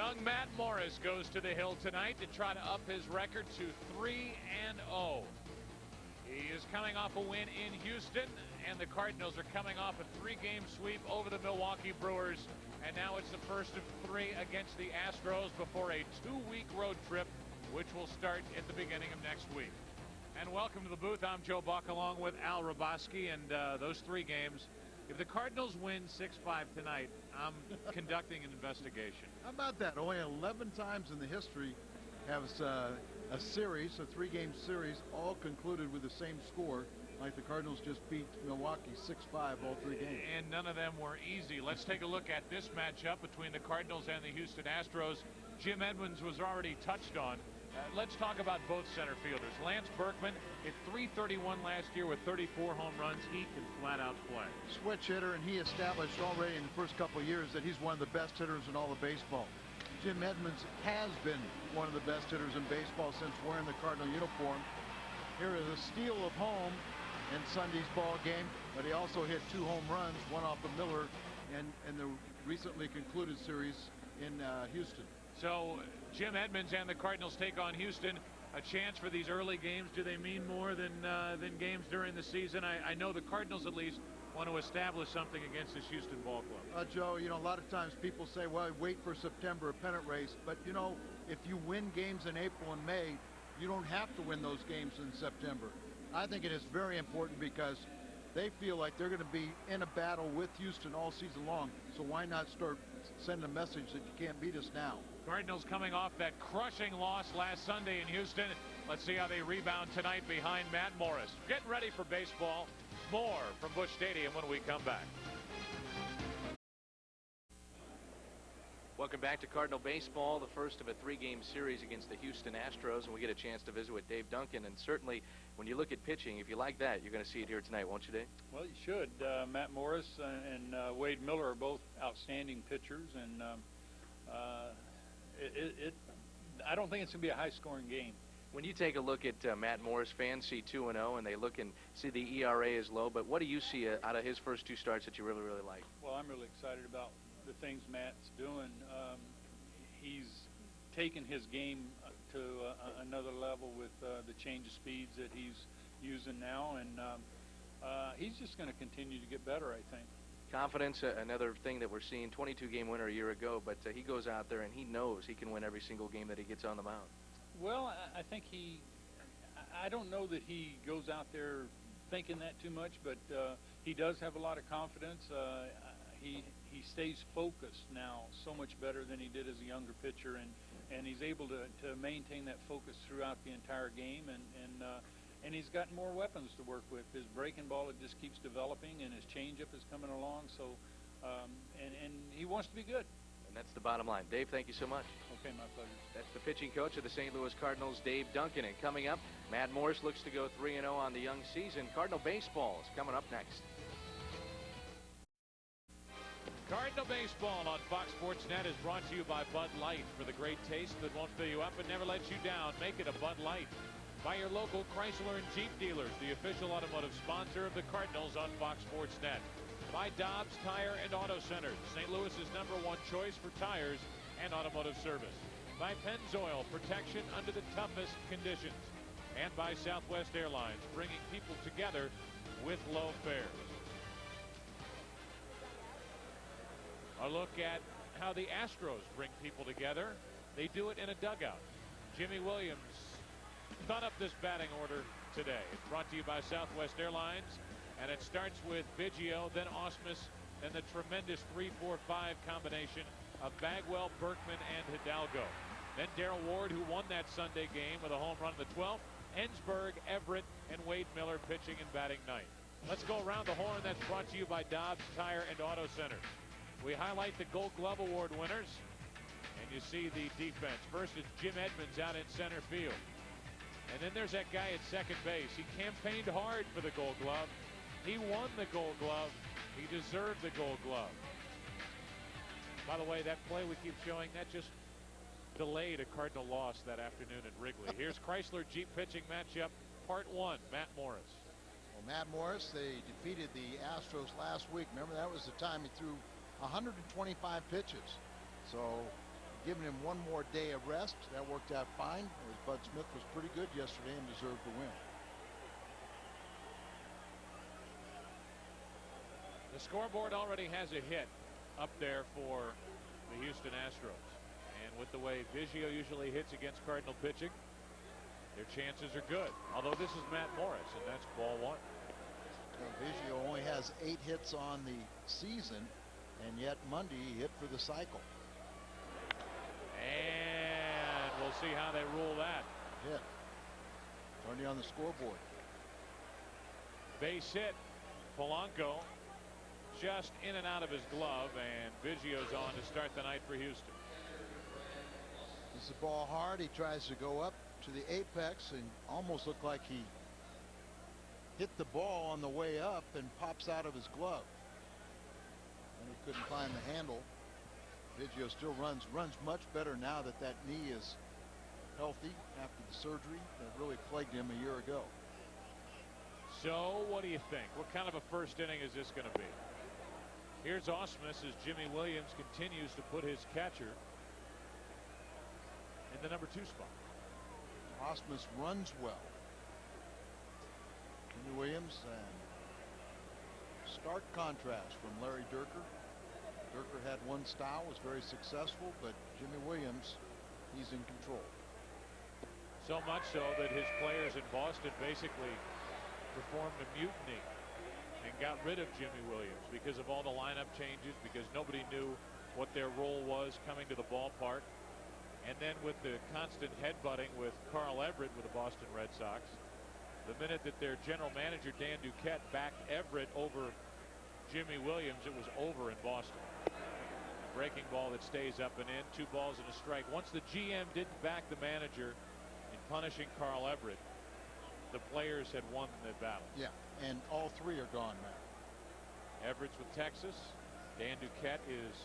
Young Matt Morris goes to the hill tonight to try to up his record to 3-0. He is coming off a win in Houston, and the Cardinals are coming off a 3-game sweep over the Milwaukee Brewers. And now it's the first of 3 against the Astros before a 2-week road trip, which will start at the beginning of next week. And welcome to the booth. I'm Joe Buck along with Al Roboski, and those 3 games. If the Cardinals win 6-5 tonight, I'm conducting an investigation. How about that? Only 11 times in the history has a series, a 3-game series, all concluded with the same score, like the Cardinals just beat Milwaukee 6-5 all 3 games. And none of them were easy. Let's take a look at this matchup between the Cardinals and the Houston Astros. Jim Edmonds was already touched on. Let's talk about both center fielders. Lance Berkman hit .331 last year with 34 home runs. He can flat out play. Switch hitter, and he established already in the first couple of years that he's one of the best hitters in all of baseball. Jim Edmonds has been one of the best hitters in baseball since wearing the Cardinal uniform. Here is a steal of home in Sunday's ball game, but he also hit 2 home runs, one off of Miller in the recently concluded series in Houston. So Jim Edmonds and the Cardinals take on Houston. A chance for these early games. Do they mean more than games during the season? I know the Cardinals at least want to establish something against this Houston ball club. Joe, you know, a lot of times people say, well, wait for September, a pennant race. But, you know, if you win games in April and May, you don't have to win those games in September. I think it is very important because they feel like they're going to be in a battle with Houston all season long. So why not start sending a message that you can't beat us now? Cardinals coming off that crushing loss last Sunday in Houston. Let's see how they rebound tonight behind Matt Morris. Getting ready for baseball. More from Busch Stadium when we come back. Welcome back to Cardinal baseball, the first of a 3-game series against the Houston Astros, and we get a chance to visit with Dave Duncan. And certainly, when you look at pitching, if you like that, you're going to see it here tonight, won't you, Dave? Well, you should. Matt Morris and Wade Miller are both outstanding pitchers, and I don't think it's going to be a high-scoring game. When you take a look at Matt Morris, fans see 2-0, and they look and see the ERA is low. But what do you see out of his first 2 starts that you really, really like? Well, I'm really excited about the things Matt's doing. He's taken his game to another level with the change of speeds that he's using now, and he's just going to continue to get better, I think. Confidence, another thing that we're seeing. 22-game winner a year ago, but he goes out there and he knows he can win every single game that he gets on the mound. Well, I think I don't know that he goes out there thinking that too much, but he does have a lot of confidence. He stays focused now so much better than he did as a younger pitcher, and he's able to maintain that focus throughout the entire game, and he's got more weapons to work with. His breaking ball, it just keeps developing, and his changeup is coming along. So, and he wants to be good. And that's the bottom line. Dave, thank you so much. Okay, my pleasure. That's the pitching coach of the St. Louis Cardinals, Dave Duncan. And coming up, Matt Morris looks to go 3-0 on the young season. Cardinal baseball is coming up next. Cardinal baseball on Fox Sports Net is brought to you by Bud Light. For the great taste that won't fill you up and never lets you down, make it a Bud Light. By your local Chrysler and Jeep dealers, the official automotive sponsor of the Cardinals on Fox Sports Net. By Dobbs Tire and Auto Centers, St. Louis's #1 choice for tires and automotive service. By Pennzoil, protection under the toughest conditions. And by Southwest Airlines, bringing people together with low fares. A look at how the Astros bring people together. They do it in a dugout. Jimmy Williams thought up this batting order today. It's brought to you by Southwest Airlines, and it starts with Biggio, then Ausmus, then the tremendous 3-4-5 combination of Bagwell, Berkman, and Hidalgo. Then Darrell Ward, who won that Sunday game with a home run in the 12th. Ensberg, Everett, and Wade Miller pitching and batting ninth. Let's go around the horn. That's brought to you by Dobbs Tire and Auto Centers. We highlight the Gold Glove Award winners, and you see the defense. First, it's Jim Edmonds out in center field. And then there's that guy at second base. He campaigned hard for the Gold Glove. He won the Gold Glove. He deserved the Gold Glove. By the way, that play we keep showing, that just delayed a Cardinal loss that afternoon at Wrigley. Here's Chrysler Jeep pitching matchup, part 1, Matt Morris. Well, Matt Morris, they defeated the Astros last week. Remember, that was the time he threw 125 pitches. So giving him one more day of rest. That worked out fine, as Bud Smith was pretty good yesterday and deserved the win. The scoreboard already has a hit up there for the Houston Astros. And with the way Biggio usually hits against Cardinal pitching, their chances are good. Although this is Matt Morris, and that's ball one. Biggio only has 8 hits on the season, and yet Monday he hit for the cycle. And we'll see how they rule that. Hit. It's already on the scoreboard. Base hit. Polanco just in and out of his glove, and Biggio's on to start the night for Houston. This is the ball hard. He tries to go up to the apex and almost looked like he hit the ball on the way up and pops out of his glove. And he couldn't find the handle. Biggio still runs much better now that that knee is healthy after the surgery that really plagued him a year ago. So what do you think? What kind of a first inning is this going to be? Here's Ausmus as Jimmy Williams continues to put his catcher in the number 2 spot. Ausmus runs well. Jimmy Williams, and stark contrast from Larry Dierker. Dierker had one style, was very successful, but Jimmy Williams, he's in control. So much so that his players in Boston basically performed a mutiny and got rid of Jimmy Williams because of all the lineup changes, because nobody knew what their role was coming to the ballpark. And then with the constant headbutting with Carl Everett with the Boston Red Sox, the minute that their general manager Dan Duquette backed Everett over Jimmy Williams, it was over in Boston. A breaking ball that stays up and in, 2 balls and a strike. Once the GM didn't back the manager in punishing Carl Everett, the players had won the battle. Yeah, and all 3 are gone now. Everett's with Texas. Dan Duquette is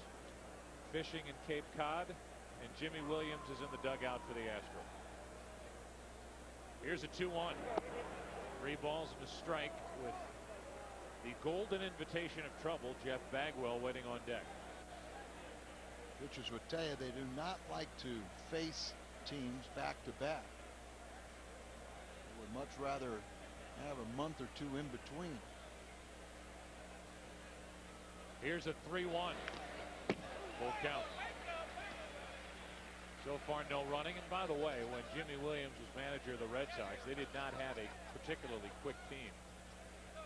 fishing in Cape Cod, and Jimmy Williams is in the dugout for the Astros. Here's a 2-1. 3 balls and a strike with the golden invitation of trouble, Jeff Bagwell, waiting on deck. Pitchers would tell you they do not like to face teams back to back. They would much rather have a month or 2 in between. Here's a 3-1. Full count. So far, no running. And by the way, when Jimmy Williams was manager of the Red Sox, they did not have a particularly quick team.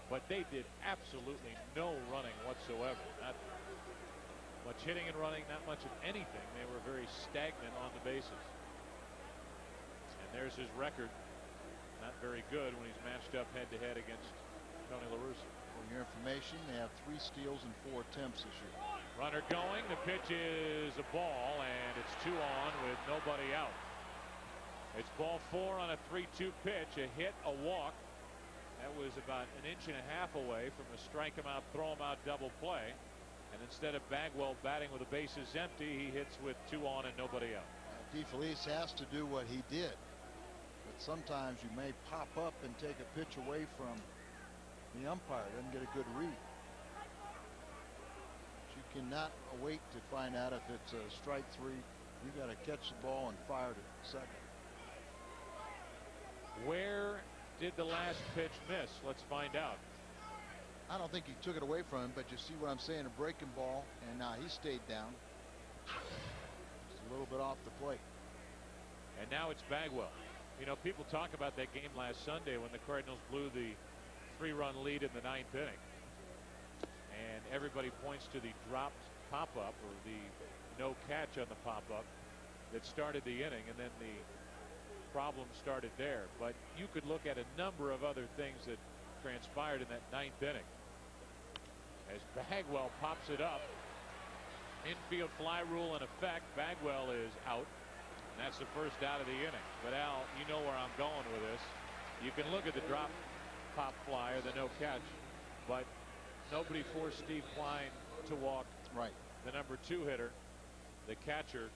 But they did absolutely no running whatsoever. Not much hitting and running, not much of anything. They were very stagnant on the bases. And there's his record. Not very good when he's matched up head-to-head against Tony La Russa. For your information, they have 3 steals and 4 attempts this year. Runner going. The pitch is a ball, and it's 2 on with nobody out. It's ball 4 on a 3-2 pitch. A hit, a walk. That was about 1.5 inches away from a strike him out, throw him out double play. And instead of Bagwell batting with the bases empty, he hits with 2 on and nobody out. DeFelice has to do what he did. But sometimes you may pop up and take a pitch away from the umpire. Doesn't get a good read. You cannot wait to find out if it's a strike 3. You got to catch the ball and fire to second. Where did the last pitch miss? Let's find out. I don't think he took it away from him, but you see what I'm saying, a breaking ball, and now he stayed down. Just a little bit off the plate. And now it's Bagwell. You know, people talk about that game last Sunday when the Cardinals blew the 3-run lead in the 9th inning. And everybody points to the dropped pop-up, or the no catch on the pop-up that started the inning, and then the problem started there. But you could look at a number of other things that transpired in that 9th inning. As Bagwell pops it up, infield fly rule in effect. Bagwell is out, and that's the first out of the inning. But Al, you know where I'm going with this. You can look at the drop pop fly or the no catch, but nobody forced Steve Kline to walk the number 2 hitter, the catcher.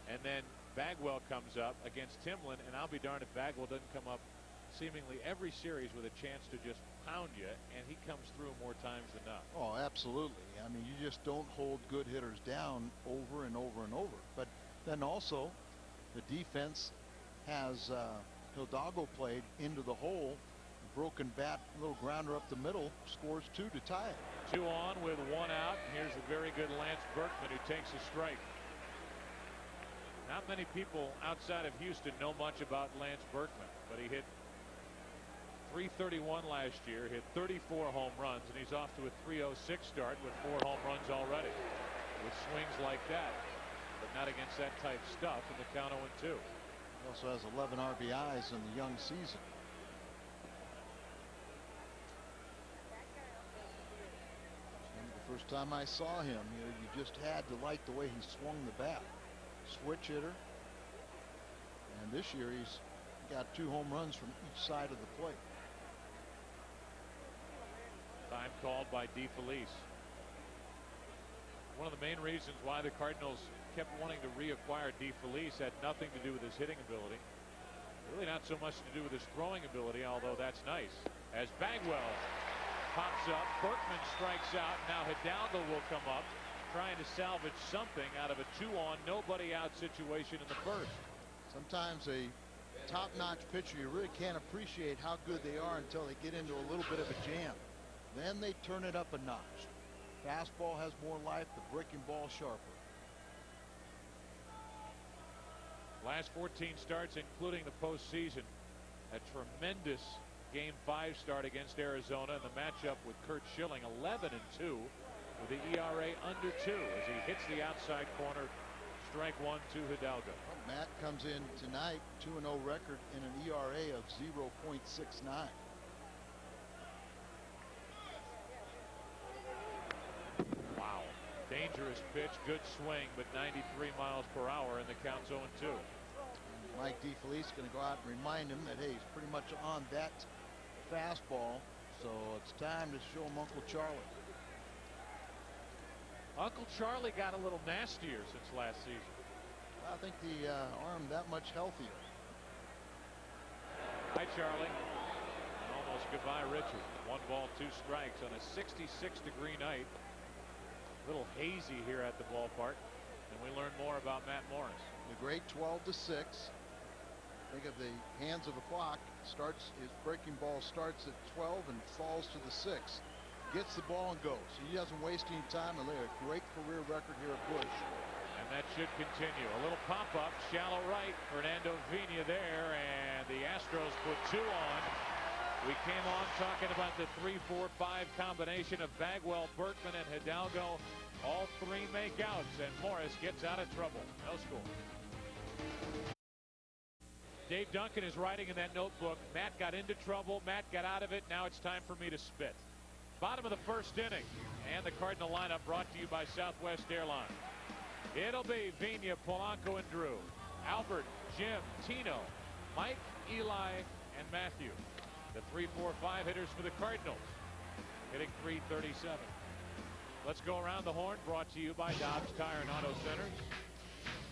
And then Bagwell comes up against Timlin, and I'll be darned if Bagwell doesn't come up seemingly every series with a chance to just pound you, and he comes through more times than not. Oh, absolutely. I mean, you just don't hold good hitters down over and over and over. But then also, the defense has Hidalgo played into the hole, broken bat, little grounder up the middle, scores 2 to tie it. 2 on with 1 out. Here's a very good Lance Berkman who takes a strike. Not many people outside of Houston know much about Lance Berkman, but he hit .331 last year, hit 34 home runs, and he's off to a .306 start with 4 home runs already. With swings like that, but not against that type stuff in the count 0-2. He also has 11 RBIs in the young season. The first time I saw him, you just had to like the way he swung the bat. Switch hitter. And this year he's got 2 home runs from each side of the plate. Time called by DeFelice. One of the main reasons why the Cardinals kept wanting to reacquire DeFelice had nothing to do with his hitting ability. Really not so much to do with his throwing ability, although that's nice. As Bagwell pops up, Berkman strikes out. Now Hidalgo will come up, trying to salvage something out of a 2-on, nobody out situation in the first. Sometimes a top-notch pitcher, you really can't appreciate how good they are until they get into a little bit of a jam. Then they turn it up a notch. Fastball has more life, the breaking ball sharper. Last 14 starts, including the postseason. A tremendous Game 5 start against Arizona, and the matchup with Curt Schilling, 11-2, with the ERA under 2 as he hits the outside corner. Strike 1 to Hidalgo. Well, Matt comes in tonight, 2-0 record in an ERA of 0.69. Wow. Dangerous pitch, good swing, but 93 miles per hour, and the count's 0-2. Mike DeFelice going to go out and remind him that, hey, he's pretty much on that fastball, so it's time to show him Uncle Charlie. Uncle Charlie got a little nastier since last season. I think the arm that much healthier. Hi, Charlie. And almost goodbye, Richard. 1 ball, 2 strikes on a 66-degree night. A little hazy here at the ballpark, and we learn more about Matt Morris. The great 12-6. Think of the hands of a clock. His breaking ball starts at 12 and falls to the 6. Gets the ball and goes. He doesn't waste any time, and they're a great career record here at Busch. And that should continue. A little pop-up, shallow right. Fernando Vina there, and the Astros put 2 on. We came on talking about the 3-4-5 combination of Bagwell, Berkman, and Hidalgo. All 3 make outs, and Morris gets out of trouble. No score. Dave Duncan is writing in that notebook, Matt got into trouble, Matt got out of it, now it's time for me to spit. Bottom of the first inning, and the Cardinal lineup brought to you by Southwest Airlines. It'll be Vina, Polanco, and Drew. Albert, Jim, Tino, Mike, Eli, and Matthew. The 3-4-5 hitters for the Cardinals, hitting .337. Let's go around the horn, brought to you by Dobbs Tire and Auto Centers.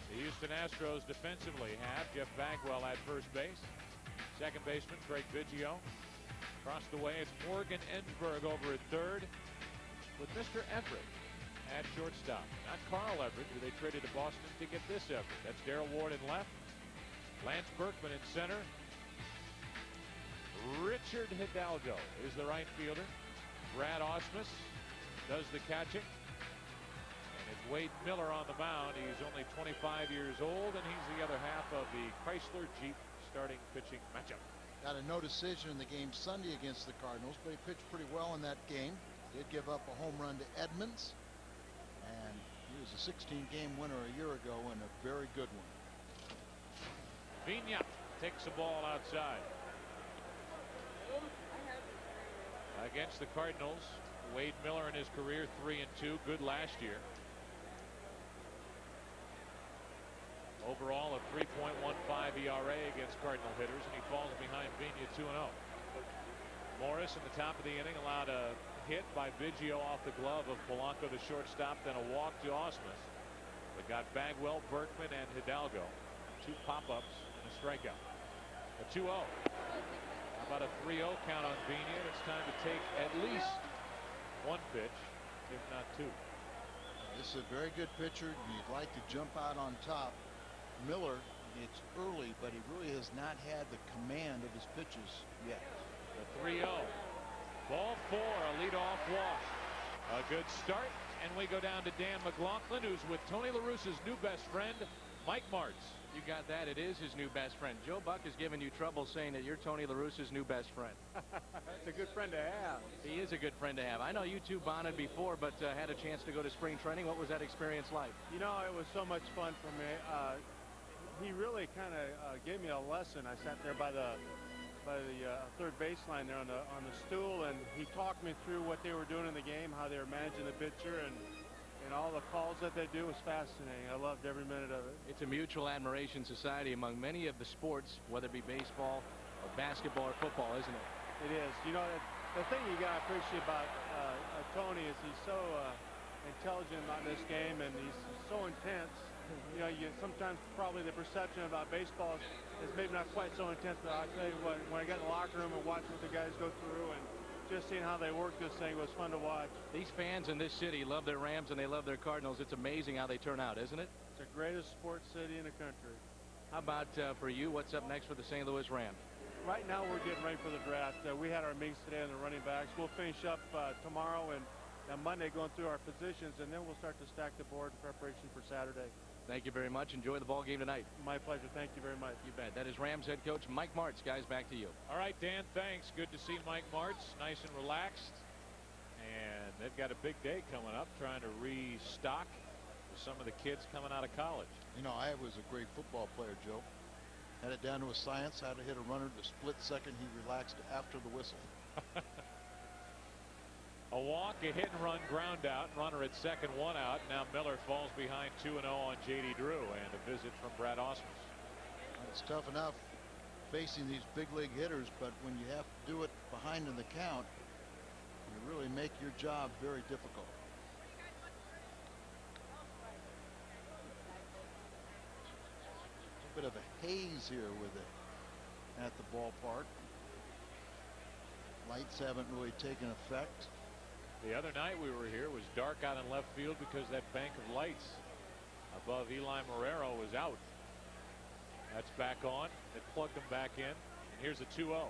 The Houston Astros defensively have Jeff Bagwell at first base. Second baseman Craig Biggio. Across the way it's Morgan Ensberg over at third, with Mr. Everett at shortstop. Not Carl Everett, who they traded to Boston to get this Everett. That's Darrell Ward in left. Lance Berkman in center. Richard Hidalgo is the right fielder. Brad Ausmus does the catching. And it's Wade Miller on the mound. He's only 25 years old, and he's the other half of the Chrysler Jeep starting pitching matchup. Got a no decision in the game Sunday against the Cardinals, but he pitched pretty well in that game. Did give up a home run to Edmonds, and he was a 16-game winner a year ago and a very good one. Vina takes the ball outside. Against the Cardinals, Wade Miller in his career 3-2, good last year. Overall, a 3.15 ERA against Cardinal hitters, and he falls behind Vina 2-0. Morris in the top of the inning allowed a hit by Biggio off the glove of Polanco, the shortstop, then a walk to Ausmus. But got Bagwell, Berkman, and Hidalgo. 2 pop-ups and a strikeout. A 2-0. How About a 3-0 count on Vina. It's time to take at least one pitch, if not two. This is a very good pitcher. You'd like to jump out on top. Miller, it's early, but he really has not had the command of his pitches yet. The 3-0. Ball 4, a leadoff walk. A good start, and we go down to Dan McLaughlin, who's with Tony La Russa's new best friend, Mike Martz. You got that. It is his new best friend. Joe Buck has given you trouble saying that you're Tony La Russa's new best friend. That's a good friend to have. He is a good friend to have. I know you two bonded before, but had a chance to go to spring training. What was that experience like? You know, it was so much fun for me. He really kind of gave me a lesson. I sat there by the third baseline there on the stool, and he talked me through what they were doing in the game, how they were managing the pitcher, and all the calls that they do was fascinating. I loved every minute of it. It's a mutual admiration society among many of the sports, whether it be baseball or basketball or football, isn't it? It is. You know, the thing you got to appreciate about Tony is he's so intelligent about this game, and he's so intense. You know, sometimes probably the perception about baseball is maybe not quite so intense, but I tell you what, when I got in the locker room and watched what the guys go through and just seeing how they work this thing was fun to watch. These fans in this city love their Rams and they love their Cardinals. It's amazing how they turn out, isn't it? It's the greatest sports city in the country. How about for you? What's up next for the St. Louis Rams? Right now we're getting ready for the draft. We had our meetings today on the running backs. We'll finish up tomorrow and Monday going through our positions, and then we'll start to stack the board in preparation for Saturday. Thank you very much. Enjoy the ball game tonight. My pleasure. Thank you very much. You bet. That is Rams head coach Mike Martz. Guys, back to you. All right, Dan, thanks. Good to see Mike Martz, nice and relaxed. And they've got a big day coming up, trying to restock with some of the kids coming out of college. You know, I was a great football player, Joe. Had it down to a science, how to hit a runner the split second he relaxed after the whistle. A walk, a hit and run ground out, runner at second, one out. Now Miller falls behind 2-0 on J.D. Drew, and a visit from Brad Ausmus. It's tough enough facing these big league hitters, but when you have to do it behind in the count, you really make your job very difficult. A bit of a haze here with it at the ballpark. Lights haven't really taken effect. The other night we were here, it was dark out in left field because that bank of lights above Eli Marrero was out. That's back on. It plugged them back in. And here's a 2-0. Little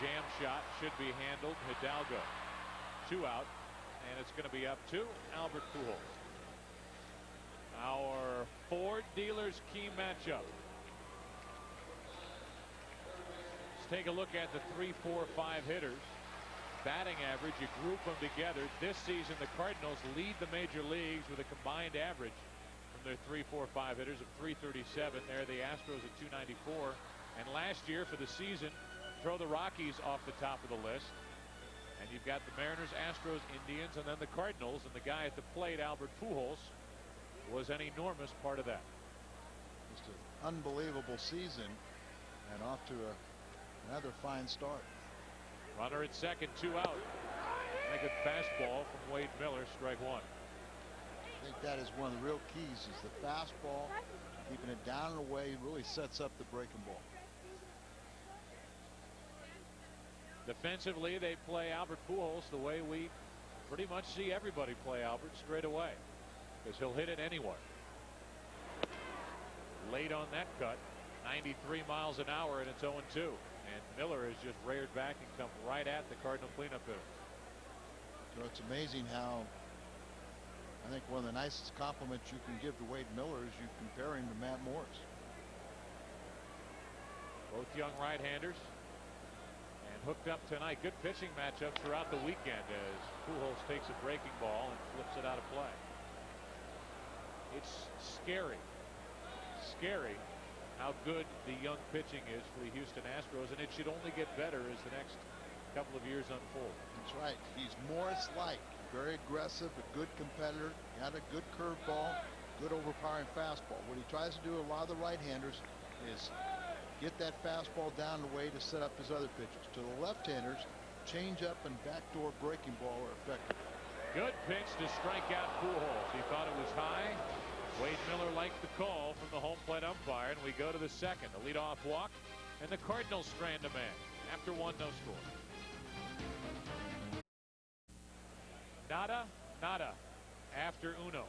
jam shot should be handled. Hidalgo. 2 out. And it's going to be up to Albert Pujols. Our Ford Dealers key matchup. Let's take a look at the 3, 4, 5 hitters. Batting average, you group them together. This season, the Cardinals lead the major leagues with a combined average from their 3, 4, 5 hitters of 337. There, the Astros at 294. And last year for the season, throw the Rockies off the top of the list. And you've got the Mariners, Astros, Indians, and then the Cardinals. And the guy at the plate, Albert Pujols, was an enormous part of that. Just an unbelievable season and off to another fine start. Runner at second, 2 out. And a good fastball from Wade Miller, strike 1. I think that is one of the real keys, is the fastball. Keeping it down and away really sets up the breaking ball. Defensively, they play Albert Pujols the way we pretty much see everybody play Albert, straight away, because he'll hit it anywhere. Late on that cut, 93 miles an hour, and it's 0-2. And Miller has just reared back and come right at the Cardinal cleanup hitter. So it's amazing how I think one of the nicest compliments you can give to Wade Miller is you compare him to Matt Morris. Both young right-handers, and hooked up tonight. Good pitching matchup throughout the weekend as Pujols takes a breaking ball and flips it out of play. It's scary how good the young pitching is for the Houston Astros, and it should only get better as the next couple of years unfold. That's right. He's Morris-like, very aggressive, a good competitor, got a good curveball, good overpowering fastball. What he tries to do, a lot of the right-handers, is get that fastball down the way to set up his other pitches. To the left-handers, change-up and backdoor breaking ball are effective. Good pitch to strike out Pujols. He thought it was high. Wade Miller liked the call from the home plate umpire, and we go to the second. The leadoff walk, And the Cardinals strand a man. After one, no score. Nada, nada. After uno.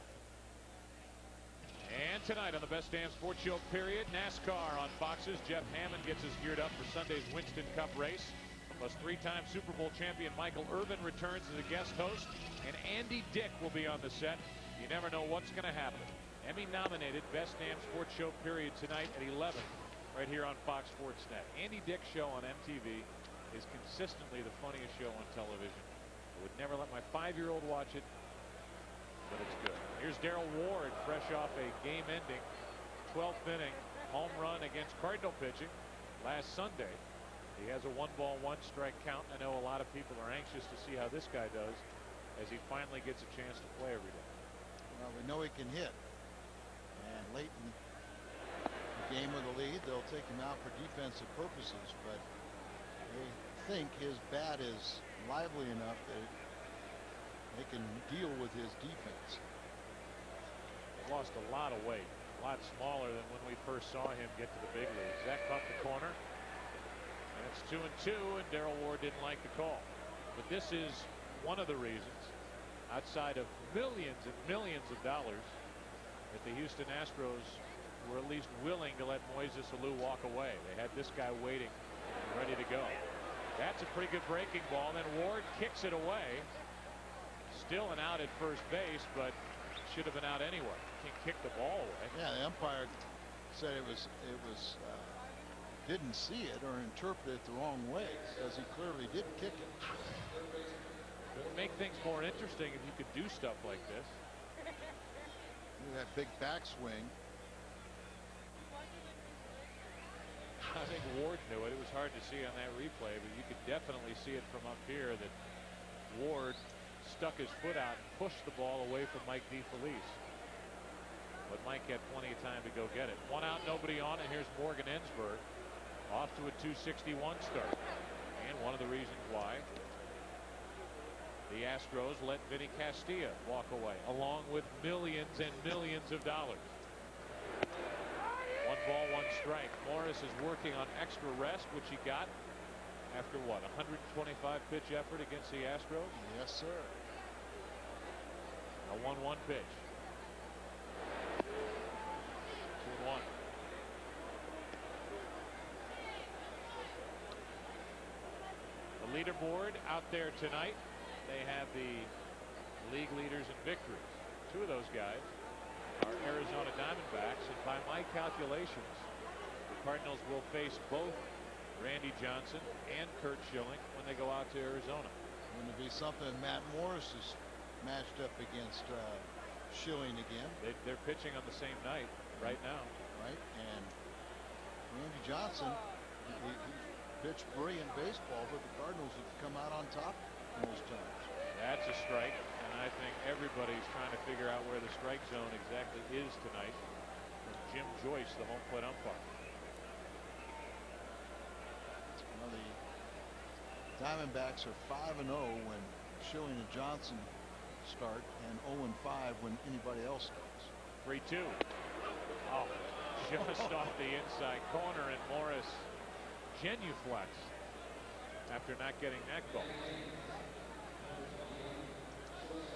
And tonight on the Best Damn Sports Show period, NASCAR on Fox's. Jeff Hammond gets us geared up for Sunday's Winston Cup race. Plus three-time Super Bowl champion Michael Irvin returns as a guest host. And Andy Dick will be on the set. You never know what's going to happen. Emmy-nominated Best Damn Sports Show period tonight at 11 right here on Fox Sports Net. Andy Dick show on MTV is consistently the funniest show on television. I would never let my 5-year-old watch it, but it's good. Here's Darrell Ward, fresh off a game-ending 12th inning home run against Cardinal pitching last Sunday. He has a 1-ball, 1-strike count. I know a lot of people are anxious to see how this guy does as he finally gets a chance to play every day. Well, we know he can hit. And late in the game with the lead, they'll take him out for defensive purposes, but they think his bat is lively enough that they can deal with his defense. Lost a lot of weight, a lot smaller than when we first saw him get to the big leagues. That bumped the corner, and it's 2-2, and Darrell Ward didn't like the call. But this is one of the reasons, outside of millions and millions of dollars, that the Houston Astros were at least willing to let Moises Alou walk away. They had this guy waiting, ready to go. That's a pretty good breaking ball. Then Ward kicks it away. Still an out at first base, but should have been out anyway. Can't kick the ball away. Yeah, the umpire said it was didn't see it or interpret it the wrong way, as he clearly did kick it. It would make things more interesting if you could do stuff like this. Look at that big backswing. I think Ward knew it. It was hard to see on that replay, but you could definitely see it from up here that Ward stuck his foot out and pushed the ball away from Mike DeFelice. But Mike had plenty of time to go get it. 1 out, nobody on, and here's Morgan Ensberg off to a 261 start. And one of the reasons why the Astros let Vinny Castilla walk away, along with millions and millions of dollars. 1 ball, 1 strike. Morris is working on extra rest, which he got after what, 125 pitch effort against the Astros? Yes, sir. A 1-1 pitch. 2-1. The leaderboard out there tonight. They have the league leaders in victories. 2 of those guys are Arizona Diamondbacks, and by my calculations, the Cardinals will face both Randy Johnson and Curt Schilling when they go out to Arizona. Wouldn't it be something Matt Morris is matched up against Schilling again? They're pitching on the same night right now. Right, and Randy Johnson, he pitched brilliant baseball, but the Cardinals have come out on top most times. That's a strike, and I think everybody's trying to figure out where the strike zone exactly is tonight from Jim Joyce, the home plate umpire. Well, the Diamondbacks are 5-0 when Schilling and Johnson start, and 0-5 when anybody else starts. 3-2. Oh, just off the inside corner, and Morris genuflects after not getting that goal.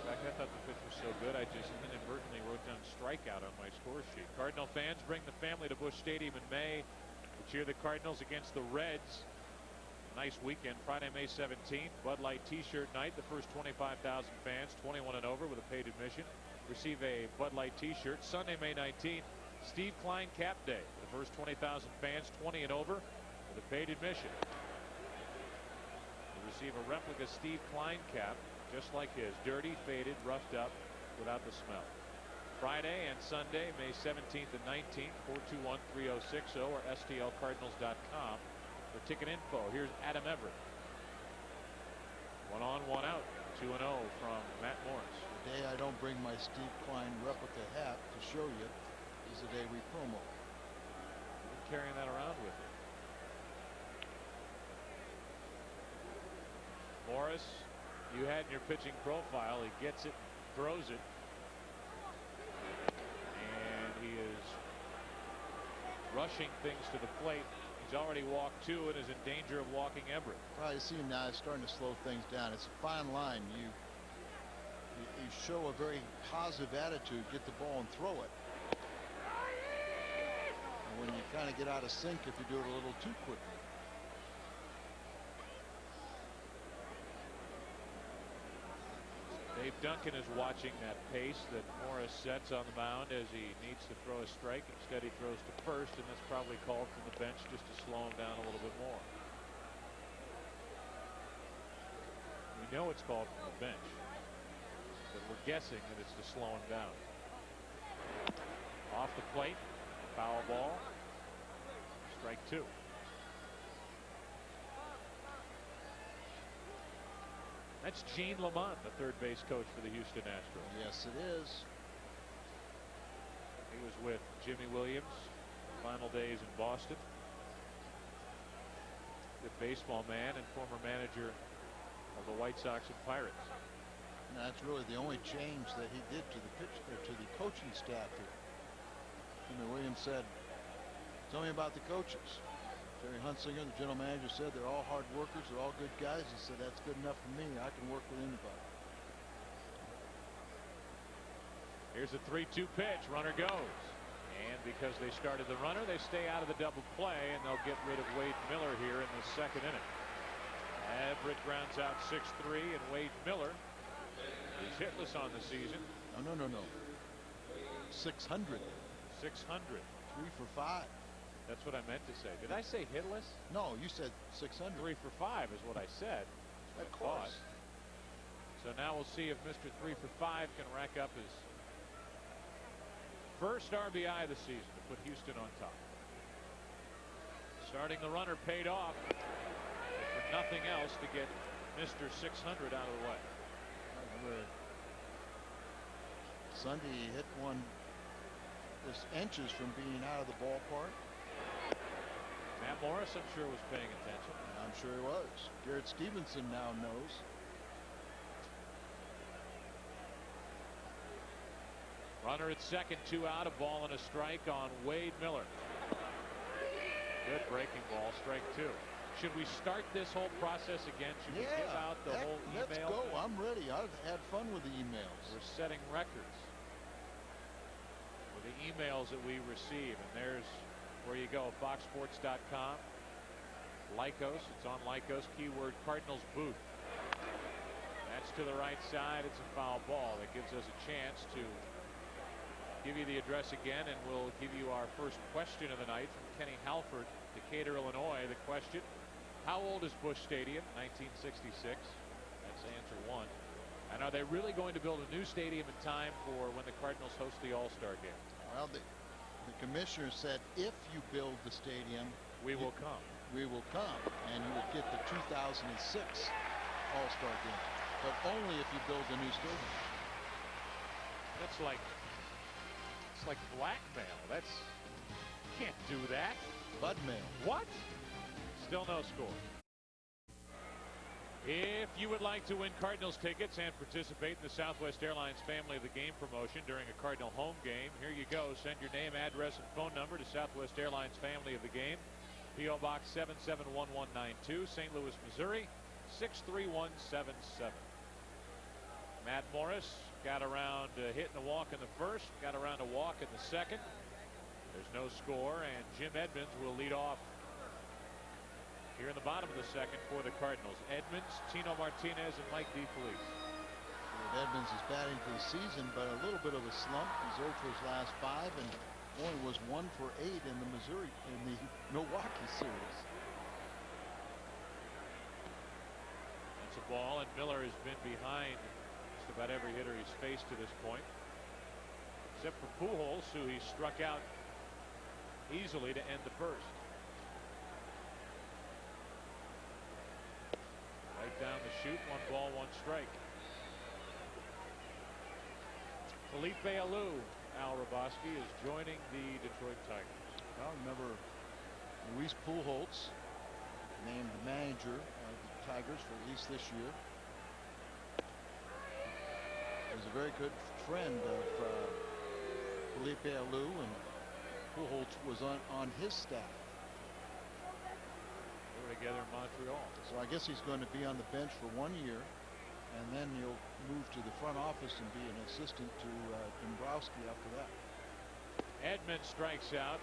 In fact, I thought the pitch was so good, I just inadvertently wrote down strikeout on my score sheet. Cardinal fans bring the family to Busch Stadium in May to cheer the Cardinals against the Reds. Nice weekend, Friday, May 17th. Bud Light T-shirt night. The first 25,000 fans, 21 and over, with a paid admission, receive a Bud Light T-shirt. Sunday, May 19th, Steve Klein Cap Day. The first 20,000 fans, 20 and over, with a paid admission. They receive a replica Steve Klein cap, just like his, dirty, faded, roughed up, without the smell. Friday and Sunday, May 17th and 19th, 421-3060 or STLCardinals.com for ticket info. Here's Adam Everett. 1 on, 1 out. 2-0 from Matt Morris. The day I don't bring my Steve Klein replica hat to show you is the day we promo. You've been carrying that around with you. Morris, you had in your pitching profile. He gets it, throws it, and he is rushing things to the plate. He's already walked 2 and is in danger of walking Everett. Well, you see him now. He's starting to slow things down. It's a fine line. You show a very positive attitude, get the ball and throw it. And when you kind of get out of sync if you do it a little too quickly. Dave Duncan is watching that pace that Morris sets on the mound as he needs to throw a strike. Instead, he throws to first, and that's probably called from the bench just to slow him down a little bit more. We know it's called from the bench, but we're guessing that it's to slow him down. Off the plate, foul ball, strike 2. That's Gene Lamont, the third base coach for the Houston Astros. Yes, it is. He was with Jimmy Williams, final days in Boston. Good baseball man and former manager of the White Sox and Pirates. And that's really the only change that he did to the to the coaching staff here. Jimmy Williams said, "Tell me about the coaches." Terry Hunsinger, the general manager, said they're all hard workers, they're all good guys. He said that's good enough for me. I can work with anybody. Here's a 3-2 pitch. Runner goes. And because they started the runner, they stay out of the double play, and they'll get rid of Wade Miller here in the 2nd inning. Everett grounds out 6-3, and Wade Miller is hitless on the season. No. 600. 600. 3 for 5. That's what I meant to say. Did I say hitless? No, you said 600. 3 for 5 is what I said. Of course. So now we'll see if Mr. 3 for 5 can rack up his first RBI of the season to put Houston on top. Starting the runner paid off, if for nothing else, to get Mr. 600 out of the way. Sunday he hit one just inches from being out of the ballpark. Matt Morris, I'm sure, was paying attention. I'm sure he was. Garrett Stevenson now knows. Runner at second, 2 out, a ball and a strike on Wade Miller. Good breaking ball, strike 2. Should we start this whole process again? Should we give out the whole email? Let's go. I'm ready. I've had fun with the emails. We're setting records with the emails that we receive, and there's where you go. FoxSports.com. Lycos. It's on Lycos. Keyword Cardinals booth. That's to the right side. It's a foul ball. That gives us a chance to give you the address again, and we'll give you our first question of the night from Kenny Halford, Decatur, Illinois. The question: how old is Busch Stadium? 1966. That's answer 1. And are they really going to build a new stadium in time for when the Cardinals host the All-Star game? Well, the commissioner said if you build the stadium, we will come. We will come, and you will get the 2006 All-Star game, but only if you build a new stadium. That's like, it's like blackmail. That's, you can't do that. Bud mail. What? Still no score. If you would like to win Cardinals tickets and participate in the Southwest Airlines Family of the Game promotion during a Cardinal home game, here you go. Send your name, address, and phone number to Southwest Airlines Family of the Game, P.O. Box 771192, St. Louis, Missouri 63177. Matt Morris got around hitting a walk in the first, got around a walk in the second. There's no score, and Jim Edmonds will lead off here in the bottom of the second for the Cardinals. Edmonds, Tino Martinez, and Mike DeFelice. Edmonds is batting for the season, but a little bit of a slump. He's 0 for his last 5, and only was 1 for 8 in the Milwaukee series. That's a ball, and Miller has been behind just about every hitter he's faced to this point, except for Pujols, who he struck out easily to end the first. Right down the chute, 1 ball, 1 strike. Felipe Alou, Al Raboski, is joining the Detroit Tigers. Well, remember, Luis Pujols named the manager of the Tigers for at least this year. He was a very good friend of Felipe Alou, and Pujols was on his staff. were together in Montreal. So I guess he's going to be on the bench for 1 year, and then he'll move to the front office and be an assistant to Dombrowski after that. Edmonds strikes out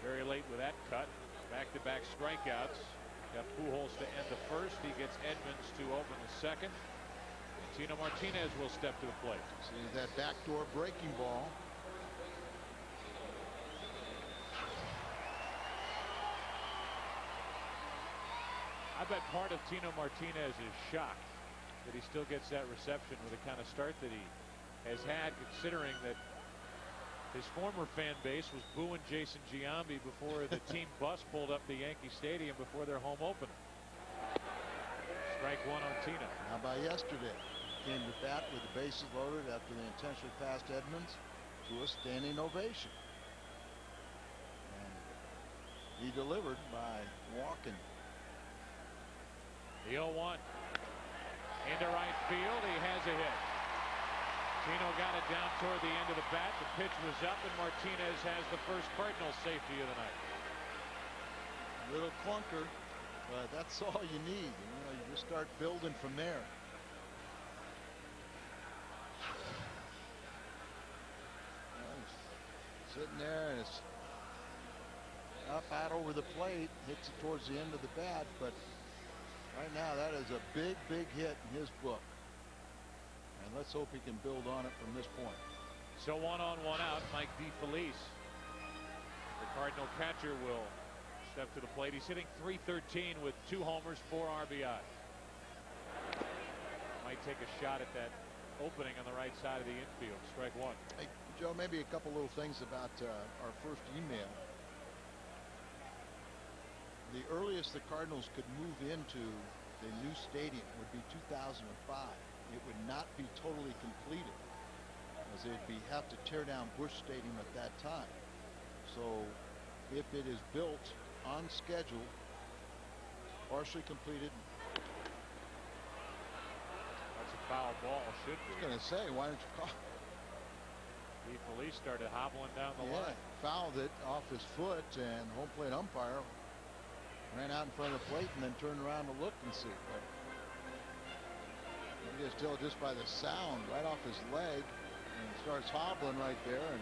very late with that cut. Back-to-back strikeouts. Got Pujols to end the first. He gets Edmonds to open the second. Tino Martinez will step to the plate. See that backdoor breaking ball. I bet part of Tino Martinez is shocked that he still gets that reception with the kind of start that he has had, considering that his former fan base was booing Jason Giambi before the team bus pulled up to Yankee Stadium before their home opener. Strike one on Tino. How about yesterday? Came to bat with the bases loaded after they intentionally passed Edmonds to a standing ovation. And he delivered by walking. The 0-1 into right field. He has a hit. Tino got it down toward the end of the bat. The pitch was up, and Martinez has the first Cardinals safety of the night. Little clunker, but that's all you need. You just start building from there. Sitting there, and it's up out over the plate, hits it towards the end of the bat, but right now that is a big hit in his book. And let's hope he can build on it from this point. So 1 on 1 out, Mike DeFelice. The Cardinal catcher will step to the plate. He's hitting .313 with 2 homers, 4 RBI. Might take a shot at that opening on the right side of the infield. Strike one. Hey, Joe, maybe a couple little things about our first email. The earliest the Cardinals could move into the new stadium would be 2005. It would not be totally completed, as they'd have to tear down Busch Stadium at that time. So if it is built on schedule, partially completed. That's a foul ball. Should I was be. going to say, why don't you call? DeFelice started hobbling down the line. Fouled it off his foot, and home plate umpire ran out in front of the plate and then turned around to look and see. But you can tell just by the sound right off his leg, and starts hobbling right there.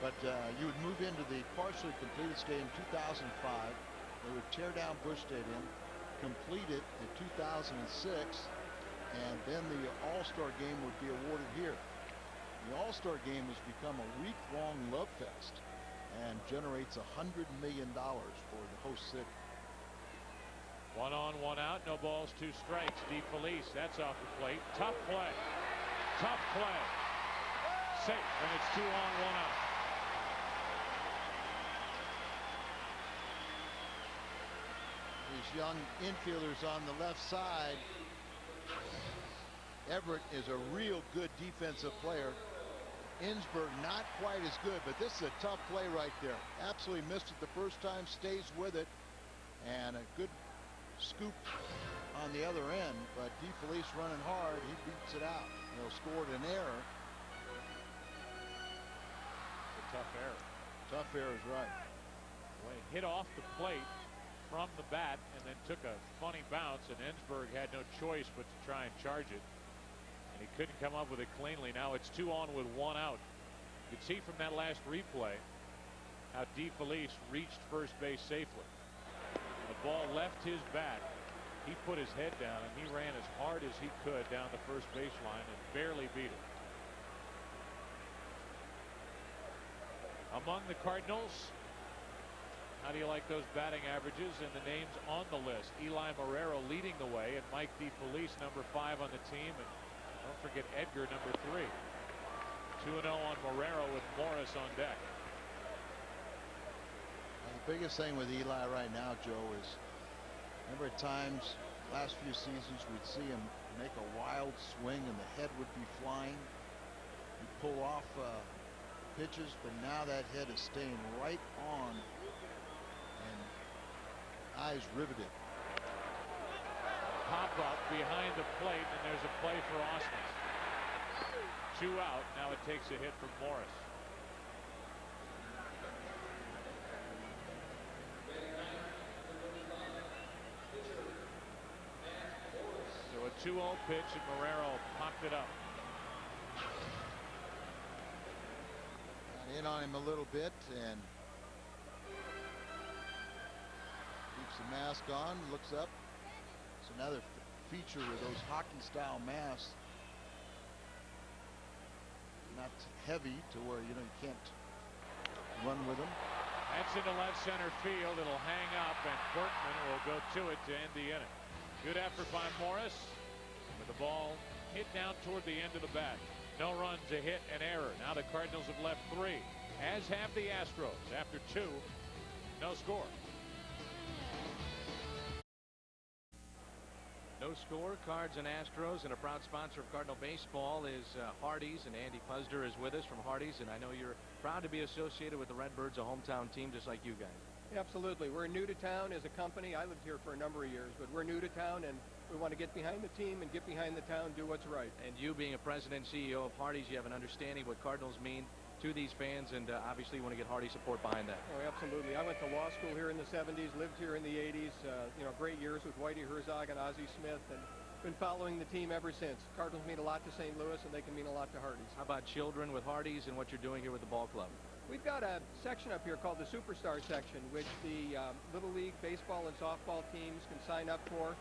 But you would move into the partially completed stadium in 2005. They would tear down Busch Stadium, complete it in 2006, and then the All-Star game would be awarded here. The All-Star game has become a week-long love fest and generates $100 million for the host city. 1 on 1 out, no balls, 2 strikes. DeFelice, that's off the plate. Tough play. Tough play. Safe, and it's 2 on 1 out. These young infielders on the left side. Everett is a real good defensive player. Innsburg not quite as good, but this is a tough play right there. Absolutely missed it the first time, stays with it, and a good scoop on the other end. But DeFelice running hard, he beats it out. He'll score an error. A tough error. Tough error is right. Well, he hit off the plate from the bat and then took a funny bounce, and Innsburg had no choice but to try and charge it. He couldn't come up with it cleanly. Now it's 2 on with 1 out. You can see from that last replay how DeFelice reached first base safely. The ball left his bat. He put his head down and he ran as hard as he could down the first baseline and barely beat it. Among the Cardinals, how do you like those batting averages and the names on the list? Eli Marrero leading the way, and Mike DeFelice, number 5 on the team, and don't forget Edgar, number 3. 2-0 on Marrero with Morris on deck. Well, the biggest thing with Eli right now, Joe, is remember at times last few seasons we'd see him make a wild swing and the head would be flying. He'd pull off pitches, but now that head is staying right on and eyes riveted. Pop up behind the plate, and there's a play for Austin. 2 out. Now it takes a hit from Morris. 2-0 pitch, and Marrero popped it up. Got in on him a little bit and keeps the mask on, looks up. It's another feature with those hockey-style masks. Not heavy to where, you can't run with them. That's into left center field. It'll hang up, and Portman will go to it to end the inning. Good effort by Morris, with the ball hit down toward the end of the bat. No runs, a hit, an error. Now the Cardinals have left 3, as have the Astros. After 2, no score. No score. Cards and Astros, and a proud sponsor of Cardinal baseball is Hardee's, and Andy Puzder is with us from Hardee's, and I know you're proud to be associated with the Redbirds, a hometown team just like you guys. Absolutely. We're new to town as a company. I lived here for a number of years, but we're new to town, and we want to get behind the team and get behind the town, do what's right. And you being a president and CEO of Hardee's, you have an understanding what Cardinals mean to these fans, and obviously you want to get Hardee's support behind that. Oh, absolutely. I went to law school here in the 70s, lived here in the 80s, great years with Whitey Herzog and Ozzie Smith, and been following the team ever since. Cardinals mean a lot to St. Louis, and they can mean a lot to Hardee's. How about children with Hardee's and what you're doing here with the ball club? We've got a section up here called the Superstar section, which the Little League baseball and softball teams can sign up for.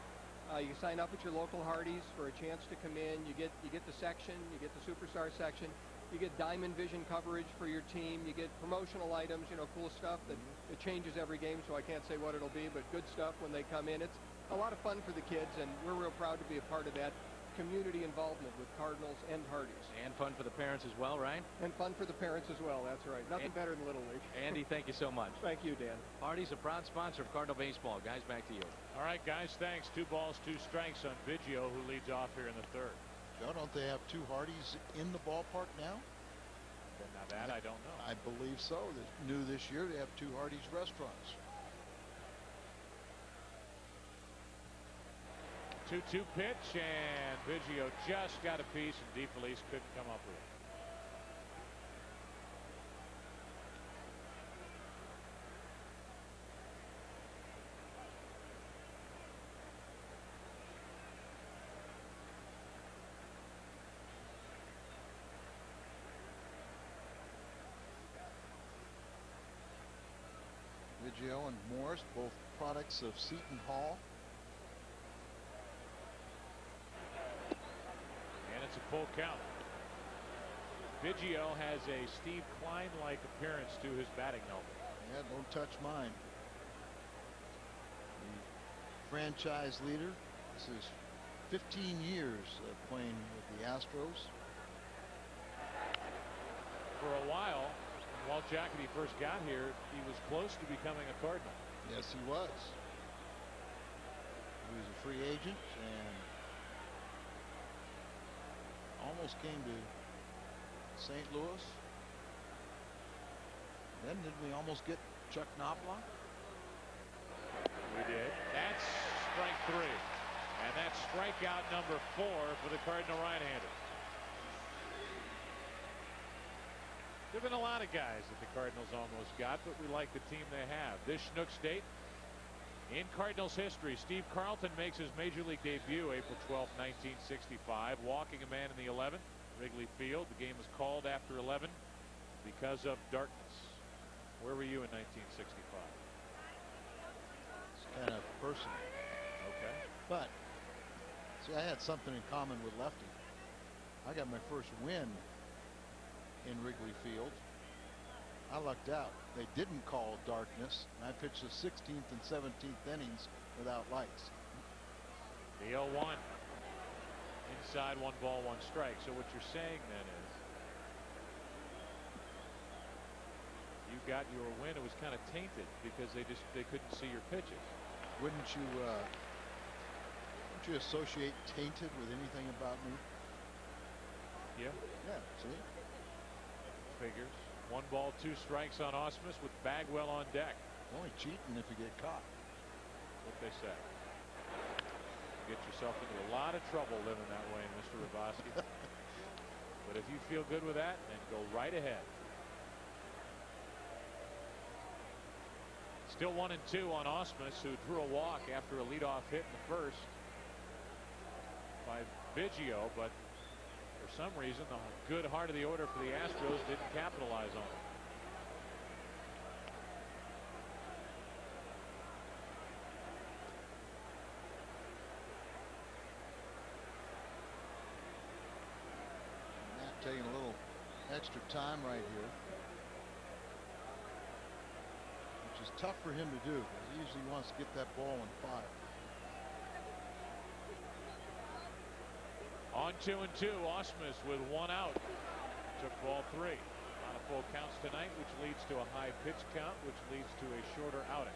You can sign up at your local Hardee's for a chance to come in. You get the section, you get the Superstar section. You get Diamond Vision coverage for your team. You get promotional items, cool stuff that it changes every game, so I can't say what it'll be, but good stuff when they come in. It's a lot of fun for the kids, and we're real proud to be a part of that community involvement with Cardinals and Hardee's. And fun for the parents as well, right? And fun for the parents as well, that's right. Nothing better than Little League. Andy, thank you so much. Thank you, Dan. Hardee's, a proud sponsor of Cardinal baseball. Guys, back to you. All right, guys, thanks. 2 balls, 2 strikes on Biggio, who leads off here in the 3rd. Joe, don't they have 2 Hardee's in the ballpark now? Now that I don't know. I believe so. New this year, they have 2 Hardee's restaurants. 2-2 pitch, and Biggio just got a piece, and DeFelice couldn't come up with it. Biggio and Morris, both products of Seton Hall. And it's a full count. Biggio has a Steve Klein-like appearance to his batting helmet. Yeah, don't touch mine. The franchise leader. This is 15 years of playing with the Astros. For a while, Walt Jocketty first got here, he was close to becoming a Cardinal. Yes, he was. He was a free agent and almost came to St. Louis. Then did we almost get Chuck Knopfler? We did. That's strike 3. And that's strikeout number 4 for the Cardinal right-hander. There have been a lot of guys that the Cardinals almost got, but we like the team they have. This Schnucks State, in Cardinals history, Steve Carlton makes his Major League debut April 12, 1965, walking a man in the 11th, Wrigley Field. The game was called after 11 because of darkness. Where were you in 1965? It's kind of personal. Okay. But, see, I had something in common with Lefty. I got my first win in Wrigley Field. I lucked out. They didn't call darkness, and I pitched the 16th and 17th innings without lights. The 0-1. Inside, 1 ball, 1 strike. So what you're saying then is you got your win. It was kind of tainted because they couldn't see your pitches. Wouldn't you associate tainted with anything about me? Yeah. Yeah, see? Figures. 1 ball, 2 strikes on Ausmus with Bagwell on deck. Only cheating if you get caught. What they say. You get yourself into a lot of trouble living that way, Mr. Ravaski. But if you feel good with that, then go right ahead. Still 1-2 on Ausmus, who drew a walk after a leadoff hit in the 1st. by Biggio, but for some reason the good heart of the order for the Astros didn't capitalize on it. Matt taking a little extra time right here, which is tough for him to do because he usually wants to get that ball in 5. On 2-2, Ausmus with 1 out. Took ball 3. A lot of full counts tonight, which leads to a high pitch count, which leads to a shorter outing.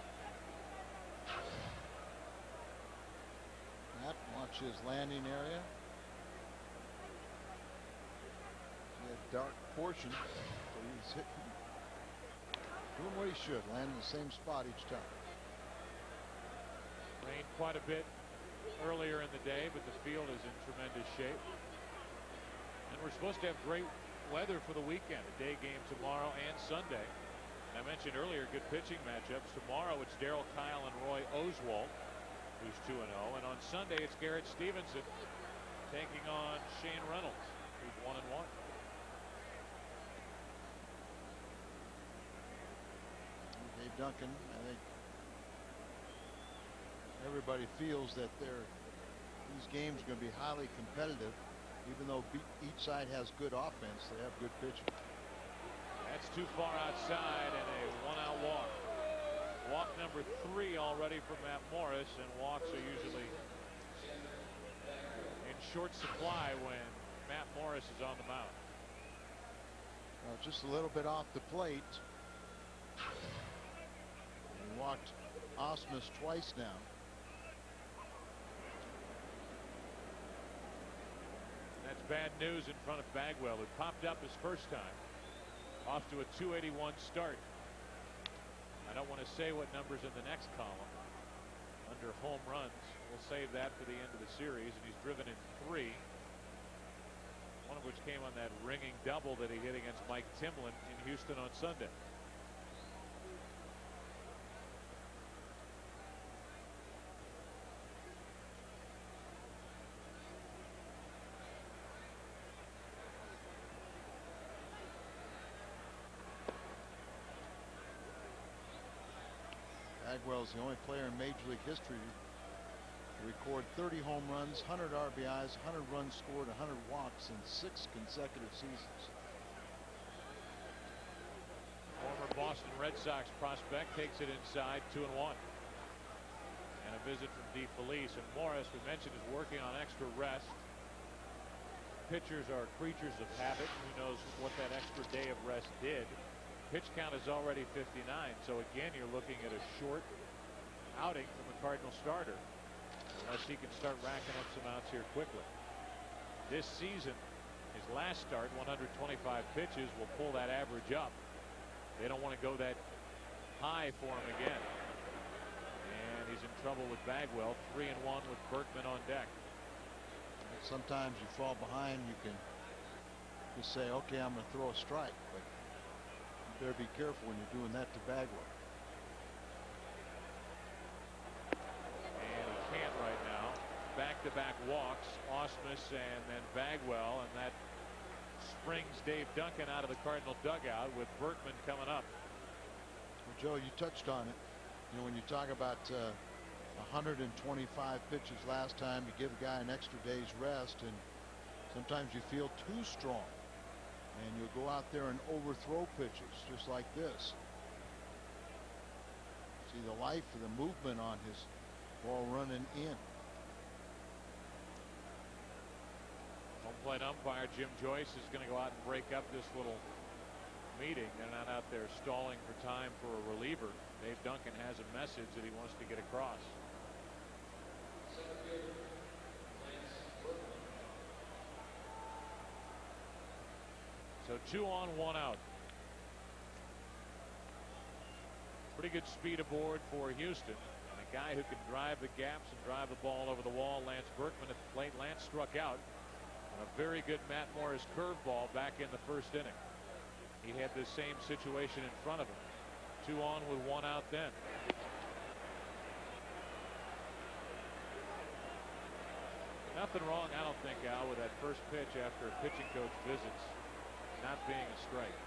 Matt, watch his landing area. A dark portion, so he's hitting, doing what he should, landing the same spot each time. Rained quite a bit earlier in the day, but the field is in tremendous shape. And we're supposed to have great weather for the weekend. A day game tomorrow and Sunday. And I mentioned earlier good pitching matchups. Tomorrow it's Darryl Kyle and Roy Oswalt, who's 2-0. And on Sunday it's Garrett Stevenson taking on Shane Reynolds, who's 1-1. Dave Duncan, I think everybody feels that these games are going to be highly competitive. Even though each side has good offense, they have good pitching. That's too far outside and a 1-out walk. Walk number 3 already for Matt Morris, and walks are usually in short supply when Matt Morris is on the mound. Well, just a little bit off the plate. He walked Ausmus twice now. That's bad news in front of Bagwell, who popped up his first time. Off to a 281 start. I don't want to say what numbers in the next column under home runs. We'll save that for the end of the series. And he's driven in 3. One of which came on that ringing double that he hit against Mike Timlin in Houston on Sunday. Bagwell's the only player in Major League history to record 30 home runs, 100 RBIs, 100 runs scored, 100 walks in 6 consecutive seasons. Former Boston Red Sox prospect takes it inside, 2-1. And a visit from DeFelice. And Morris, we mentioned, is working on extra rest. Pitchers are creatures of habit. Who knows what that extra day of rest did? Pitch count is already 59, so again you're looking at a short outing from the Cardinal starter unless he can start racking up some outs here quickly. This season, his last start, 125 pitches, will pull that average up. They don't want to go that high for him again. And he's in trouble with Bagwell. 3-1 with Berkman on deck. Sometimes you fall behind, you can just say, okay, I'm going to throw a strike, but you better be careful when you're doing that to Bagwell. And he can't right now. Back-to-back walks, Ausmus and then Bagwell, and that springs Dave Duncan out of the Cardinal dugout with Berkman coming up. Well, Joe, you touched on it. You know, when you talk about 125 pitches last time, you give a guy an extra day's rest, and sometimes you feel too strong. And you'll go out there and overthrow pitches just like this. See the life of the movement on his ball running in. Home plate umpire Jim Joyce is going to go out and break up this little meeting. They're not out there stalling for time for a reliever. Dave Duncan has a message that he wants to get across. So 2 on, 1 out. Pretty good speed aboard for Houston. And a guy who can drive the gaps and drive the ball over the wall, Lance Berkman at the plate. Lance struck out on a very good Matt Morris curveball back in the first inning. He had the same situation in front of him. 2 on with 1 out then. Nothing wrong, I don't think, Al, with that first pitch after a pitching coach visits not being a strike.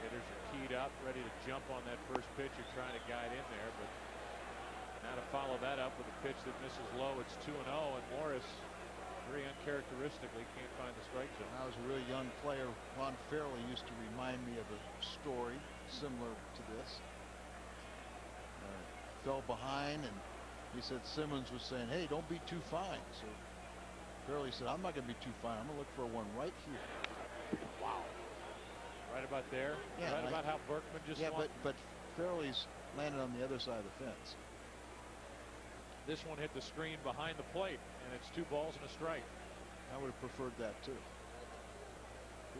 Hitters are keyed up, ready to jump on that first pitch. You're trying to guide in there, but now to follow that up with a pitch that misses low. It's 2-0, and Morris, very uncharacteristically, can't find the strike zone. When I was a really young player, Ron Fairley used to remind me of a story similar to this. Fell behind, and he said Simmons was saying, "Hey, don't be too fine." So Fairley said, "I'm not going to be too fine. I'm going to look for one right here." Wow. Right about there. Yeah, right about how Berkman just swung. But Fairley's landed on the other side of the fence. This one hit the screen behind the plate, and it's 2 balls and a strike. I would have preferred that too.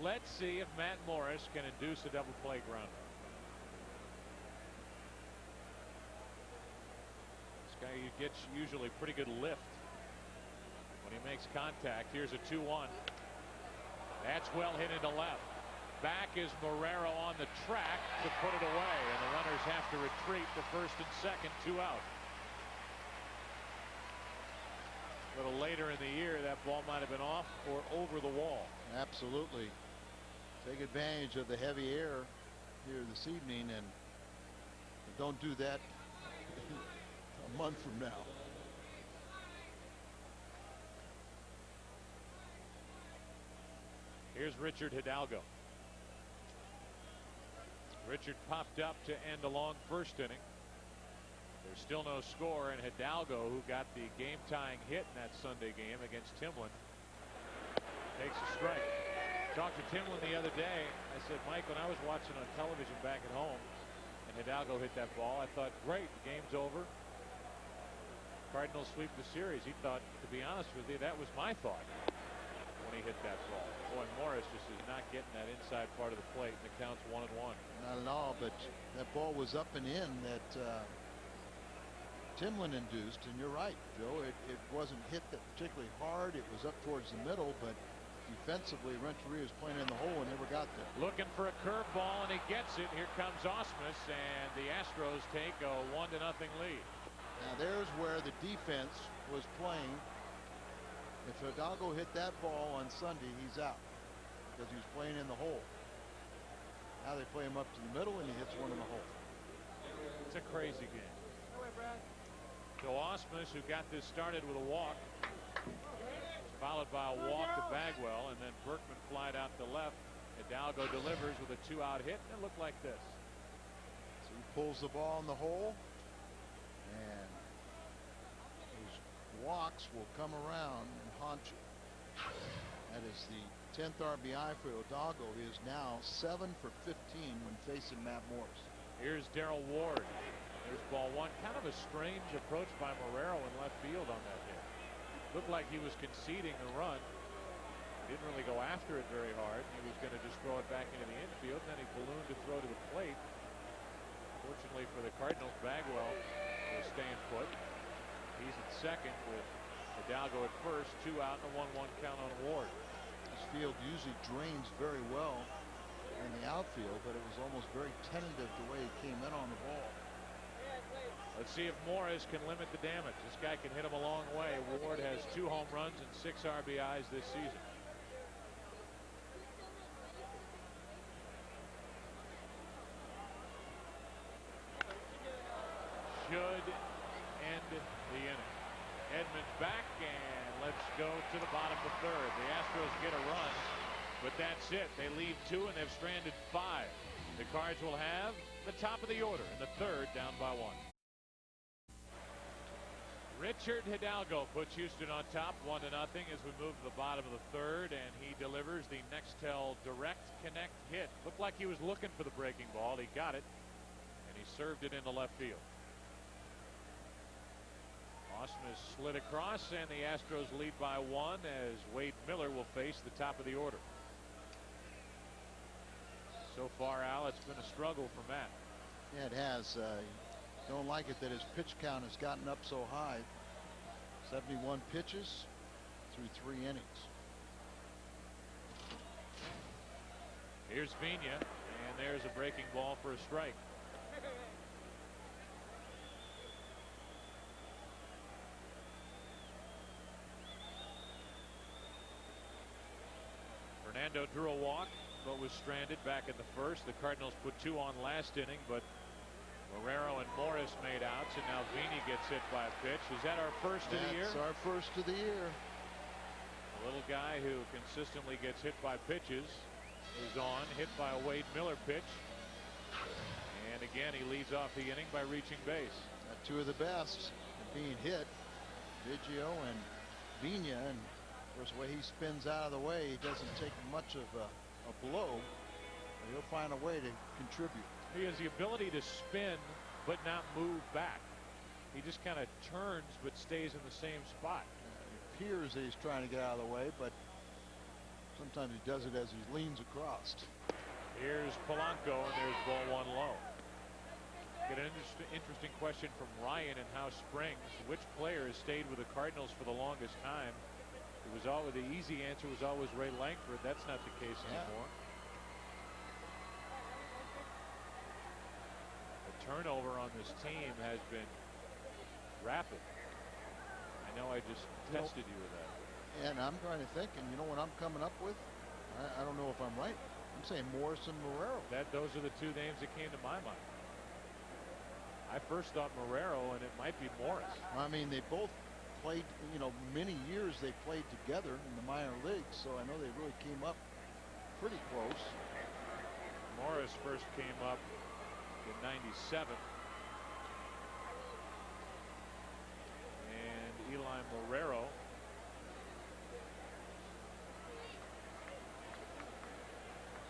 Let's see if Matt Morris can induce a double play grounder. This guy gets usually pretty good lift when he makes contact. Here's a 2-1. That's well hit into left. Back is Marrero on the track to put it away, and the runners have to retreat to first and second, 2 out. A little later in the year, that ball might have been off or over the wall. Absolutely. Take advantage of the heavy air here this evening, and don't do that a month from now. Here's Richard Hidalgo. Richard popped up to end a long first inning. There's still no score, and Hidalgo, who got the game-tying hit in that Sunday game against Timlin, takes a strike. Talked to Timlin the other day. I said, Mike, when I was watching on television back at home and Hidalgo hit that ball, I thought, great, the game's over. Cardinals sweep the series. He thought, to be honest with you, that was my thought when he hit that ball. Boy, Morris just is not getting that inside part of the plate, and it counts 1-1. Not at all, but that ball was up and in that Timlin induced, and you're right, Joe. It wasn't hit that particularly hard. It was up towards the middle, but defensively, Renteria was playing in the hole and never got there. Looking for a curveball, and he gets it. Here comes Osmus, and the Astros take a 1-0 lead. Now there's where the defense was playing. If Hidalgo hit that ball on Sunday, he's out because he was playing in the hole. Now they play him up to the middle, and he hits one in the hole. It's a crazy game. So Osmus, who got this started with a walk, followed by a walk to Bagwell, and then Berkman flied out to left. Hidalgo delivers with a 2-out hit, and it looked like this. So he pulls the ball in the hole, and those walks will come around and haunt you. That is the 10th RBI for Hidalgo. He is now 7 for 15 when facing Matt Morris. Here's Darrell Ward. There's ball one. Kind of a strange approach by Marrero in left field on that hit. Looked like he was conceding the run. He didn't really go after it very hard. He was going to just throw it back into the infield. Then he ballooned to throw to the plate. Fortunately for the Cardinals, Bagwell was staying put. He's at second with Hidalgo at first. 2 out and a 1-1 count on Ward. This field usually drains very well in the outfield, but it was almost very tentative the way he came in on the ball. Let's see if Morris can limit the damage. This guy can hit him a long way. Ward has 2 home runs and 6 RBIs this season. Should end the inning. Edmonds back, and let's go to the bottom of the third. The Astros get a run, but that's it. They leave 2, and they've stranded 5. The Cards will have the top of the order in the third, down by 1. Richard Hidalgo puts Houston on top 1-0 as we move to the bottom of the third, and he delivers the Nextel direct connect hit. Looked like he was looking for the breaking ball. He got it, and he served it into left field. Osmus slid across, and the Astros lead by 1 as Wade Miller will face the top of the order. So far, Al, it's been a struggle for Matt. Yeah, it has. Don't like it that his pitch count has gotten up so high. 71 pitches through 3 innings. Here's Vina, and there's a breaking ball for a strike. Fernando drew a walk, but was stranded back in the first. The Cardinals put 2 on last inning, but Marrero and Morris made outs, and now Vini gets hit by a pitch. Is that our first of the year? That's our first of the year. A little guy who consistently gets hit by pitches is on, hit by a Wade Miller pitch. And again, he leads off the inning by reaching base. Got 2 of the best being hit, Biggio and Vina, and of course the way he spins out of the way, he doesn't take much of a blow, but he'll find a way to contribute. He has the ability to spin but not move back. He just kind of turns but stays in the same spot. It appears that he's trying to get out of the way, but sometimes he does it as he leans across. Here's Polanco, and there's ball 1 low. Get an interesting question from Ryan in House Springs. Which player has stayed with the Cardinals for the longest time? It was always, the easy answer was always Ray Lankford. That's not the case anymore. Turnover on this team has been rapid. I know I just tested you with that. And I'm trying to think, and you know what I'm coming up with? I don't know if I'm right. I'm saying Morris and Marrero. Those are the 2 names that came to my mind. I first thought Marrero, and it might be Morris. I mean, they both played, you know, many years they played together in the minor leagues, so I know they really came up pretty close. Morris first came up in '97, and Eli Marrero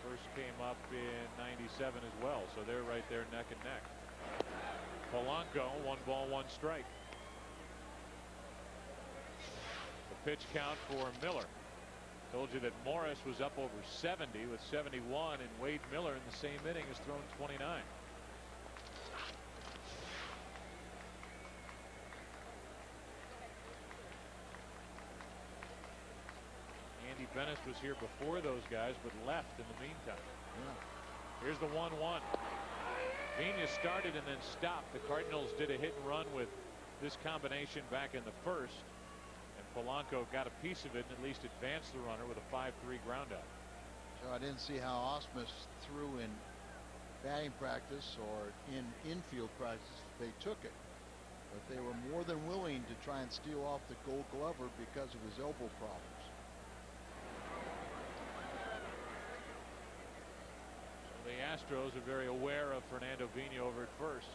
first came up in '97 as well, so they're right there neck and neck. Polanco, 1 ball 1 strike. The pitch count for Miller. Told you that Morris was up over 70 with 71, and Wade Miller in the same inning has thrown 29. Andy Bennis was here before those guys, but left in the meantime. Yeah. Here's the 1-1. Vina started and then stopped. The Cardinals did a hit and run with this combination back in the first, and Polanco got a piece of it and at least advanced the runner with a 5-3 ground out. So I didn't see how Ausmus threw in batting practice or in infield practice. They took it, but they were more than willing to try and steal off the Gold Glover because of his elbow problems. The Astros are very aware of Fernando Vina over at first.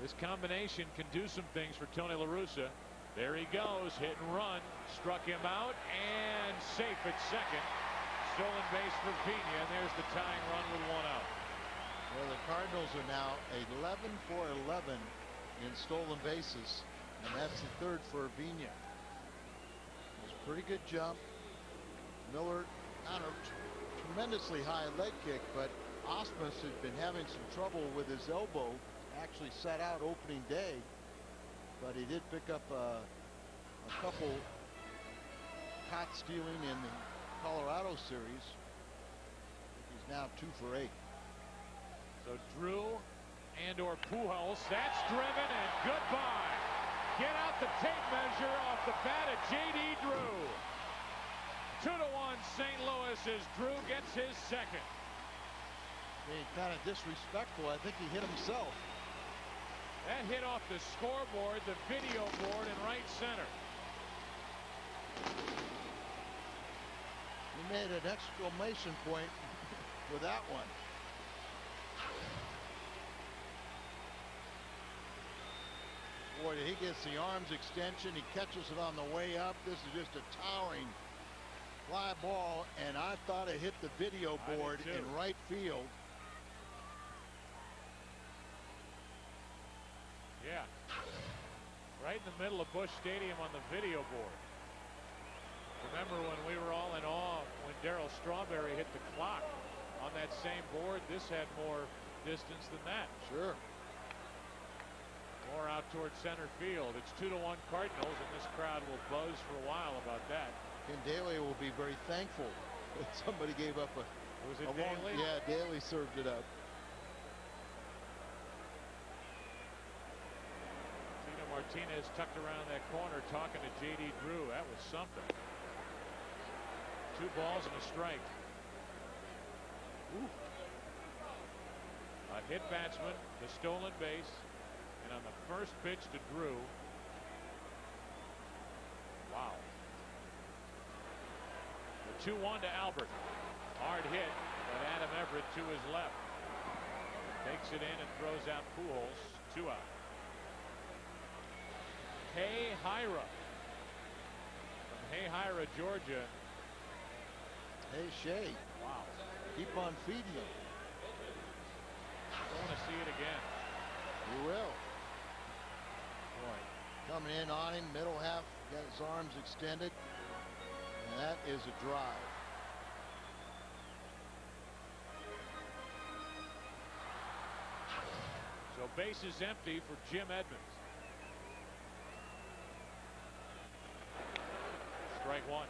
This combination can do some things for Tony La Russa. There he goes, hit and run, struck him out, and safe at second. Stolen base for Vina, and there's the tying run with 1 out. Well, the Cardinals are now 11 for 11 in stolen bases, and that's the 3rd for Vina. Pretty good jump. Miller, not a tremendously high leg kick, but Ausmus had been having some trouble with his elbow. Actually sat out opening day, but he did pick up a couple caught stealing in the Colorado series. He's now 2 for 8. So Drew and/or Pujols, that's driven, and goodbye. Get out the tape measure off the bat of J.D. Drew. 2-1 St. Louis as Drew gets his second. Being kind of disrespectful. I think he hit himself. That hit off the scoreboard, the video board in right center. He made an exclamation point with that one. Boy, he gets the arms extension. He catches it on the way up. This is just a towering fly ball, and I thought it hit the video board in right field. Yeah. Right in the middle of Busch Stadium on the video board. Remember when we were all in awe when Darryl Strawberry hit the clock on that same board? This had more distance than that. Sure. More out towards center field. It's 2-1 Cardinals, and this crowd will buzz for a while about that. Ken Daly will be very thankful that somebody gave up a. Was it Daly? Yeah, Daly served it up. Tino Martinez tucked around that corner talking to J.D. Drew. That was something. 2 balls and a strike. Ooh. A hit batsman, the stolen base, and on the first pitch to Drew. Wow. The 2-1 to Albert. Hard hit, but Adam Everett to his left. Takes it in and throws out Pujols. 2 out. Hayhira from Hayhira, Georgia. Hey, Shea. Wow. Keep on feeding him. I want to see it again. You will. Boy, coming in on him, middle half, got his arms extended, and that is a drive. So base is empty for Jim Edmonds. Strike 1.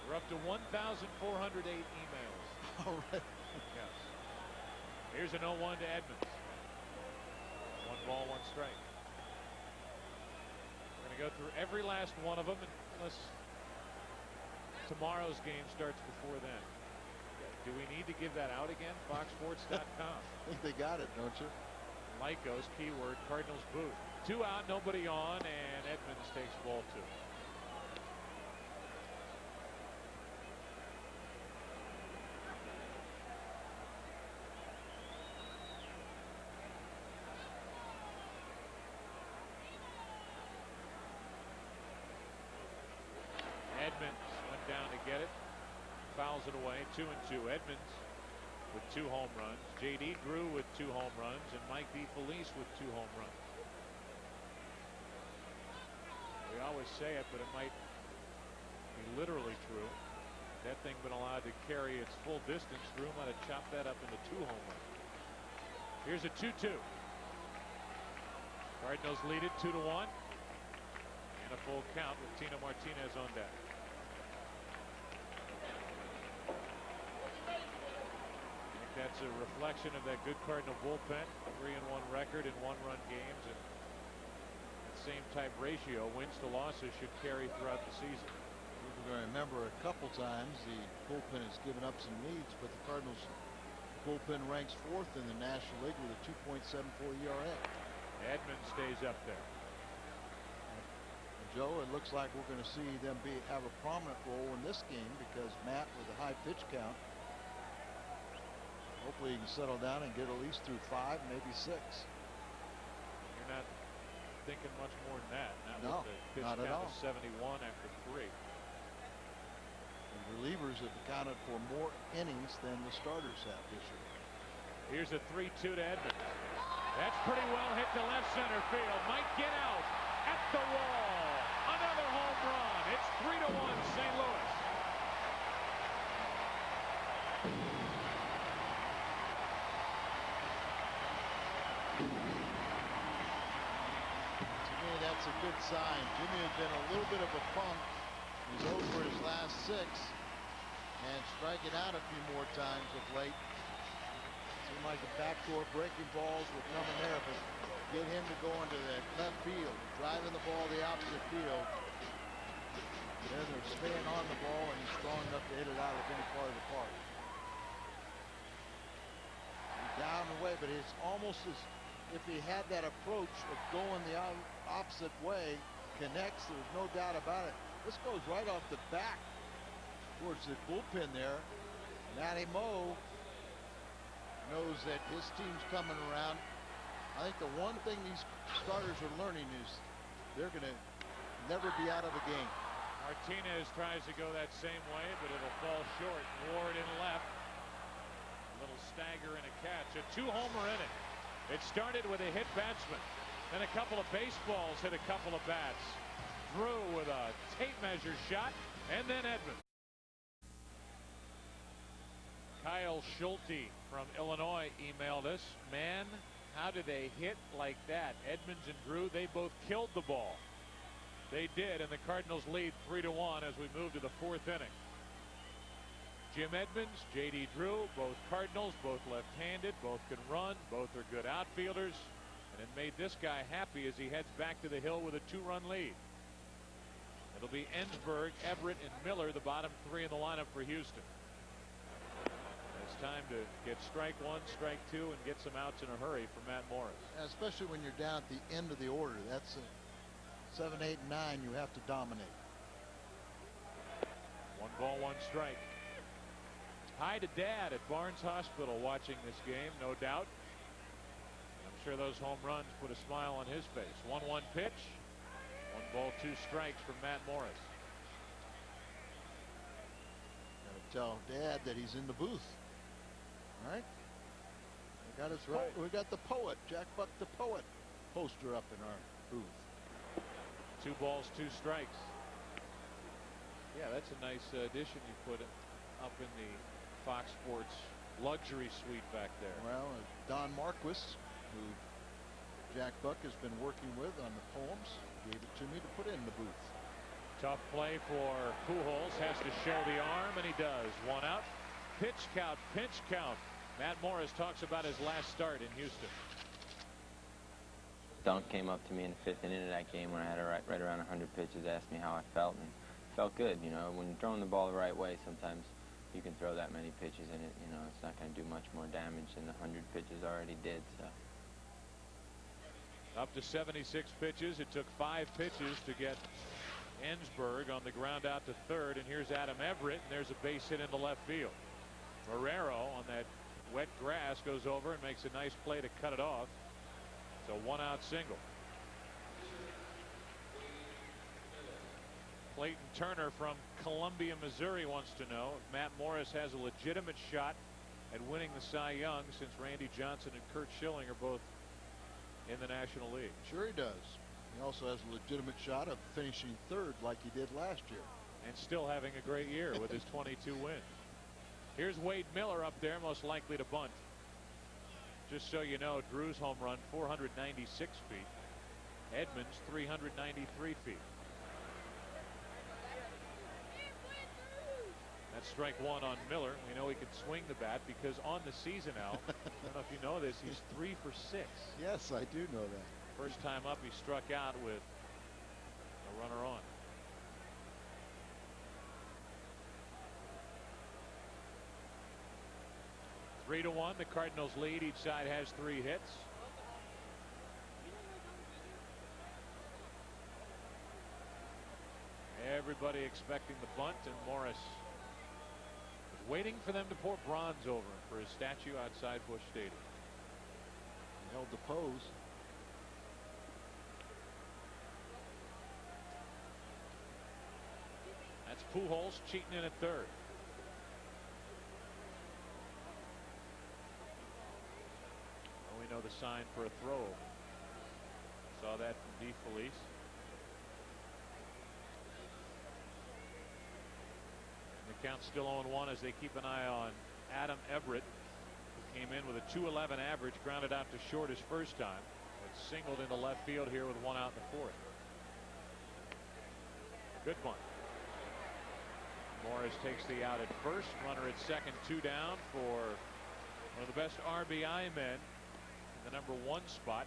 We're up to 1,408 emails. All right. Yes. Here's an 0-1 to Edmonds. 1 ball, 1 strike. We're going to go through every last one of them unless tomorrow's game starts before then. Do we need to give that out again? FoxSports.com. I think they got it, don't you? Lycos, keyword, Cardinals booth. 2 out, nobody on, and Edmonds takes ball 2. Edmonds went down to get it. Fouls it away. 2-2. Edmonds with 2 home runs. J.D. Drew with 2 home runs. And Mike DeFelice with 2 home runs. We always say it, but it might be literally true. That thing been allowed to carry its full distance. Drew might have chopped that up into 2 home runs. Here's a 2-2. Cardinals lead it 2-1. And a full count with Tino Martinez on deck. That's a reflection of that good Cardinal bullpen. 3-1 record in 1-run games, and that same type ratio, wins to losses, should carry throughout the season. We're going to remember a couple times the bullpen has given up some leads, but the Cardinals bullpen ranks 4th in the National League with a 2.74 ERA. Edmonds stays up there. And Joe, it looks like we're going to see them have a prominent role in this game because Matt, with a high pitch count, hopefully he can settle down and get at least through 5, maybe 6. You're not thinking much more than that. No, with the pitch not at count all. of 71 after 3. And relievers have accounted for more innings than the starters have this year. Here's a 3-2 to Edmonds. That's pretty well hit to left center field. Might get out at the wall. Another home run. It's 3-1 St. Louis. To me, that's a good sign. Jimmy has been a little bit of a funk. He's over his last 6 and striking out a few more times of late. Seemed like the backdoor breaking balls were coming there, but get him to go into the left field, driving the ball the opposite field. Then they're staying on the ball, and he's strong enough to hit it out of any part of the park. He's down and away, but it's almost as if he had that approach of going the opposite way, connects. There's no doubt about it. This goes right off the back towards the bullpen there. Matty Moe knows that his team's coming around. I think the one thing these starters are learning is they're going to never be out of a game. Martinez tries to go that same way, but it'll fall short. Ward in left. A little stagger and a catch. A 2-homer inning. It started with a hit batsman. Then a couple of baseballs hit a couple of bats. Drew with a tape measure shot, and then Edmonds. Kyle Schulte from Illinois emailed us. Man, how do they hit like that? Edmonds and Drew, they both killed the ball. They did, and the Cardinals lead 3-1 as we move to the 4th inning. Jim Edmonds, J.D. Drew, both Cardinals, both left-handed, both can run, both are good outfielders, and it made this guy happy as he heads back to the hill with a 2-run lead. It'll be Ensberg, Everett, and Miller, the bottom 3 in the lineup for Houston. It's time to get strike 1, strike 2, and get some outs in a hurry for Matt Morris. Especially when you're down at the end of the order. That's 7, 8, and 9. You have to dominate. 1 ball, 1 strike. Hi to Dad at Barnes Hospital watching this game, no doubt. I'm sure those home runs put a smile on his face. 1-1 pitch. 1 ball, 2 strikes from Matt Morris. Gotta tell Dad that he's in the booth. All right. We got the poet, Jack Buck the poet, poster up in our booth. 2 balls, 2 strikes. Yeah, that's a nice addition you put it up in the Fox Sports luxury suite back there. Well, Don Marquis, who Jack Buck has been working with on the poems, gave it to me to put in the booth. Tough play for Pujols. Has to show the arm, and he does. 1 out. Pitch count, pinch count. Matt Morris talks about his last start in Houston. Dunk came up to me in the 5th inning of that game when I had right around 100 pitches, asked me how I felt, and felt good. You know, when you're throwing the ball the right way, sometimes you can throw that many pitches in it. You know, it's not going to do much more damage than the 100 pitches already did. So. Up to 76 pitches. It took 5 pitches to get Ensberg on the ground out to 3rd, and here's Adam Everett, and there's a base hit into left field. Marrero on that wet grass goes over and makes a nice play to cut it off. It's a 1-out single. Clayton Turner from Columbia, Missouri wants to know if Matt Morris has a legitimate shot at winning the Cy Young since Randy Johnson and Curt Schilling are both in the National League. Sure he does. He also has a legitimate shot of finishing 3rd like he did last year. And still having a great year with his 22 wins. Here's Wade Miller up there, most likely to bunt. Just so you know, Drew's home run 496 feet. Edmonds 393 feet. That's strike 1 on Miller. We know he can swing the bat because on the season, Al, I don't know if you know this, he's 3 for 6. Yes, I do know that. First time up, he struck out with a runner on. Three to 1. The Cardinals lead. Each side has 3 hits. Everybody expecting the bunt, and Morris is waiting for them to pour bronze over him for his statue outside Busch Stadium. He held the pose. That's Pujols cheating in at 3rd. We know the sign for a throw. Saw that from DeFelice. And the count's still 0-1 as they keep an eye on Adam Everett, who came in with a .211 average, grounded out to short his first time, but singled into left field here with 1 out in the 4th. Good bunt. Morris takes the out at first. Runner at 2nd, 2 down for one of the best RBI men in the number 1 spot,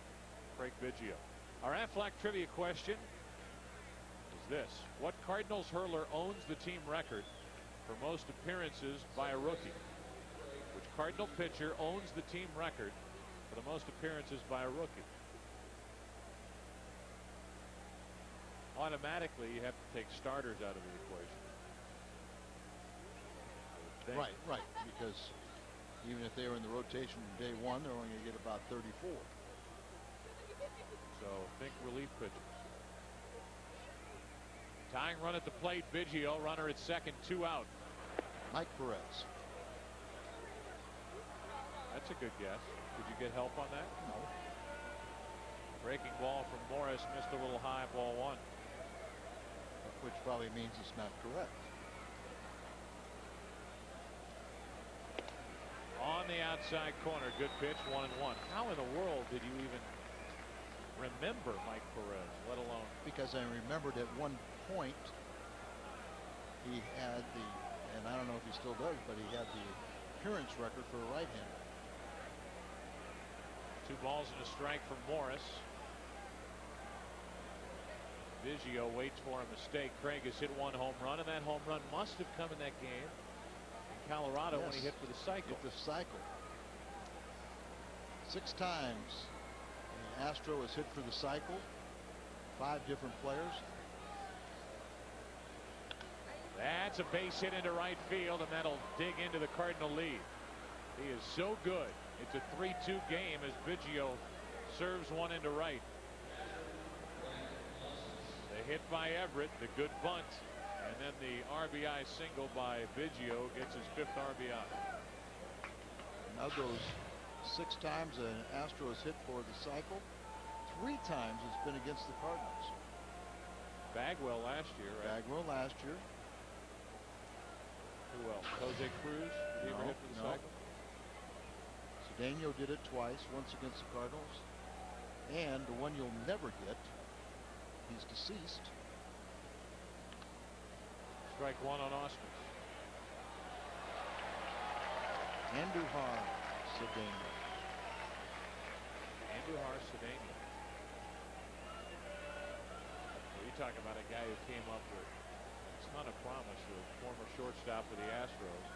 Craig Biggio. Our Aflac trivia question is this: what Cardinals hurler owns the team record for most appearances by a rookie? Which Cardinal pitcher owns the team record for the most appearances by a rookie? Automatically, you have to take starters out of the equation. Right, because even if they were in the rotation from day 1, they're only going to get about 34. So think relief pitchers. Tying run at the plate, Biggio, runner at 2nd, 2 out. Mike Perez. That's a good guess. Did you get help on that? No. Breaking ball from Morris, missed a little high, ball 1. Which probably means it's not correct. On the outside corner, good pitch, 1-1. How in the world did you even remember Mike Perez, let alone. Because I remembered at one point he had the, and I don't know if he still does, but he had the appearance record for a right-hander. 2 balls and a strike from Morris. Biggio waits for a mistake. Craig has hit 1 home run, and that home run must have come in that game in Colorado when he hit for the cycle. Hit the cycle. 6 times the Astro has hit for the cycle. 5 different players. That's a base hit into right field, and that'll dig into the Cardinal lead. He is so good. It's a 3-2 game as Biggio serves one into right. The hit by Everett, the good bunt, and then the RBI single by Biggio gets his 5th RBI. Now goes 6 times an Astro has hit for the cycle. 3 times it's been against the Cardinals. Bagwell last year, right? Bagwell last year. Who else? Jose Cruz? Did he ever hit for the cycle? Cedeno did it twice, once against the Cardinals. And the one you'll never get, he's deceased. Strike 1 on Ausmus. Andujar Cedeno. Andujar Cedeno. Well, you talk about a guy who came up with a ton of promise, the former shortstop for the Astros.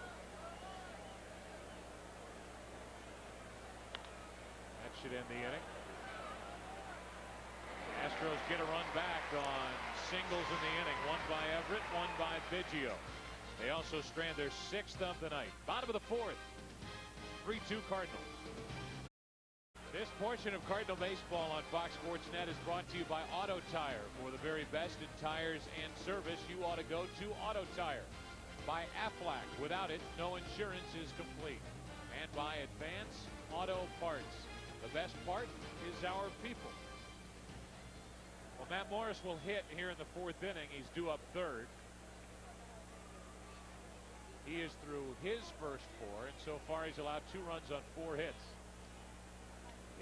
That should end the inning. Astros get a run back on singles in the inning. 1 by Everett, 1 by Biggio. They also strand their 6th of the night. Bottom of the 4th. 3-2 Cardinals. This portion of Cardinal baseball on Fox Sports Net is brought to you by Auto Tire. For the very best in tires and service, you ought to go to Auto Tire. By Aflac. Without it, no insurance is complete. And by Advance Auto Parts. The best part is our people. Well, Matt Morris will hit here in the 4th inning. He's due up 3rd. He is through his first 4, and so far he's allowed 2 runs on 4 hits.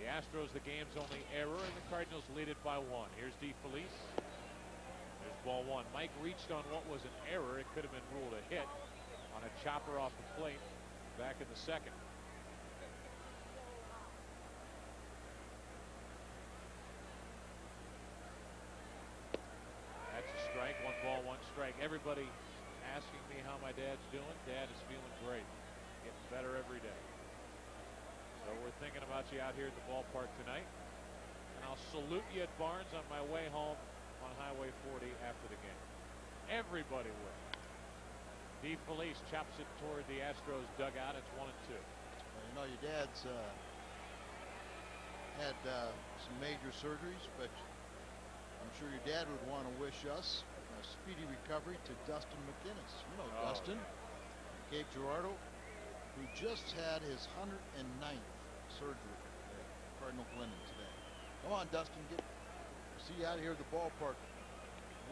The Astros, the game's only error, and the Cardinals lead it by 1. Here's DeFelice. There's ball 1. Mike reached on what was an error. It could have been ruled a hit on a chopper off the plate back in the 2nd. That's a strike. 1 ball, 1 strike. Everybody asking me how my dad's doing. Dad is feeling great. Getting better every day. So we're thinking about you out here at the ballpark tonight. And I'll salute you at Barnes on my way home on Highway 40 after the game. Everybody will. DeFelice chops it toward the Astros dugout. It's 1-2. Well, you know, your dad's had some major surgeries, but I'm sure your dad would want to wish us a speedy recovery to Dustin McInnes. You know Dustin. Gabe Girardo, who just had his 109th surgery at Cardinal Glennon today. Come on, Dustin, see you out here at the ballpark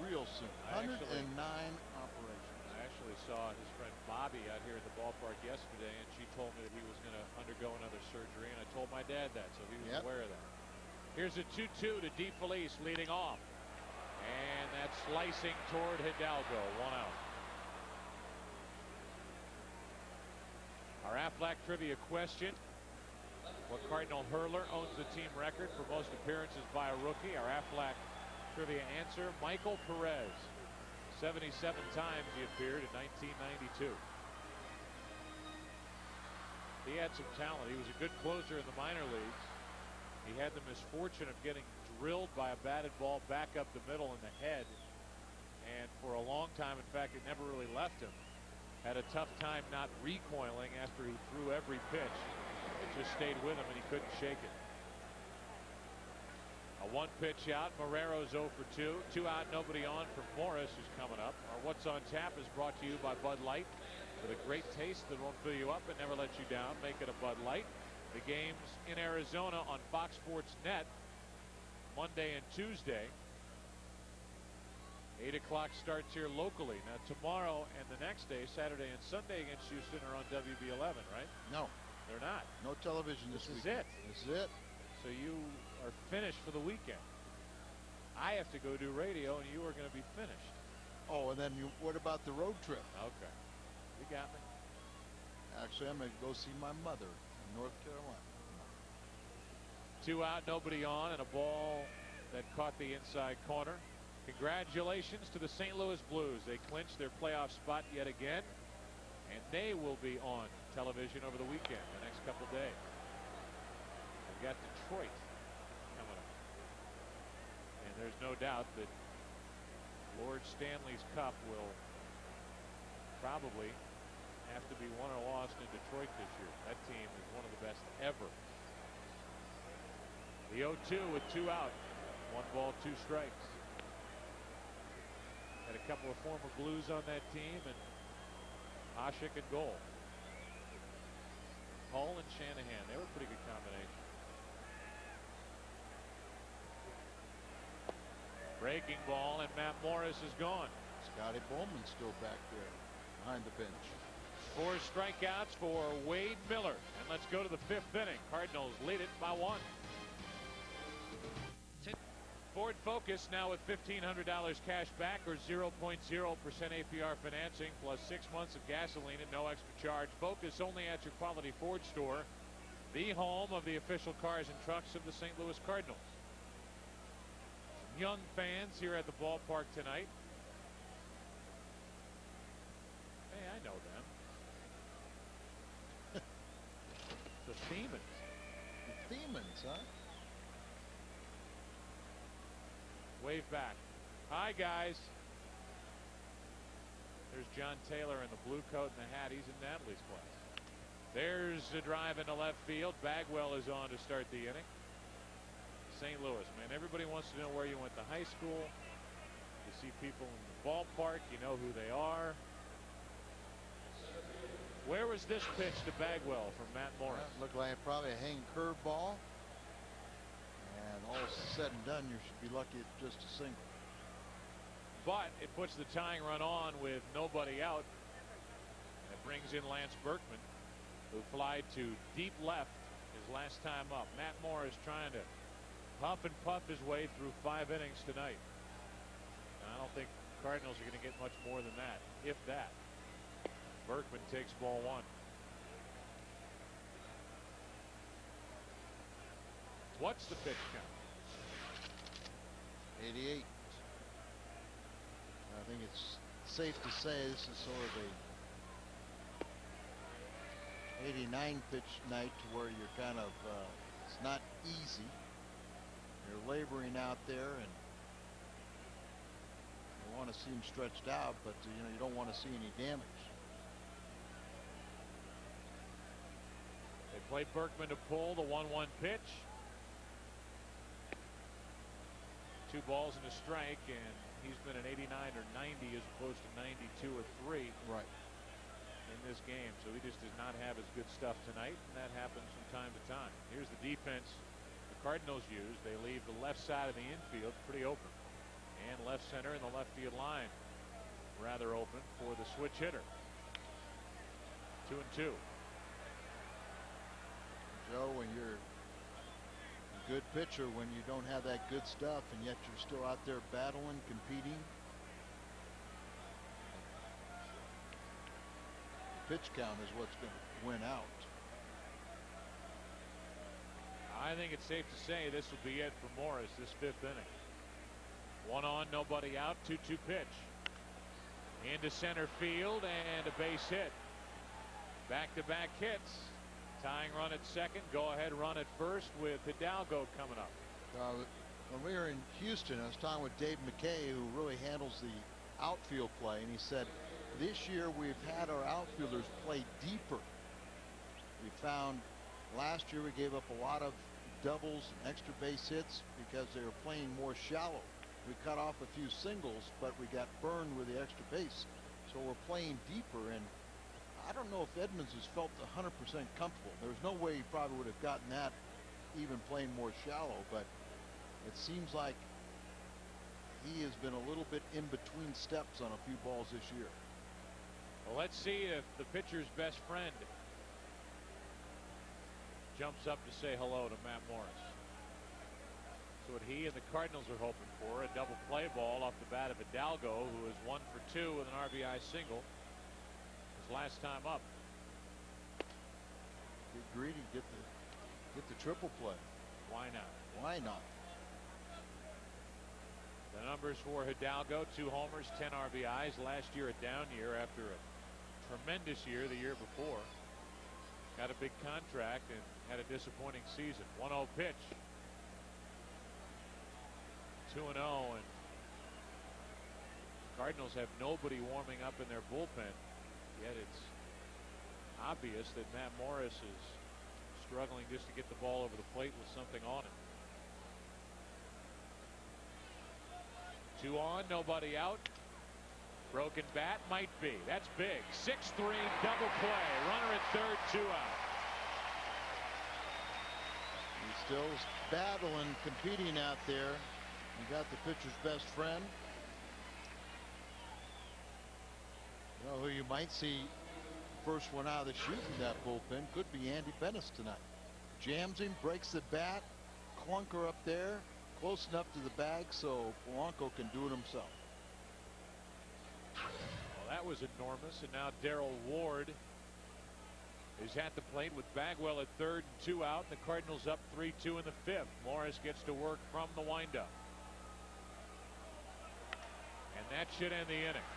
real soon. 109 operations. I actually saw his friend Bobby out here at the ballpark yesterday, and she told me that he was going to undergo another surgery, and I told my dad that, so he was aware of that. Here's a 2-2 to DeFelice leading off. And that's slicing toward Hidalgo. 1 out. Our Aflac trivia question. What Cardinal hurler owns the team record for most appearances by a rookie? Our Aflac trivia answer, Michael Perez. 77 times he appeared in 1992. He had some talent. He was a good closer in the minor leagues. He had the misfortune of getting drilled by a batted ball back up the middle in the head. And for a long time, in fact, it never really left him. Had a tough time not recoiling after he threw every pitch. It just stayed with him and he couldn't shake it. A 1 pitch out. Marrero's 0 for 2. 2 out, nobody on for Morris, who's coming up. Our What's on Tap is brought to you by Bud Light. With a great taste that won't fill you up but never let you down. Make it a Bud Light. The games in Arizona on Fox Sports Net Monday and Tuesday. 8 o'clock starts here locally. Now tomorrow and the next day, Saturday and Sunday against Houston, are on WB11, right? No. They're not. No television this is week. it. This is it. So you are finished for the weekend. I have to go do radio, and you are going to be finished. Oh, and then what about the road trip? Okay. You got me. Actually, I'm going to go see my mother in North Carolina. 2 out, nobody on, and a ball that caught the inside corner. Congratulations to the St. Louis Blues. They clinched their playoff spot yet again, and they will be on television over the weekend, the next couple days. We've got Detroit coming up. And there's no doubt that Lord Stanley's Cup will probably have to be won or lost in Detroit this year. That team is one of the best ever. The 0-2 with 2 out. 1 ball, 2 strikes. Had a couple of former Blues on that team, and Hasek in goal. Hull and Shanahan, they were a pretty good combination. Breaking ball, and Matt Morris is gone. Scotty Bowman's still back there behind the bench. 4 strikeouts for Wade Miller. And let's go to the 5th inning. Cardinals lead it by 1. Ford Focus now with $1,500 cash back or 0.0% APR financing plus 6 months of gasoline and no extra charge. Focus only at your Quality Ford store, the home of the official cars and trucks of the St. Louis Cardinals. Some young fans here at the ballpark tonight. Hey, I know them. The Themans. The Themans, huh? Wave back. Hi, guys. There's John Taylor in the blue coat and the hat. He's in Natalie's class. There's a drive into left field. Bagwell is on to start the inning. St. Louis, man, everybody wants to know where you went to high school. You see people in the ballpark. You know who they are. Where was this pitch to Bagwell from Matt Morris? That looked like probably a hang curveball. And all said and done, you should be lucky at just a single. But it puts the tying run on with nobody out. That brings in Lance Berkman, who flied to deep left his last time up. Matt Morris trying to huff and puff his way through 5 innings tonight. I don't think Cardinals are going to get much more than that, if that. Berkman takes ball 1. What's the pitch count? 88. I think it's safe to say this is sort of a 89 pitch night to where you're kind of it's not easy. You're laboring out there, and you want to see him stretched out, but you don't want to see any damage. They play Berkman to pull the 1-1 pitch. 2 balls and a strike, and he's been an 89 or 90 as opposed to 92 or 3 right in this game. So he just does not have his good stuff tonight, and that happens from time to time. Here's the defense the Cardinals use. They leave the left side of the infield pretty open, and left center and the left field line rather open for the switch hitter. 2-2. Joe, when you're a good pitcher, when you don't have that good stuff and yet you're still out there battling, competing, the pitch count is what's going to win out. I think it's safe to say this will be it for Morris this 5th inning. 1 on, nobody out, 2-2 pitch. Into center field and a base hit. Back-to-back hits. Tying run at second, go ahead run at first with Hidalgo coming up. When we were in Houston, I was talking with Dave McKay, who really handles the outfield play, and he said this year we've had our outfielders play deeper. We found last year we gave up a lot of doubles and extra base hits because they were playing more shallow. We cut off a few singles, but we got burned with the extra base. So we're playing deeper, and I don't know if Edmonds has felt 100% comfortable. There's no way he probably would have gotten that even playing more shallow, but it seems like he has been a little bit in between steps on a few balls this year. Well, let's see if the pitcher's best friend jumps up to say hello to Matt Morris. That's what he and the Cardinals are hoping for, a double play ball off the bat of Hidalgo, who is 1 for 2 with an RBI single his last time up. Get greedy, get the triple play. Why not? Why not? The numbers for Hidalgo: 2 homers, 10 RBIs. Last year a down year after a tremendous year the year before. Got a big contract and had a disappointing season. 1-0 pitch. 2-0, and Cardinals have nobody warming up in their bullpen. Yet it's obvious that Matt Morris is struggling just to get the ball over the plate with something on it. 2 on, nobody out. Broken bat might be. That's big. 6-3 double play. Runner at third, 2 out. He's still battling, competing out there. You got the pitcher's best friend. You know who you might see first one out of the chute in that bullpen could be Andy Benes tonight. Jams him, breaks the bat, clunker up there, close enough to the bag so Polanco can do it himself. Well, that was enormous, and now Darrell Ward is at the plate with Bagwell at third and 2 out. The Cardinals up 3-2 in the 5th. Morris gets to work from the windup. And that should end the inning.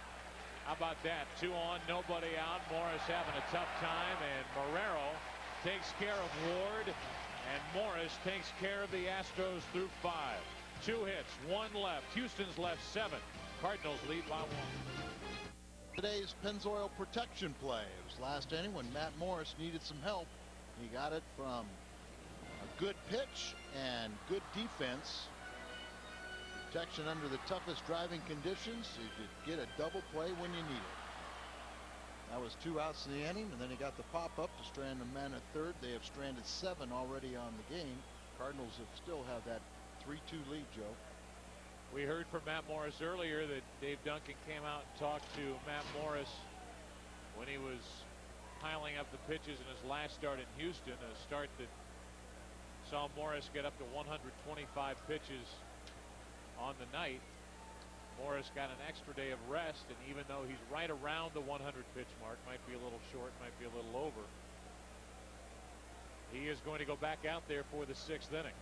How about that? 2 on, nobody out. Morris having a tough time, and Marrero takes care of Ward, and Morris takes care of the Astros through 5. 2 hits, 1 left. Houston's left 7. Cardinals lead by 1. Today's Pennzoil protection play. It was last inning when Matt Morris needed some help. He got it from a good pitch and good defense. Protection under the toughest driving conditions. You could get a double play when you need it. That was 2 outs in the inning, and then he got the pop up to strand the man at third. They have stranded 7 already on the game. Cardinals still have that 3-2 lead, Joe. We heard from Matt Morris earlier that Dave Duncan came out and talked to Matt Morris when he was piling up the pitches in his last start in Houston, a start that saw Morris get up to 125 pitches on the night. Morris got an extra day of rest, and even though he's right around the 100 pitch mark, might be a little short, might be a little over, he is going to go back out there for the 6th inning.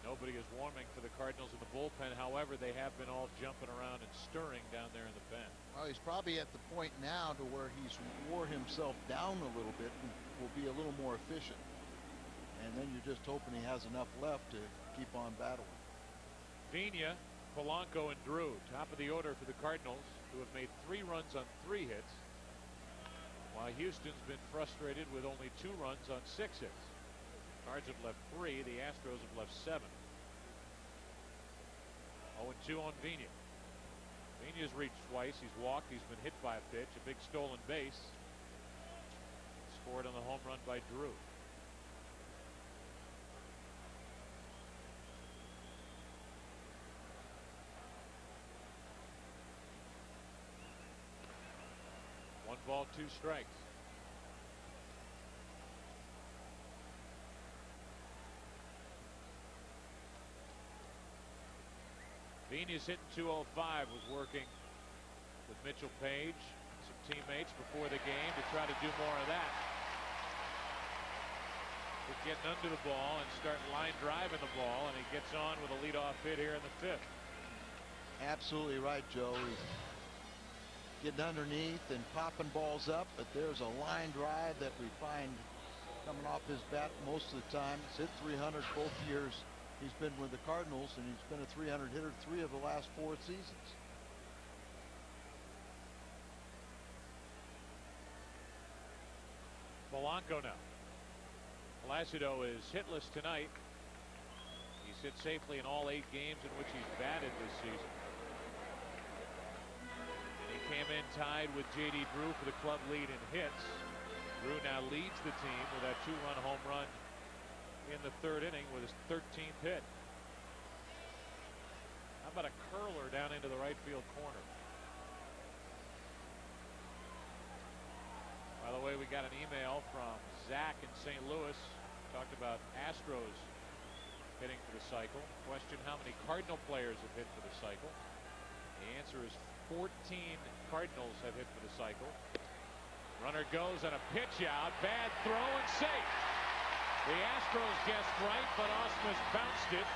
Nobody is warming for the Cardinals in the bullpen. However, they have been all jumping around and stirring down there in the pen. Well, he's probably at the point now to where he's wore himself down a little bit and will be a little more efficient. And then you're just hoping he has enough left to keep on battling. Pena, Polanco, and Drew, top of the order for the Cardinals, who have made 3 runs on 3 hits, while Houston's been frustrated with only 2 runs on 6 hits. Cards have left 3. The Astros have left 7. 0-2 on Pena. Pena's reached twice. He's walked. He's been hit by a pitch. A big stolen base. Scored on the home run by Drew. One ball, 2 strikes. Pena's hitting .205, was working with Mitchell Page, some teammates before the game to try to do more of that. Just getting under the ball and start line driving the ball, and he gets on with a leadoff hit here in the 5th. Absolutely right, Joe. He's getting underneath and popping balls up, but there's a line drive that we find coming off his bat most of the time. He's hit 300 both years he's been with the Cardinals, and he's been a 300 hitter 3 of the last 4 seasons. Polanco now. Placido is hitless tonight. He's hit safely in all 8 games in which he's batted this season. And he came in tied with J.D. Drew for the club lead in hits. Drew now leads the team with that 2-run home run in the 3rd inning with his 13th hit. How about a curler down into the right field corner? By the way, we got an email from Zach in St. Louis. Talked about Astros hitting for the cycle. Question how many Cardinal players have hit for the cycle. The answer is 14 Cardinals have hit for the cycle. Runner goes on a pitch out. Bad throw and safe. The Astros guessed right, but Ausmus bounced it,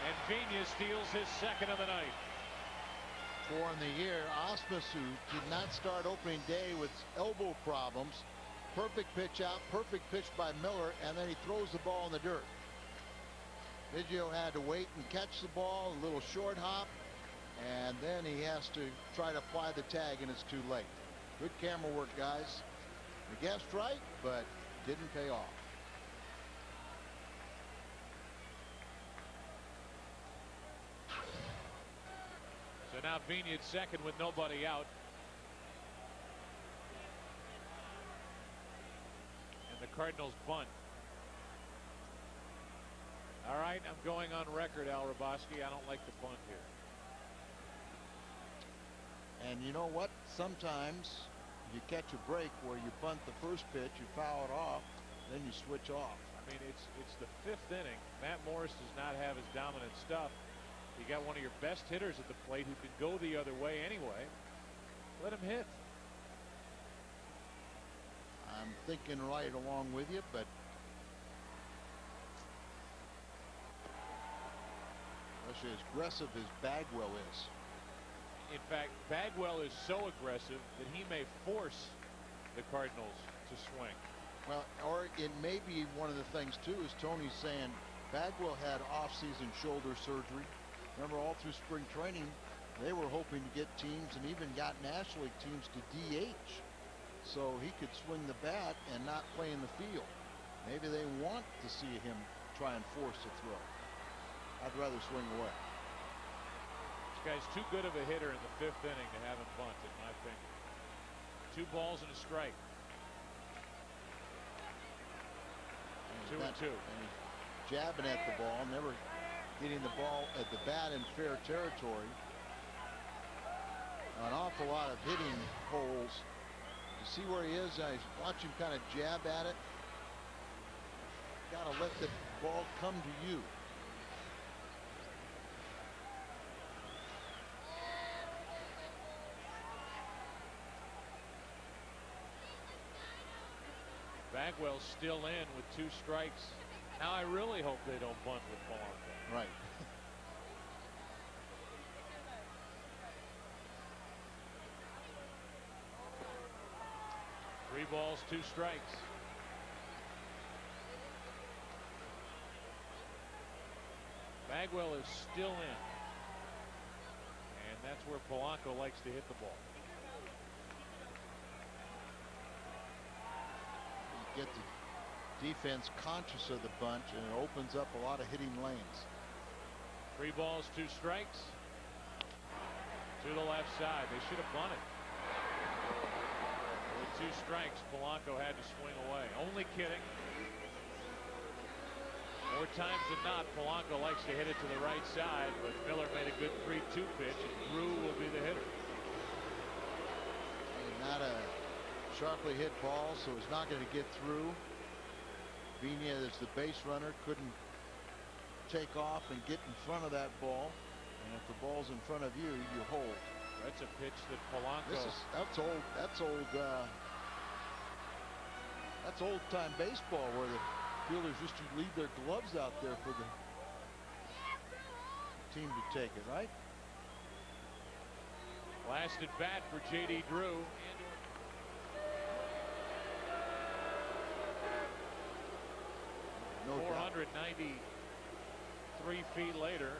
and Vigna steals his second of the night. 4 in the year. Ausmus, who did not start opening day with elbow problems. Perfect pitch out, perfect pitch by Miller, and then he throws the ball in the dirt. Biggio had to wait and catch the ball, a little short hop, and then he has to try to apply the tag, and it's too late. Good camera work, guys. They guessed right, but didn't pay off. So now Vigna at second with nobody out. And the Cardinals bunt. All right, I'm going on record, Al Hrabosky. I don't like the bunt here. And you know what? Sometimes you catch a break where you bunt the first pitch, you foul it off, then you switch off. I mean, it's the 5th inning. Matt Morris does not have his dominant stuff. You got one of your best hitters at the plate who can go the other way anyway. Let him hit. I'm thinking right along with you, but especially as aggressive as Bagwell is. In fact, Bagwell is so aggressive that he may force the Cardinals to swing. Well, or it may be one of the things too is Tony's saying Bagwell had off-season shoulder surgery. Remember, all through spring training, they were hoping to get teams and even got National League teams to DH so he could swing the bat and not play in the field. Maybe they want to see him try and force a throw. I'd rather swing away. This guy's too good of a hitter in the 5th inning to have him bunt, in my opinion. 2 balls and a strike. 2-2. And he's jabbing at the ball, never getting the ball at the bat in fair territory. An awful lot of hitting holes. You see where he is? I watch him kind of jab at it. Got to let the ball come to you. Bagwell's still in with 2 strikes. Now I really hope they don't bunt with Polanco. Right. Three balls, 2 strikes. Bagwell is still in. And that's where Polanco likes to hit the ball. You get the defense conscious of the bunch, and it opens up a lot of hitting lanes. 3 balls, 2 strikes. To the left side. They should have bunted. With 2 strikes, Polanco had to swing away. Only kidding. More times than not, Polanco likes to hit it to the right side, but Miller made a good 3-2 pitch, and Drew will be the hitter. Not a sharply hit ball, so it's not going to get through. Vigna, as the base runner, couldn't take off and get in front of that ball. And if the ball's in front of you, you hold. That's a pitch that Polanco. That's old time baseball where the fielders used to leave their gloves out there for the team to take it, right? Last at bat for J.D. Drew. No 493 feet later,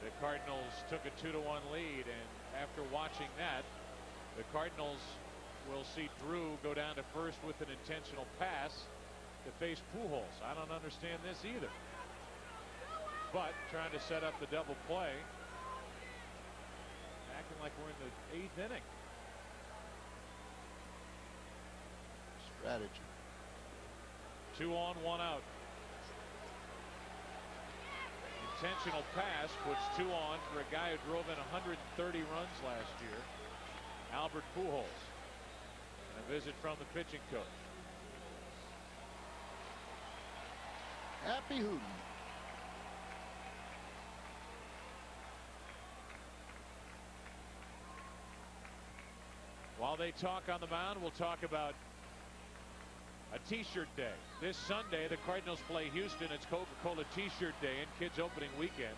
the Cardinals took a 2-1 lead, and after watching that, the Cardinals will see Drew go down to first with an intentional pass to face Pujols. I don't understand this either. But trying to set up the double play, acting like we're in the 8th inning. Strategy. 2 on, 1 out. Intentional pass puts 2 on for a guy who drove in 130 runs last year, Albert Pujols. And a visit from the pitching coach. Happy hooting. While they talk on the mound, we'll talk about a T-shirt day. This Sunday, the Cardinals play Houston. It's Coca-Cola T-shirt day and Kids opening weekend.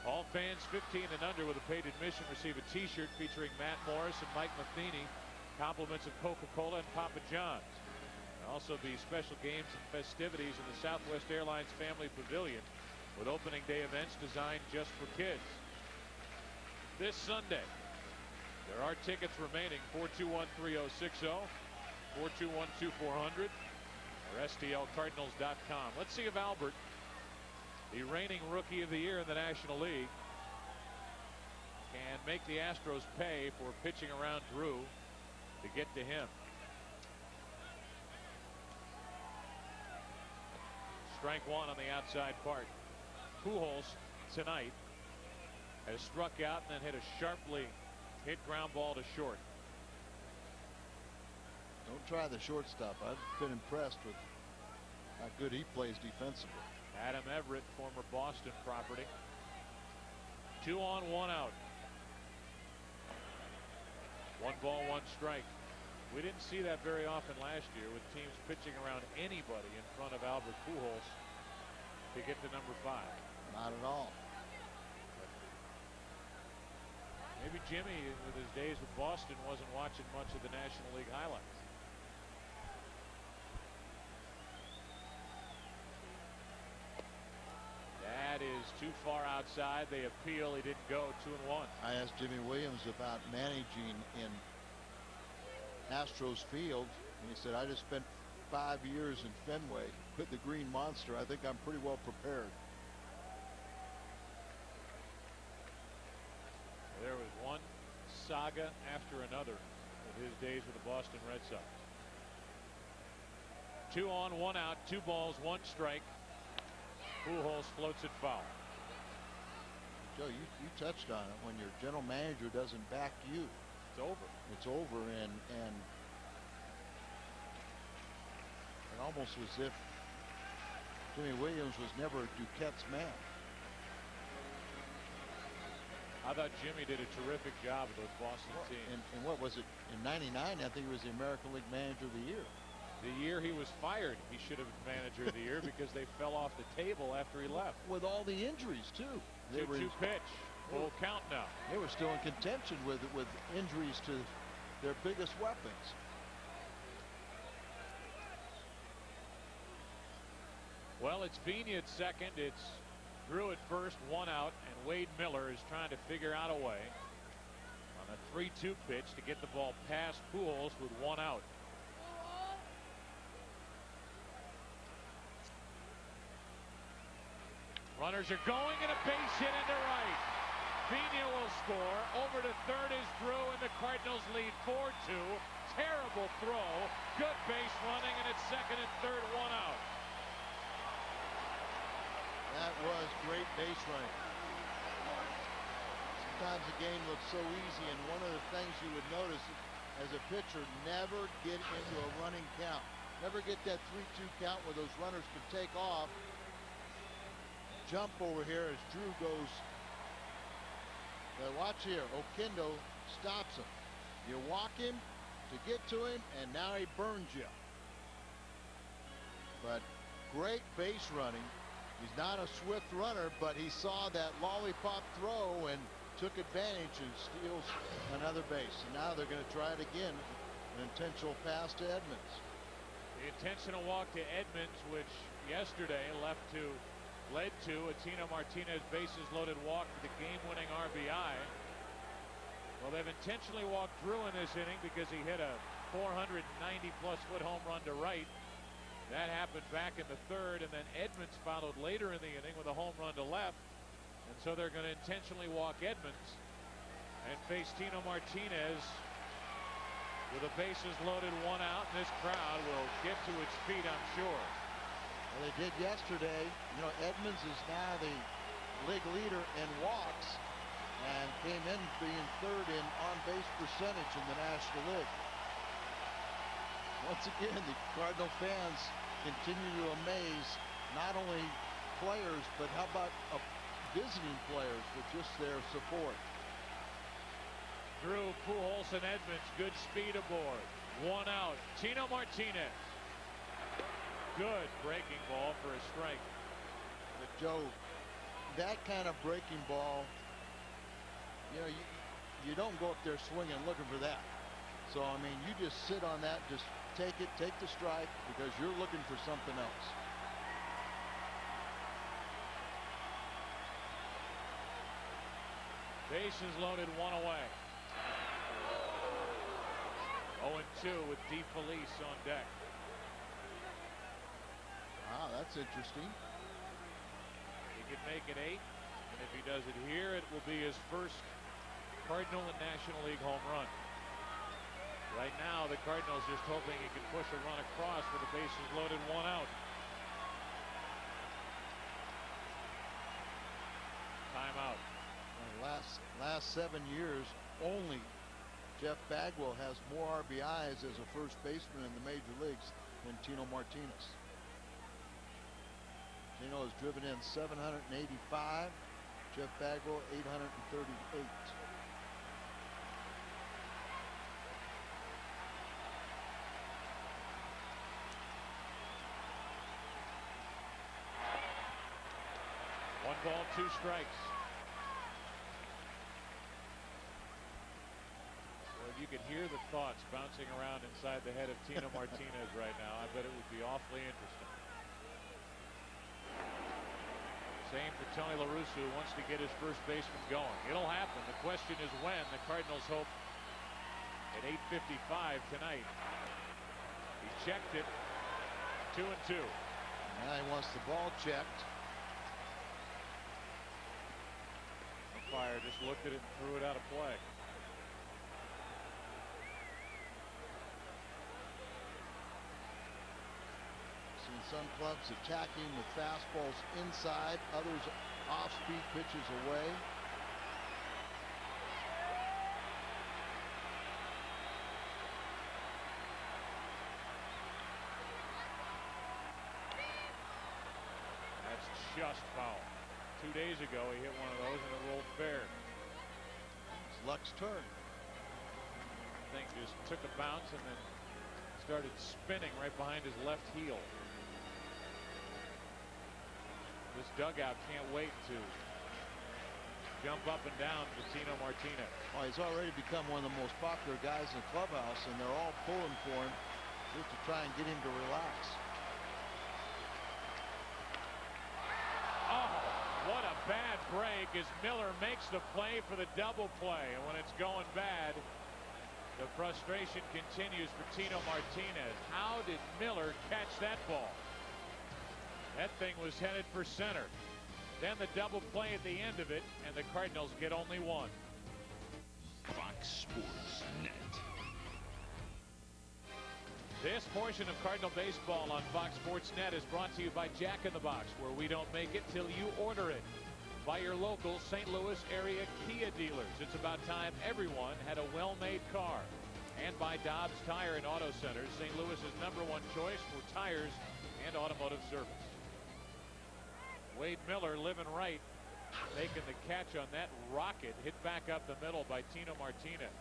All fans 15 and under with a paid admission receive a T-shirt featuring Matt Morris and Mike Matheny. Compliments of Coca-Cola and Papa John's. There'll also be special games and festivities in the Southwest Airlines Family Pavilion with opening day events designed just for kids. This Sunday, there are tickets remaining. 421-3060, 421-2400, or STLCardinals.com. Let's see if Albert, the reigning Rookie of the Year in the National League, can make the Astros pay for pitching around Drew to get to him. Strike one on the outside part. Pujols tonight has struck out and then hit a sharply hit ground ball to short. Don't try the shortstop. I've been impressed with how good he plays defensively. Adam Everett, former Boston property. 2 on, 1 out. 1 ball, 1 strike. We didn't see that very often last year with teams pitching around anybody in front of Albert Pujols to get to number 5. Not at all. Maybe Jimmy, with his days with Boston, wasn't watching much of the National League highlights. That is too far outside. They appeal. He didn't go. 2-1. I asked Jimmy Williams about managing in Astros field, and he said, I just spent 5 years in Fenway with the Green Monster. I think I'm pretty well prepared. There was one saga after another of his days with the Boston Red Sox. 2 on, 1 out, 2 balls, 1 strike. Pujols floats it foul. Joe, you touched on it. When your general manager doesn't back you, it's over. It's over, and it almost was as if Jimmy Williams was never Duquette's man. I thought Jimmy did a terrific job with those Boston teams. And what was it? In '99, I think he was the American League Manager of the Year. The year he was fired, he should have been Manager of the Year because they fell off the table after he left. With all the injuries, too. 2-2 pitch. Full count now. They were still in contention with injuries to their biggest weapons. Well, it's Pena at second. It's Drew at first, 1 out, and Wade Miller is trying to figure out a way on a 3-2 pitch to get the ball past Pujols with 1 out. Runners are going, and a base hit into right. Pena will score. Over to third is Drew, and the Cardinals lead 4-2. Terrible throw. Good base running, and it's second and third, 1 out. That was great base running. Sometimes the game looks so easy, and one of the things you would notice as a pitcher, never get into a running count. Never get that 3-2 count where those runners can take off. Jump over here as Drew goes. Now watch here. Oquendo stops him. You walk him to get to him, and now he burns you. But great base running. He's not a swift runner, but he saw that lollipop throw and took advantage and steals another base. And now they're going to try it again. An intentional pass to Edmonds. The intentional walk to Edmonds, which yesterday led to a Tino Martinez bases loaded walk for the game-winning RBI. Well, they've intentionally walked Drew in this inning because he hit a 490-plus foot home run to right. That happened back in the third, and then Edmonds followed later in the inning with a home run to left. And so they're going to intentionally walk Edmonds and face Tino Martinez with the bases loaded, 1 out. And this crowd will get to its feet, I'm sure. Well, they did yesterday. You know, Edmonds is now the league leader in walks and came in being third in on-base percentage in the National League. Once again, the Cardinal fans continue to amaze not only players, but how about visiting players with just their support. through Pujols and Edmonds. Good speed aboard. 1 out. Tino Martinez. Good breaking ball for a strike. But Joe, that kind of breaking ball, you know, you don't go up there swinging looking for that. So I mean, you just sit on that, just take it, take the strike, because you're looking for something else. Bases loaded, 1 away. 0-2 with DeFelice on deck. Wow, that's interesting. He could make it 8, and if he does it here, it will be his first Cardinal and National League home run. Right now, the Cardinals just hoping he can push a run across with the bases loaded, 1 out. Timeout. Last 7 years, only Jeff Bagwell has more RBIs as a first baseman in the major leagues than Tino Martinez. Tino has driven in 785. Jeff Bagwell 838. One ball, 2 strikes. Well, if you could hear the thoughts bouncing around inside the head of Tino Martinez right now, I bet it would be awfully interesting. Same for Tony La Russa, who wants to get his first baseman going. It'll happen. The question is when. The Cardinals hope at 8:55 tonight. He checked it. 2-2. Now he wants the ball checked. Umpire just looked at it and threw it out of play. Seen some clubs attacking with fastballs inside, others off-speed pitches away. That's just foul. 2 days ago, he hit one of those and it rolled fair. It's Luck's turn. Thing just took a bounce and then started spinning right behind his left heel. This dugout can't wait to jump up and down for Tino Martinez. Oh, he's already become one of the most popular guys in the clubhouse, and they're all pulling for him just to try and get him to relax. Oh, what a bad break as Miller makes the play for the double play. And when it's going bad, the frustration continues for Tino Martinez. How did Miller catch that ball? That thing was headed for center. Then the double play at the end of it, and the Cardinals get only 1. Fox Sports Net. This portion of Cardinal baseball on Fox Sports Net is brought to you by Jack in the Box, where we don't make it till you order it. By your local St. Louis area Kia dealers. It's about time everyone had a well-made car. And by Dobbs Tire and Auto Centers, St. Louis's #1 choice for tires and automotive service. Wade Miller living right, making the catch on that rocket hit back up the middle by Tino Martinez.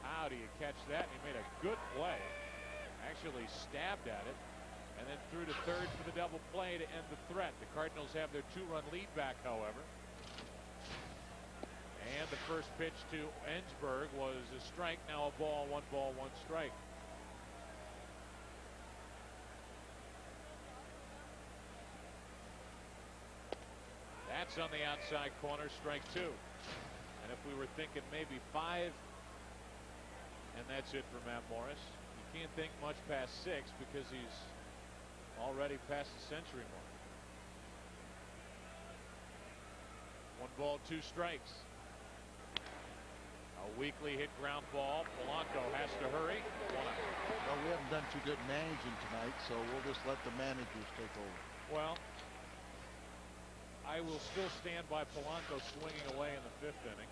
How do you catch that? He made a good play. Actually stabbed at it and then threw to third for the double play to end the threat. The Cardinals have their 2-run lead back, however. And the first pitch to Ensberg was a strike. Now a ball, 1 strike. That's on the outside corner, strike 2. And if we were thinking maybe 5, and that's it for Matt Morris. You can't think much past 6 because he's already past the century mark. 1 ball, 2 strikes. A weakly hit ground ball. Polanco has to hurry. 1 out. Well, we haven't done too good managing tonight, so we'll just let the managers take over. Well, I will still stand by Polanco swinging away in the 5th inning,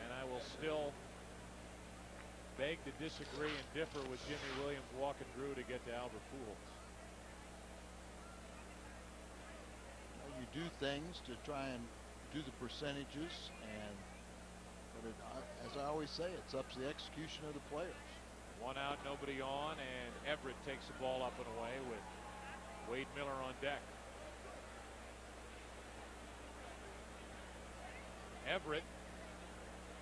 and I will still beg to disagree and differ with Jimmy Williams walking Drew to get to Albert Pujols. You do things to try and do the percentages, and but as I always say, it's up to the execution of the players. 1 out, nobody on, and Everett takes the ball up and away with Wade Miller on deck. Everett,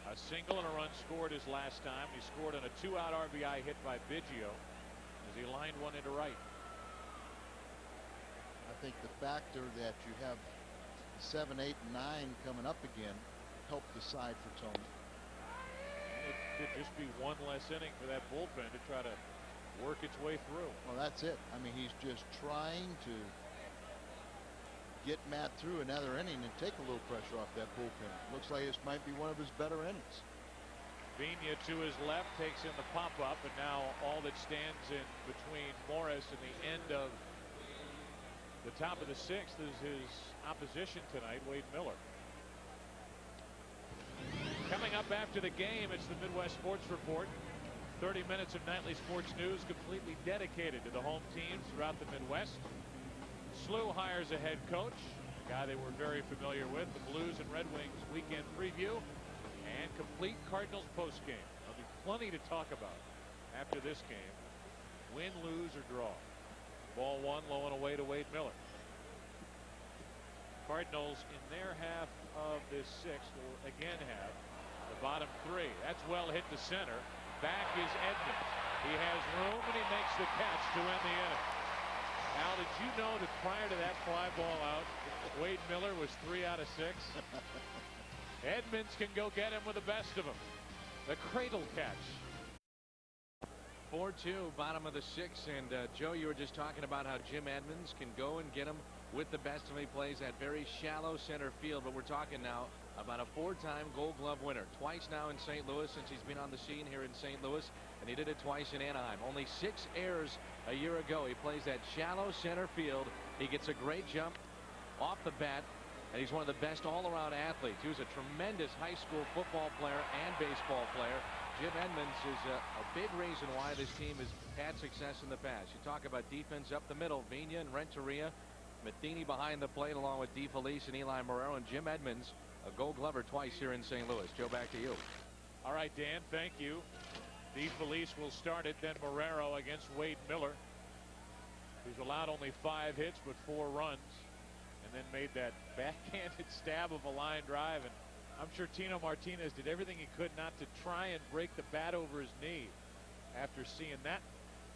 a single and a run scored his last time. He scored on a 2-out RBI hit by Biggio as he lined one into right. I think the factor that you have 7, 8, and 9 coming up again helped decide for Tony. It could just be one less inning for that bullpen to try to work its way through. Well, that's it. I mean, he's just trying to get Matt through another inning and take a little pressure off that bullpen. Looks like this might be one of his better innings. Vigna to his left takes in the pop-up, and now all that stands in between Morris and the end of the top of the 6th is his opposition tonight, Wade Miller. Coming up after the game, it's the Midwest Sports Report. 30 minutes of nightly sports news completely dedicated to the home teams throughout the Midwest. SLU hires a head coach, a guy they were very familiar with, the Blues and Red Wings weekend preview, and complete Cardinals postgame. There'll be plenty to talk about after this game. Win, lose, or draw. Ball 1 low and away to Wade Miller. Cardinals in their half of this 6th will again have the bottom 3. That's well hit to center. Back is Edmonds. He has room and he makes the catch to end the inning. Al, did you know that prior to that fly ball out, Wade Miller was 3 out of 6? Edmonds can go get him with the best of them. The cradle catch. 4-2, bottom of the 6th, and Joe, you were just talking about how Jim Edmonds can go and get him with the best of him. He plays that very shallow center field, but we're talking now about a 4-time Gold Glove winner. Twice now in St. Louis since he's been on the scene here in St. Louis, and he did it twice in Anaheim. Only 6 errors a year ago. He plays that shallow center field. He gets a great jump off the bat, and he's one of the best all-around athletes. He was a tremendous high school football player and baseball player. Jim Edmonds is a big reason why this team has had success in the past. You talk about defense up the middle. Vigna and Renteria, Matheny behind the plate along with DeFelice and Eli Marrero, and Jim Edmonds, a Gold Glover twice here in St. Louis. Joe, back to you. All right, Dan, thank you. DeFelice will start it, then Marrero against Wade Miller, who's allowed only 5 hits but 4 runs, and then made that backhanded stab of a line drive. And I'm sure Tino Martinez did everything he could not to try and break the bat over his knee after seeing that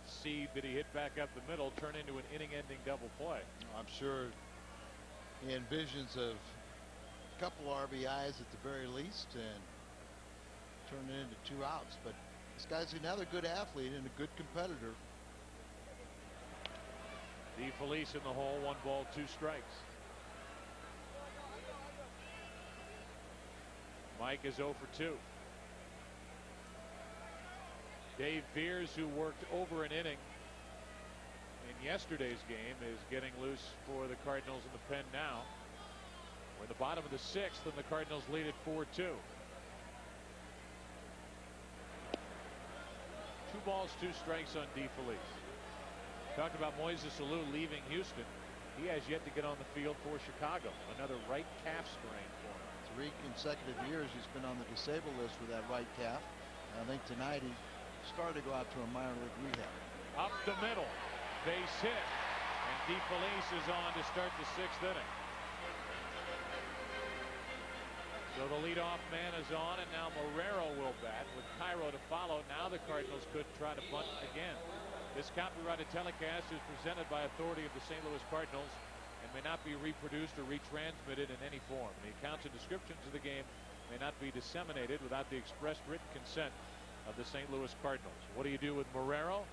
seed that he hit back up the middle turn into an inning-ending double play. I'm sure he envisions of a couple RBIs at the very least and turn it into 2 outs. But this guy's another good athlete and a good competitor. DeFelice in the hole, 1 ball, 2 strikes. Mike is 0 for 2. Dave Veers, who worked over an inning in yesterday's game, is getting loose for the Cardinals in the pen now. We're in the bottom of the 6th, and the Cardinals lead at 4-2. 2 balls, 2 strikes on DeFelice. Talked about Moises Alou leaving Houston. He has yet to get on the field for Chicago. Another right calf strain for him. 3 consecutive years he's been on the disabled list with that right calf. I think tonight he started to go out to a minor league rehab. Up the middle, base hit, and DeFelice is on to start the 6th inning. So the leadoff man is on, and now Marrero will bat with Cairo to follow. Now the Cardinals could try to bunt again. This copyrighted telecast is presented by authority of the St. Louis Cardinals and may not be reproduced or retransmitted in any form. The accounts and descriptions of the game may not be disseminated without the express written consent of the St. Louis Cardinals. What do you do with Marrero?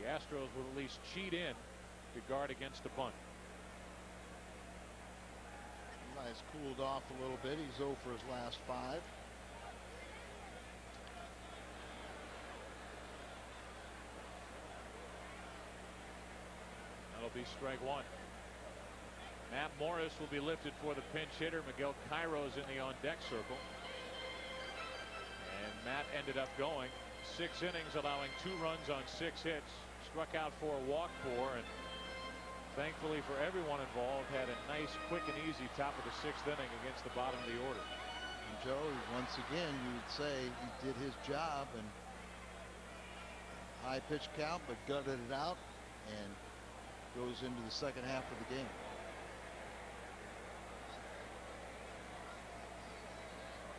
The Astros will at least cheat in to guard against a bunt. Eli's cooled off a little bit. He's 0 for his last 5. That'll be strike 1. Matt Morris will be lifted for the pinch hitter. Miguel Cairo's in the on-deck circle. And Matt ended up going 6 innings, allowing 2 runs on 6 hits. Struck out 4, walked 4, and thankfully for everyone involved, had a nice, quick, and easy top of the 6th inning against the bottom of the order. And Joe, once again, you would say he did his job and high pitch count, but gutted it out and goes into the second half of the game.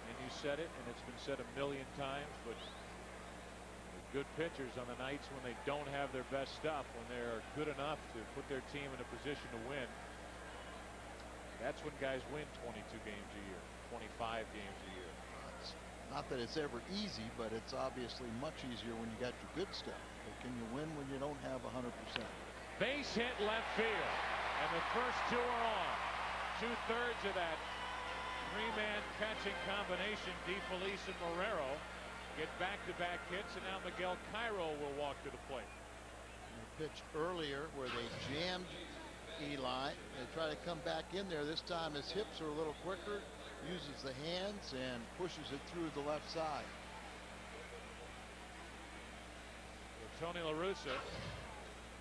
And you said it, and it's been said a million times, but the good pitchers on the nights when they don't have their best stuff, when they're good enough to put their team in a position to win, that's when guys win 22 games a year, 25 games a year. It's not that it's ever easy, but it's obviously much easier when you got your good stuff. But can you win when you don't have 100%? Base hit left field, and the first two are on. 2/3 of that three-man catching combination, DeFelice and Marrero, get back-to-back hits, and now Miguel Cairo will walk to the plate. The pitch earlier where they jammed Eli. They try to come back in there. This time his hips are a little quicker, uses the hands and pushes it through the left side. So Tony La Russa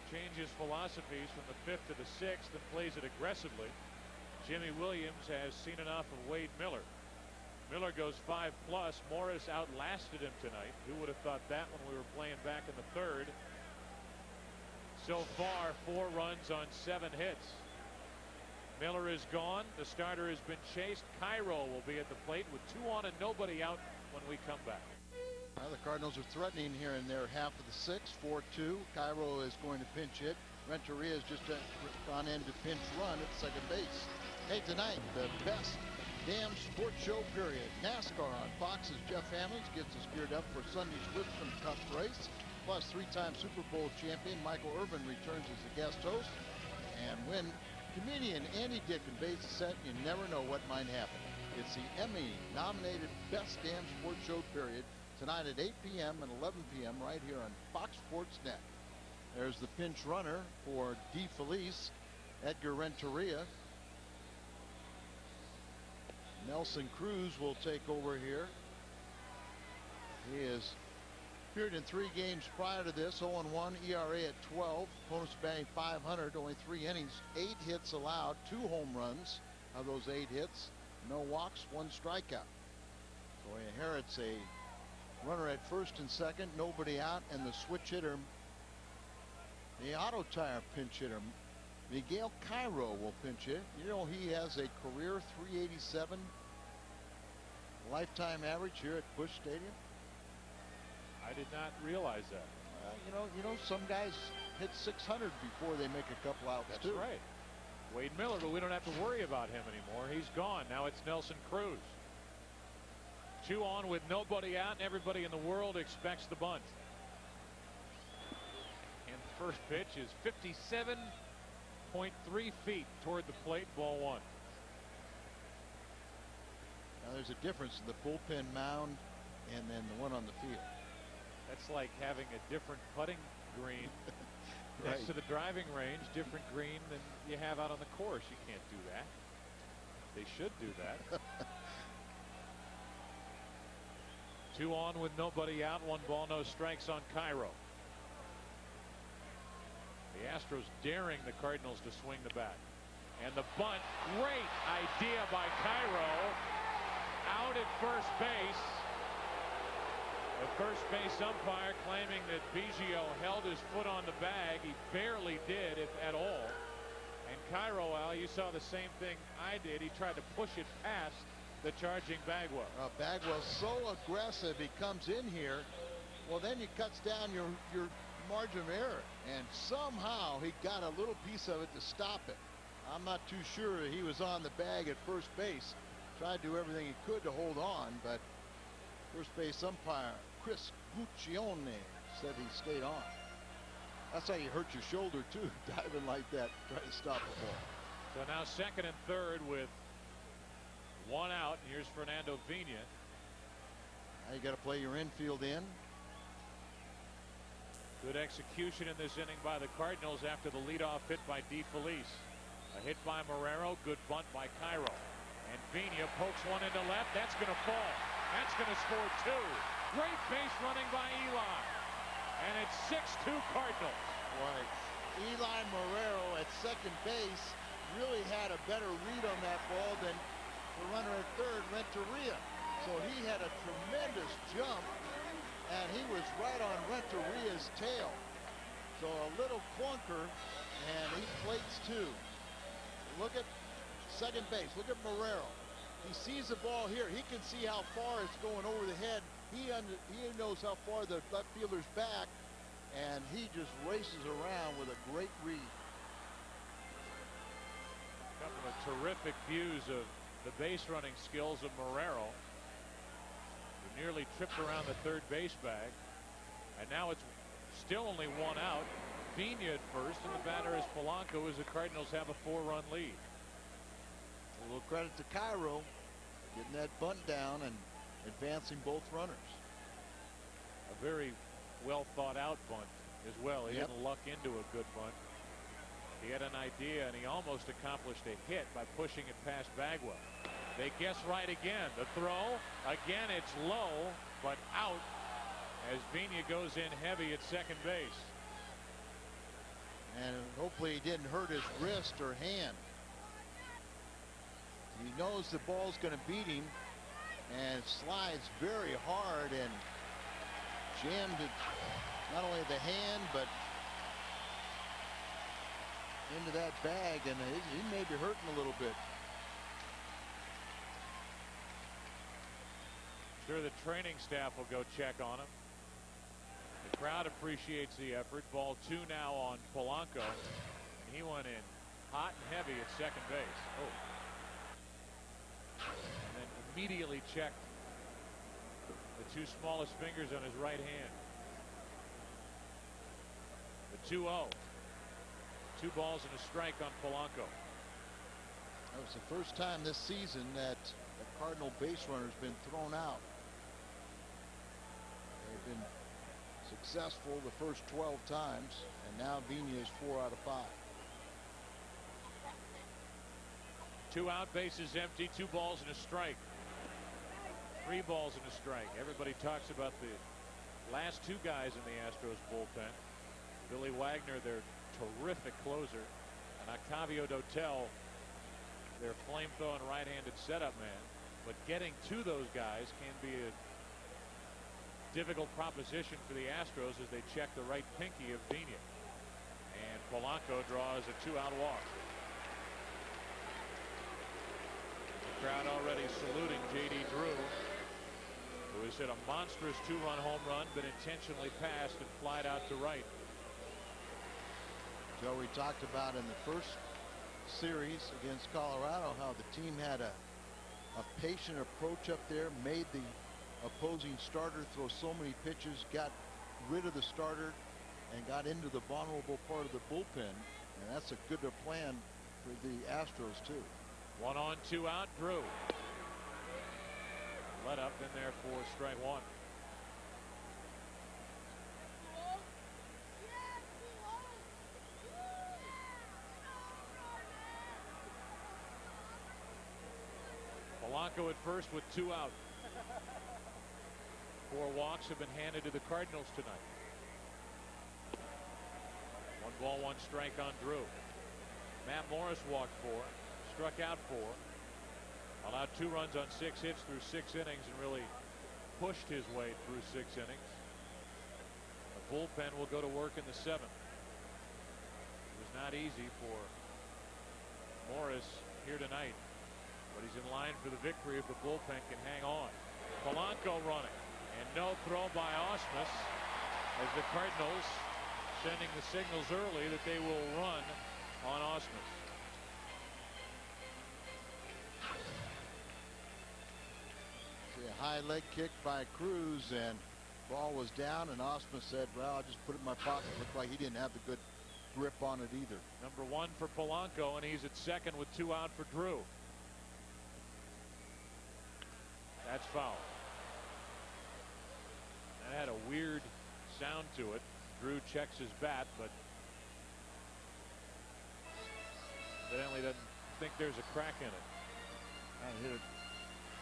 changes philosophies from the 5th to the 6th and plays it aggressively. Jimmy Williams has seen enough of Wade Miller. Miller goes 5+. Morris outlasted him tonight. Who would have thought that when we were playing back in the 3rd? So far, 4 runs on 7 hits. Miller is gone. The starter has been chased. Cairo will be at the plate with 2 on and nobody out when we come back. Well, the Cardinals are threatening here in their half of the 6th. 4-2. Cairo is going to pinch hit. Renteria has just gone in to pinch run at second base. Hey, tonight, the best damn sports show period. NASCAR on Fox's Jeff Hammonds gets us geared up for Sunday's Wisdom Cup race. Plus, 3-time Super Bowl champion Michael Irvin returns as a guest host. And when comedian Andy Dick invades the set, you never know what might happen. It's the Emmy-nominated Best Damn Sports Show period tonight at 8 p.m. and 11 p.m. right here on Fox Sports Net. There's the pinch runner for DeFelice, Edgar Renteria. Nelson Cruz will take over here. He has appeared in 3 games prior to this. 0-1, ERA at 12. Opponents batting .500, only 3 innings, 8 hits allowed, 2 home runs of those 8 hits. No walks, 1 strikeout. So he inherits a runner at first and second, nobody out, and the switch hitter, the auto tire pinch hitter, Miguel Cairo will pinch hit. You know, he has a career .387 lifetime average here at Busch Stadium. I did not realize that. You know, some guys hit 600 before they make a couple outs. That's right. Wade Miller, but we don't have to worry about him anymore. He's gone. Now it's Nelson Cruz. 2 on with nobody out, and everybody in the world expects the bunt. And the first pitch is 57.3 feet toward the plate, ball 1. Now there's a difference in the bullpen mound and then the one on the field. That's like having a different putting green Right. next to the driving range, different green than you have out on the course. You can't do that. They should do that. 2 on with nobody out, 1 ball, no strikes on Cairo. The Astros daring the Cardinals to swing the bat. And the bunt, great idea by Cairo. Out at first base. The first base umpire claiming that Biggio held his foot on the bag. He barely did, if at all. And Cairo, Al, you saw the same thing I did. He tried to push it past the charging Bagwell. Bagwell's so aggressive, he comes in here. Well, then he cuts down your margin of error. And somehow he got a little piece of it to stop it. I'm not too sure he was on the bag at first base. Tried to do everything he could to hold on, but first base umpire Chris Guccione said he stayed on. That's how you hurt your shoulder too, diving like that, try to stop the ball. So now second and third with 1 out. And here's Fernando Vina. Now you got to play your infield in. Good execution in this inning by the Cardinals after the leadoff hit by DeFelice. A hit by Marrero, good bunt by Cairo. And Vina pokes one into left. That's going to fall. That's going to score 2. Great base running by Eli. And it's 6-2 Cardinals. Right. Eli Marrero at second base really had a better read on that ball than the runner at third, Renteria. So he had a tremendous jump, and he was right on Renteria's tail. So a little clunker, and he plates two. Look at second base. Look at Marrero. He sees the ball here. He can see how far it's going over the head. He knows how far the left fielder's back, and he just races around with a great read. A couple of terrific views of the base running skills of Marrero, who nearly tripped around the third base bag. And now it's still only one out. Vina at first, and the batter is Polanco, as the Cardinals have a 4-run lead. A little credit to Cairo, getting that bunt down and advancing both runners. A very well thought out bunt as well. He Yep. didn't luck into a good bunt. He had an idea, and he almost accomplished a hit by pushing it past Bagwell. They guess right again. The throw, again it's low, but out as Vina goes in heavy at second base. And hopefully he didn't hurt his wrist or hand. He knows the ball's going to beat him, and slides very hard and jammed it, not only the hand but into that bag, and he may be hurting a little bit. Sure, the training staff will go check on him. The crowd appreciates the effort. Ball two now on Polanco, and he went in hot and heavy at second base. Oh. And then immediately checked the two smallest fingers on his right hand. The 2-0. 2 balls and a strike on Polanco. That was the first time this season that a Cardinal base runner's been thrown out. They've been successful the first 12 times, and now Vina is 4 out of 5. 2 out, bases empty, 2 balls and a strike. 3 balls and a strike. Everybody talks about the last 2 guys in the Astros bullpen. Billy Wagner, their terrific closer, and Octavio Dotel, their flame-throwing right-handed setup man. But getting to those guys can be a difficult proposition for the Astros as they check the right pinky of Vina. And Polanco draws a 2-out walk. The crowd already saluting J.D. Drew, who has hit a monstrous 2-run home run, but intentionally passed and flied out to right. Joe, we talked about in the first series against Colorado how the team had a patient approach up there, made the opposing starter throw so many pitches, got rid of the starter, and got into the vulnerable part of the bullpen. And that's a good plan for the Astros too. 1 on, 2 out. Drew let up in there for strike 1. Polanco at first with 2 out. 4 walks have been handed to the Cardinals tonight. 1 ball, 1 strike on Drew. Matt Morris walked 4, struck out 4, allowed 2 runs on 6 hits through 6 innings, and really pushed his way through 6 innings. The bullpen will go to work in the 7th. It was not easy for Morris here tonight, but he's in line for the victory if the bullpen can hang on. Polanco running, and no throw by Ausmus, as the Cardinals sending the signals early that they will run on Ausmus. See a high leg kick by Cruz, and ball was down, and Ausmus said, well, I'll just put it in my pocket. Looked like he didn't have the good grip on it either. Number 1 for Polanco, and he's at second with 2 out for Drew. That's foul. That had a weird sound to it. Drew checks his bat, but evidently doesn't think there's a crack in it. I hit it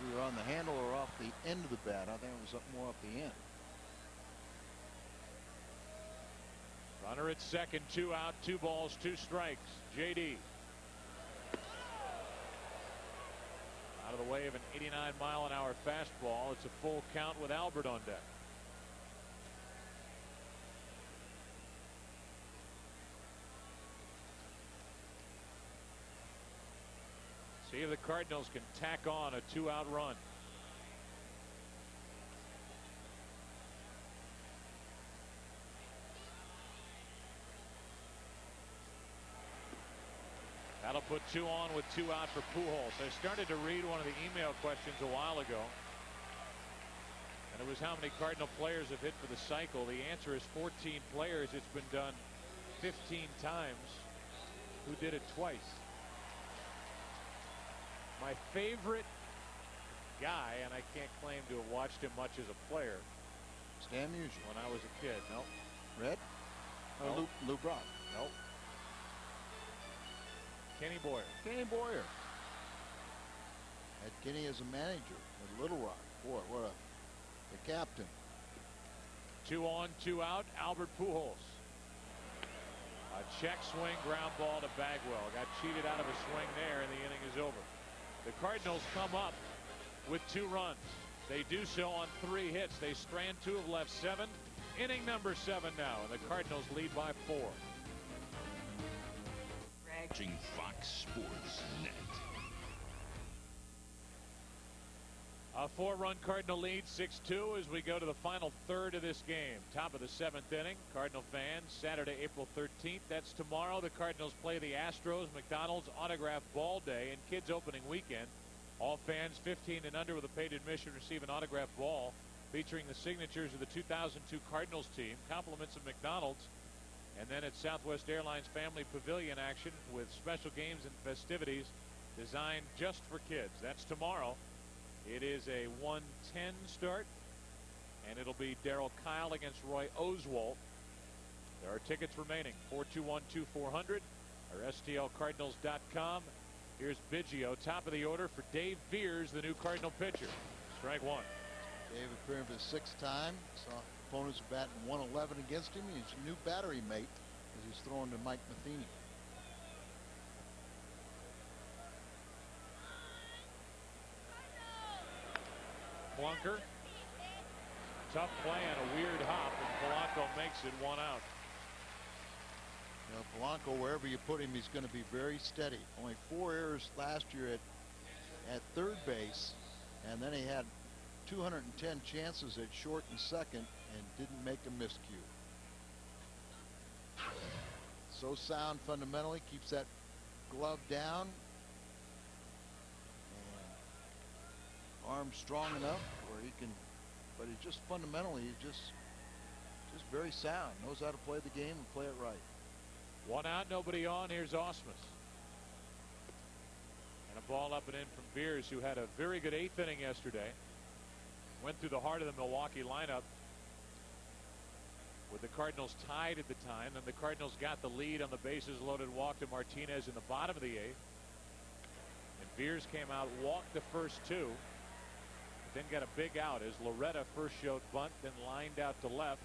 either on the handle or off the end of the bat. I think it was up more off the end. Runner at second, 2 out, 2 balls, 2 strikes. JD. Out of the way of an 89-mile-an-hour fastball. It's a full count with Albert on deck. See if the Cardinals can tack on a 2-out run. That'll put 2 on with 2 out for Pujols. I started to read one of the email questions a while ago, and it was how many Cardinal players have hit for the cycle. The answer is 14 players. It's been done 15 times. Who did it twice? My favorite guy, and I can't claim to have watched him much as a player. Stan Musial. When I was a kid. Nope. Red? Nope. Lou Brock. Nope. Kenny Boyer. Kenny Boyer. Had Kenny as a manager at Little Rock. Boy, what the captain. 2 on, 2 out. Albert Pujols. A check swing, ground ball to Bagwell. Got cheated out of a swing there, and the inning is over. The Cardinals come up with 2 runs. They do so on 3 hits. They strand 2, have left 7. Inning number 7 now, and the Cardinals lead by 4. Watching Fox Sports Net. A 4-run Cardinal lead, 6-2, as we go to the final third of this game. Top of the 7th inning. Cardinal fans, Saturday, April 13th. That's tomorrow. The Cardinals play the Astros. McDonald's Autograph Ball Day and Kids Opening Weekend. All fans 15 and under with a paid admission receive an autograph ball featuring the signatures of the 2002 Cardinals team, compliments of McDonald's, and then at Southwest Airlines Family Pavilion action with special games and festivities designed just for kids. That's tomorrow. It is a 1:10 start, and it'll be Darryl Kyle against Roy Oswalt. There are tickets remaining. 421-2400 or STLCardinals.com. Here's Biggio, top of the order for Dave Veers, the new Cardinal pitcher. Strike 1. Dave appearing for the 6th time. Saw opponents batting 111 against him. He's a new battery mate as he's throwing to Mike Matheny. Plunker. Tough play and a weird hop, and Polanco makes it 1 out. You know, Polanco, wherever you put him, he's going to be very steady. Only 4 errors last year at third base, and then he had 210 chances at short and second and didn't make a miscue. So sound fundamentally, keeps that glove down, and arm strong enough where he can, but he's just fundamentally, he's just very sound, knows how to play the game and play it right. 1 out, nobody on. Here's Ausmus. And a ball up and in from Veers, who had a very good 8th inning yesterday. Went through the heart of the Milwaukee lineup with the Cardinals tied at the time. Then the Cardinals got the lead on the bases loaded walk to Martinez in the bottom of the 8th. And Veers came out, walked the first 2, but then got a big out as Loretta first showed bunt, then lined out to left.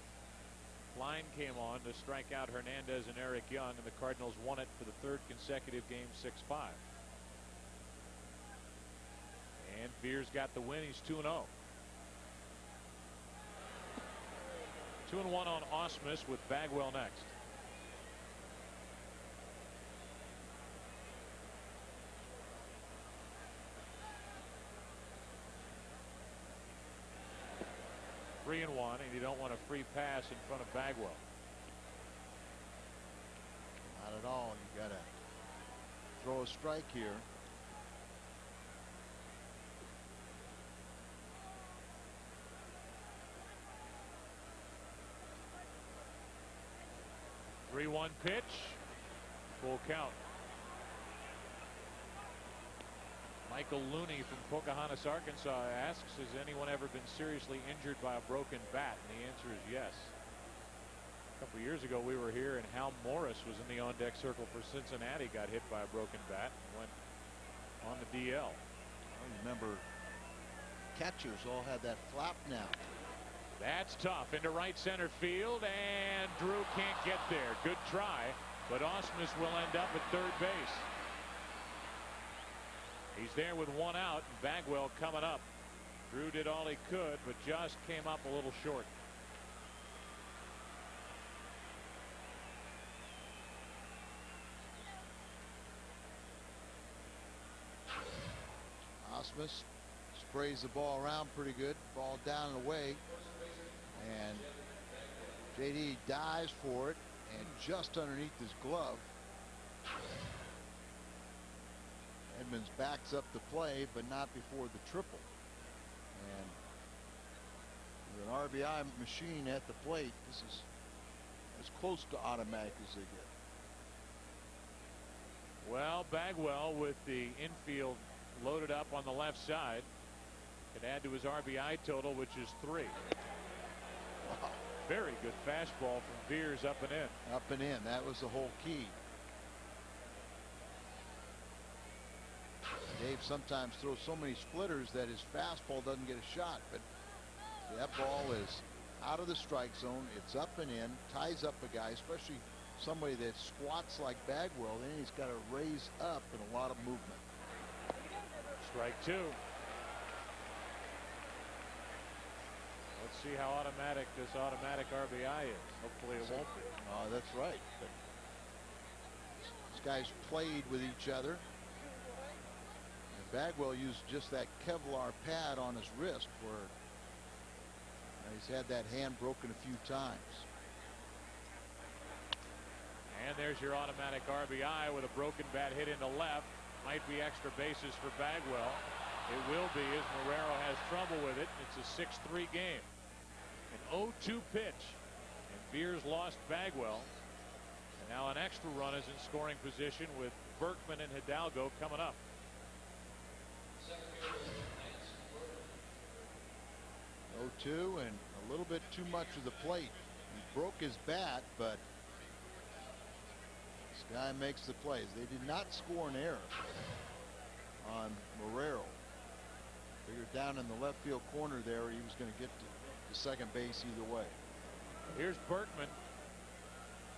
Line came on to strike out Hernandez and Eric Young, and the Cardinals won it for the 3rd consecutive game, 6-5. And Veers got the win. He's 2-0. 2-1 on Ausmus with Bagwell next. Three and 1, and you don't want a free pass in front of Bagwell. Not at all. You got to throw a strike here. The 3-1 pitch. Full count. Michael Looney from Pocahontas, Arkansas asks, has anyone ever been seriously injured by a broken bat? And the answer is yes. A couple years ago we were here and Hal Morris was in the on-deck circle for Cincinnati, got hit by a broken bat and went on the DL. I remember catchers all had that flap now. That's tough into right center field, and Drew can't get there. Good try, but Ausmus will end up at third base. He's there with one out, and Bagwell coming up. Drew did all he could, but just came up a little short. Ausmus sprays the ball around pretty good. Ball down and away. And JD dives for it, and just underneath his glove, Edmonds backs up the play, but not before the triple. And with an RBI machine at the plate, this is as close to automatic as they get. Well, Bagwell with the infield loaded up on the left side can add to his RBI total, which is 3. Wow. Very good fastball from Veers up and in. Up and in. That was the whole key. Dave sometimes throws so many splitters that his fastball doesn't get a shot, but that ball is out of the strike zone. It's up and in, ties up a guy, especially somebody that squats like Bagwell. Then he's got to raise up and a lot of movement. Strike 2. Let's see how automatic this automatic RBI is. Hopefully it won't be. Oh, that's right. But these guys played with each other. And Bagwell used just that Kevlar pad on his wrist where he's had that hand broken a few times. And there's your automatic RBI with a broken bat hit into left. Might be extra bases for Bagwell. It will be as Marrero has trouble with it. It's a 6-3 game. An 0-2 pitch. And Veers lost Bagwell. And now an extra run is in scoring position with Berkman and Hidalgo coming up. Oh, 2 and a little bit too much of the plate. He broke his bat, but this guy makes the plays. They did not score an error on Marrero. Figured down in the left field corner there he was going to get to second base either way. Here's Berkman.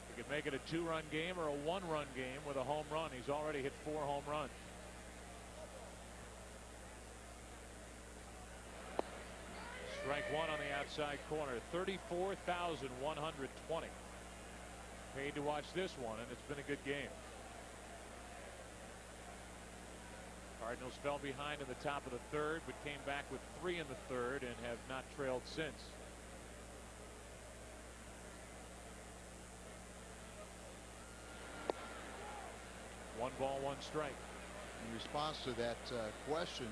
He could make it a 2-run game or a 1-run game with a home run. He's already hit 4 home runs. Strike 1 on the outside corner. 34,120. Paid to watch this one, and it's been a good game. Cardinals fell behind in the top of the 3rd, but came back with 3 in the 3rd and have not trailed since. One ball, one strike. In response to that question,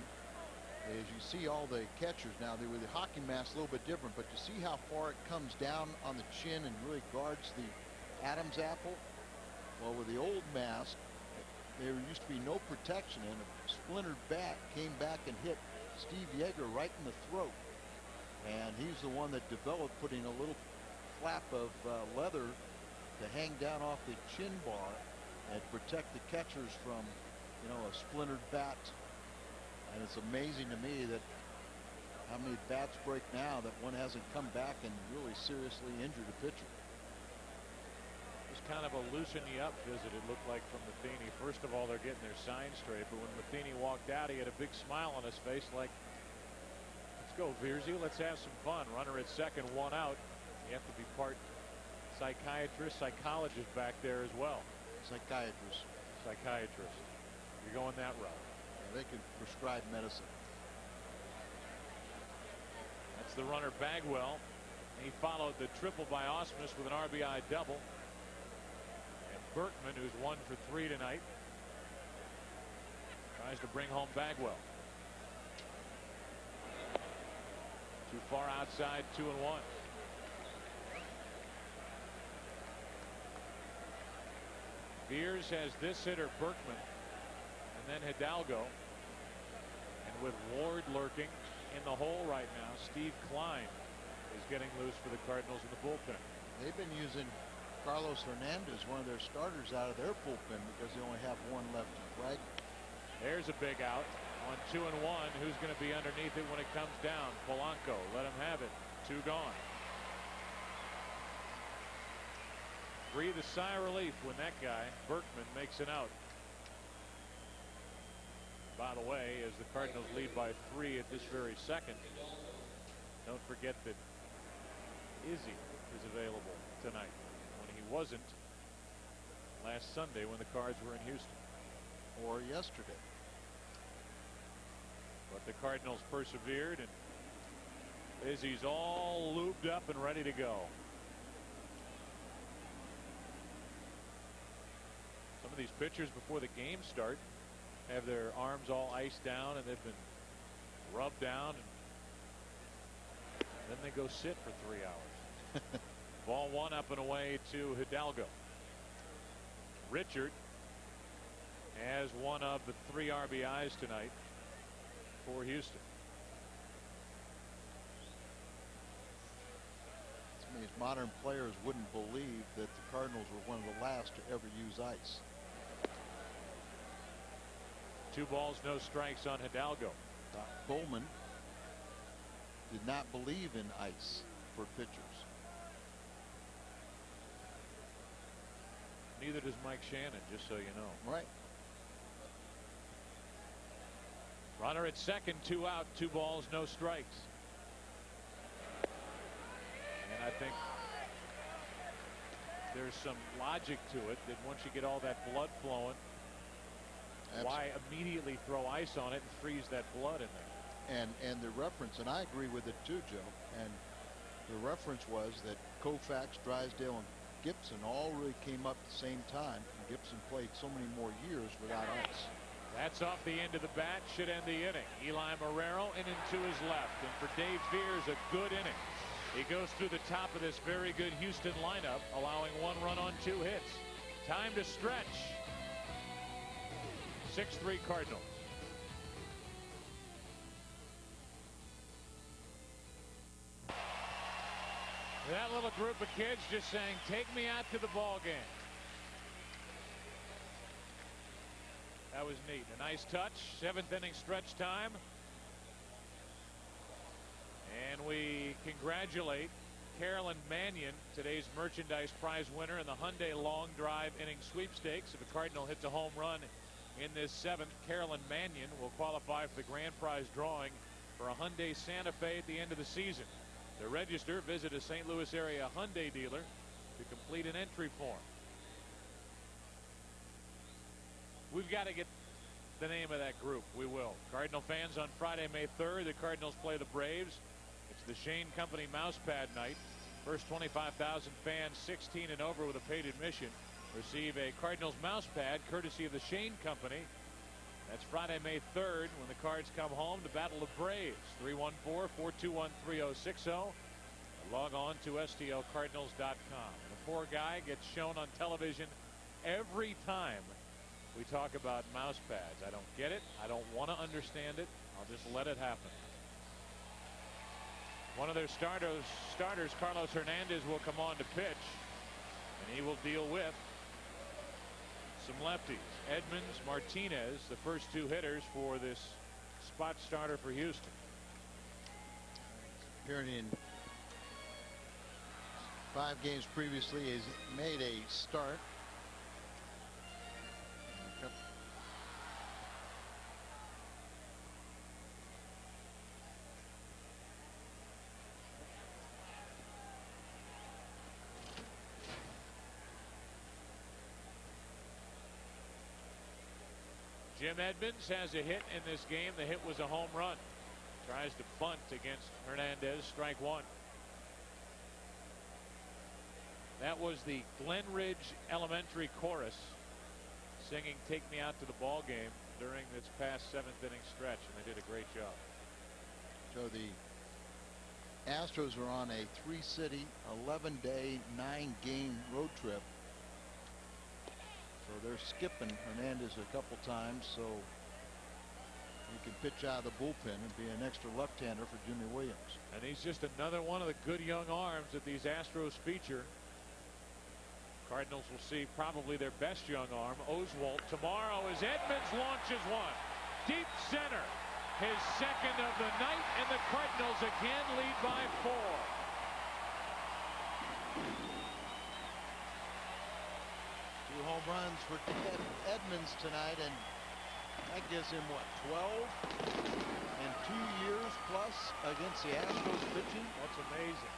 as you see all the catchers now, they with the hockey mask a little bit different, but you see how far it comes down on the chin and really guards the Adam's apple. Well, with the old mask, there used to be no protection, and a splintered bat came back and hit Steve Yeager right in the throat. And he's the one that developed putting a little flap of leather to hang down off the chin bar and protect the catchers from, you know, a splintered bat. And it's amazing to me that how many bats break now that one hasn't come back and really seriously injured a pitcher. It was kind of a loosen you up visit, it looked like, from Matheny. First of all, they're getting their sign straight, but when Matheny walked out, he had a big smile on his face like, let's go, Vierzy, let's have some fun. Runner at second, 1 out. You have to be part psychiatrist, psychologist back there as well. Psychiatrist. You're going that route. They can prescribe medicine. That's the runner Bagwell. He followed the triple by Ausmus with an RBI double. And Berkman, who's 1 for 3 tonight, tries to bring home Bagwell. Too far outside, 2-1. Veers has this hitter Berkman, and then Hidalgo. And with Ward lurking in the hole right now, Steve Klein is getting loose for the Cardinals in the bullpen. They've been using Carlos Hernandez, one of their starters, out of their bullpen because they only have 1 left to play. There's a big out on 2-1. Who's going to be underneath it when it comes down? Polanco. Let him have it. 2 gone. Breathe a sigh of relief when that guy, Berkman, makes an out. by the way, as the Cardinals lead by 3 at this very second. Don't forget that Izzy is available tonight when he wasn't last Sunday when the Cards were in Houston. Or yesterday. But the Cardinals persevered, and Izzy's all lubed up and ready to go. Some of these pitchers before the game start have their arms all iced down and they've been rubbed down, and then they go sit for 3 hours. Ball 1 up and away to Hidalgo. Richard has one of the 3 RBIs tonight for Houston. Some of these modern players wouldn't believe that the Cardinals were one of the last to ever use ice. 2 balls, no strikes on Hidalgo. Bowman did not believe in ice for pitchers. Neither does Mike Shannon, just so you know. Right. Runner at second, 2 out, 2 balls, no strikes. And I think there's some logic to it that once you get all that blood flowing, why immediately throw ice on it and freeze that blood in there? And the reference, and I agree with it too, Joe. And the reference was that Koufax, Drysdale, and Gibson all really came up at the same time. Gibson played so many more years without ice. That's off the end of the bat, should end the inning. Eli Marrero in and to his left, and for Dave Veers, a good inning. He goes through the top of this very good Houston lineup, allowing 1 run on 2 hits. Time to stretch. 6-3 Cardinals. That little group of kids just saying, take me out to the ball game. That was neat. A nice touch. 7th inning stretch time. And we congratulate Carolyn Mannion, today's merchandise prize winner in the Hyundai Long Drive Inning Sweepstakes. If a Cardinal hits a home run in this 7th, Carolyn Mannion will qualify for the grand prize drawing for a Hyundai Santa Fe at the end of the season. To register, visit a St. Louis area Hyundai dealer to complete an entry form. We've got to get the name of that group. We will. Cardinal fans, on Friday, May 3rd, the Cardinals play the Braves. It's the Shane Company Mousepad night. First 25,000 fans 16 and over with a paid admission receive a Cardinals Mousepad courtesy of the Shane Company. That's Friday, May 3rd, when the Cards come home to battle the Braves. 314-421-3060. Log on to STLCardinals.com. And the poor guy gets shown on television every time we talk about mouse pads. I don't get it. I don't want to understand it. I'll just let it happen. One of their starters, Carlos Hernandez, will come on to pitch, and he will deal with some lefties. Edmonds, Martinez, the first 2 hitters for this spot starter for Houston. Appearing in 5 games previously, has made a start. Jim Edmonds has a hit in this game. The hit was a home run. Tries to bunt against Hernandez. Strike 1. That was the Glenridge Elementary Chorus singing "Take Me Out to the Ball Game" during this past 7th inning stretch, and they did a great job. So the Astros are on a 3-city, 11-day, 9-game road trip. So they're skipping Hernandez a couple times, so he can pitch out of the bullpen and be an extra left-hander for Jimmy Williams. And he's just another one of the good young arms that these Astros feature. Cardinals will see probably their best young arm, Oswalt, tomorrow as Edmonds launches one. Deep center. His second of the night, and the Cardinals again lead by 4. Home runs for Edmonds tonight, and That gives him, what, 12 and 2 years plus against the Astros pitching? That's amazing.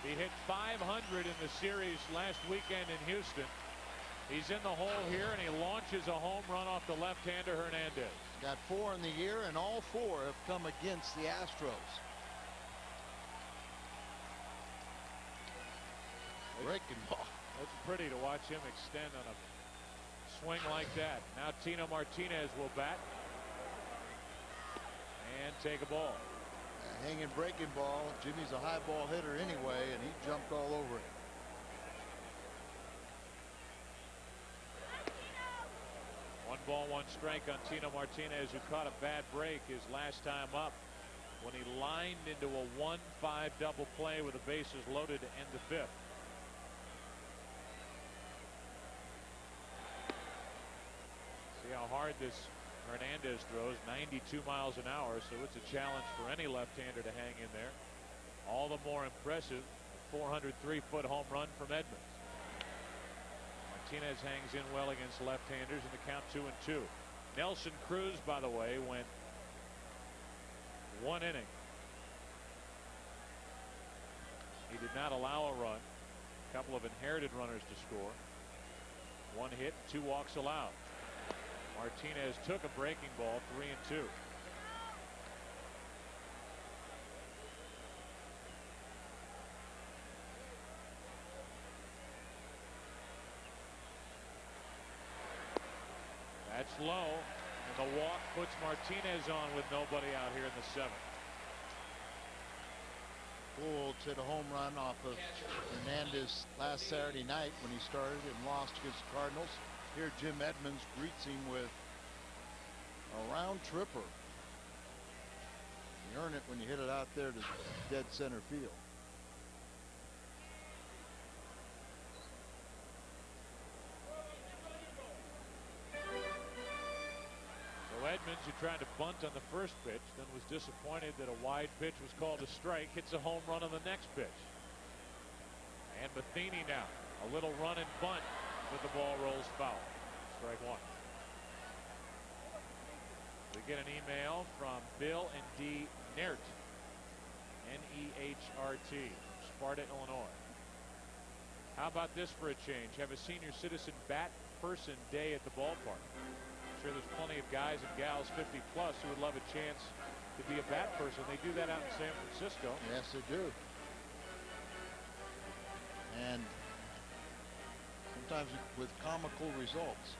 He hit 500 in the series last weekend in Houston. He's in the hole here, and he launches a home run off the left-hander Hernandez. Got 4 in the year, and all 4 have come against the Astros. Breaking ball. That's pretty to watch him extend on a swing like that. Now Tino Martinez will bat and take a ball. A hanging breaking ball. Jimmy's a high ball hitter anyway, and he jumped all over it. One ball, one strike on Tino Martinez, who caught a bad break his last time up when he lined into a 1-5 double play with the bases loaded to end the 5th. See how hard this Hernandez throws, 92 miles an hour, so it's a challenge for any left-hander to hang in there. All the more impressive, a 403-foot home run from Edmonds. Martinez hangs in well against left-handers in the count 2-2. Nelson Cruz, by the way, went 1 inning. He did not allow a run. A couple of inherited runners to score. 1 hit, 2 walks allowed. Martinez took a breaking ball, 3-2. That's low, and the walk puts Martinez on with nobody out here in the 7th. Pujols hit a home run off of Hernandez last Saturday night when he started and lost against the Cardinals. Here Jim Edmonds greets him with a round tripper. You earn it when you hit it out there to dead center field. So Edmonds, who tried to bunt on the first pitch, then was disappointed that a wide pitch was called a strike, hits a home run on the next pitch. And Matheny now, a little run and bunt, but the ball rolls foul. Strike 1. We get an email from Bill and Dee Nehrt, N-E-H-R-T, from Sparta, Illinois. How about this for a change? Have a senior citizen bat person day at the ballpark. I'm sure there's plenty of guys and gals 50 plus who would love a chance to be a bat person. They do that out in San Francisco. Yes, they do. And sometimes with comical results.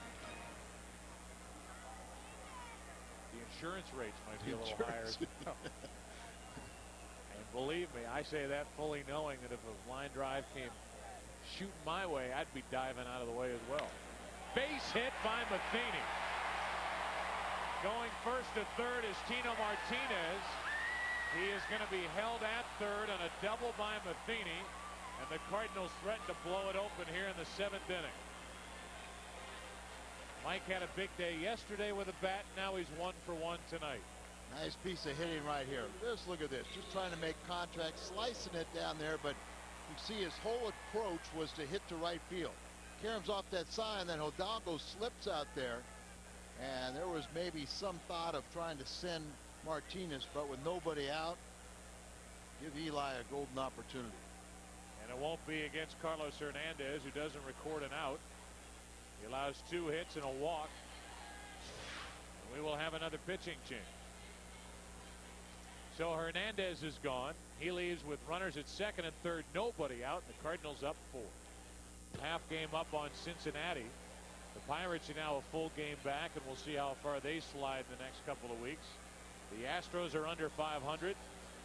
The insurance rates might be a little higher. And believe me, I say that fully knowing that if a line drive came shooting my way, I'd be diving out of the way as well. Base hit by Matheny. Going first to third is Tino Martinez. He is going to be held at third on a double by Matheny, and the Cardinals threaten to blow it open here in the 7th inning. Mike had a big day yesterday with a bat. Now he's 1 for 1 tonight. Nice piece of hitting right here. Just look at this. Just trying to make contact, slicing it down there, but you see his whole approach was to hit to right field. Karam's off that side, and then Hidalgo slips out there, and there was maybe some thought of trying to send Martinez, but with nobody out, give Eli a golden opportunity. And it won't be against Carlos Hernandez, who doesn't record an out. He allows 2 hits and a walk. And we will have another pitching change. So Hernandez is gone. He leaves with runners at second and third, nobody out, and the Cardinals up 4. Half game up on Cincinnati. The Pirates are now a full game back, and we'll see how far they slide in the next couple of weeks. The Astros are under 500,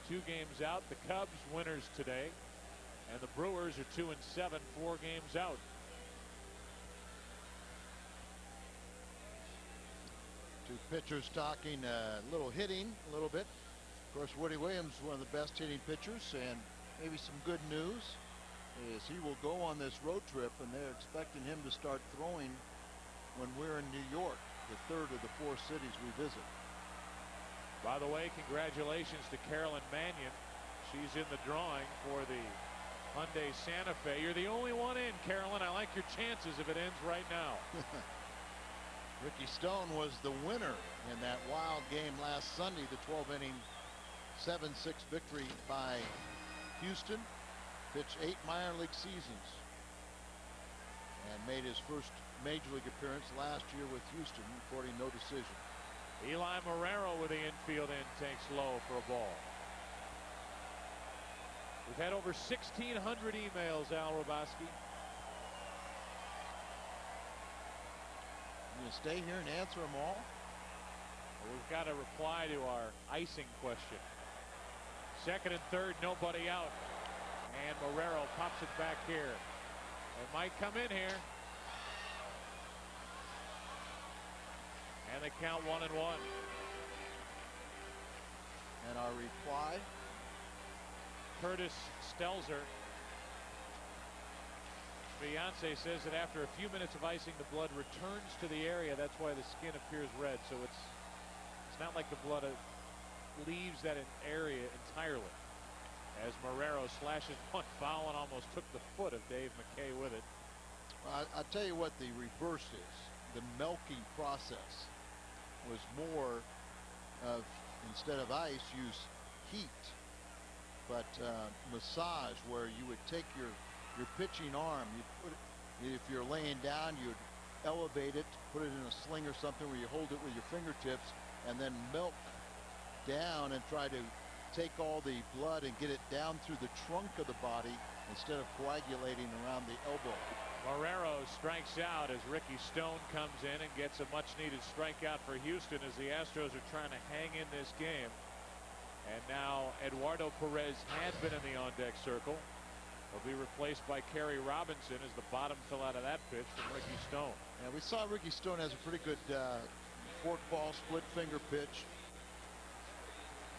2 games out. The Cubs winners today, and the Brewers are 2-7, 4 games out. Two pitchers talking a little hitting, a little bit. Of course, Woody Williams, one of the best hitting pitchers, and maybe some good news is he will go on this road trip, and they're expecting him to start throwing when we're in New York, the 3rd of the 4 cities we visit. By the way, congratulations to Carolyn Mannion. She's in the drawing for the Hyundai Santa Fe. You're the only one in, Carolyn. I like your chances if it ends right now. Ricky Stone was the winner in that wild game last Sunday, the 12-inning 7-6 victory by Houston. Pitched 8 minor league seasons and made his first major league appearance last year with Houston, recording no decision. Eli Marrero with the infield in, takes low for a ball. We've had over 1,600 emails, Al Robaski. You gonna stay here and answer them all? Well, we've got to reply to our icing question. Second and third, nobody out. And Marrero pops it back here. It might come in here. And they count 1-1. And our reply? Curtis Stelzer. Beyonce says that after a few minutes of icing, the blood returns to the area. That's why the skin appears red. So it's not like the blood leaves that area entirely. As Marrero slashes one foul and almost took the foot of Dave McKay with it. I'll tell you what the reverse is. The milking process was more of, instead of ice, use heat. But massage, where you would take your pitching arm, you'd put it, if you're laying down, you'd elevate it, put it in a sling or something where you hold it with your fingertips, and then milk down and try to take all the blood and get it down through the trunk of the body instead of coagulating around the elbow. Marrero strikes out as Ricky Stone comes in and gets a much-needed strikeout for Houston as the Astros are trying to hang in this game. And now Eduardo Perez had been in the on-deck circle. Will be replaced by Kerry Robinson as the bottom fell out of that pitch from Ricky Stone. Yeah, we saw Ricky Stone has a pretty good fork ball, split finger pitch.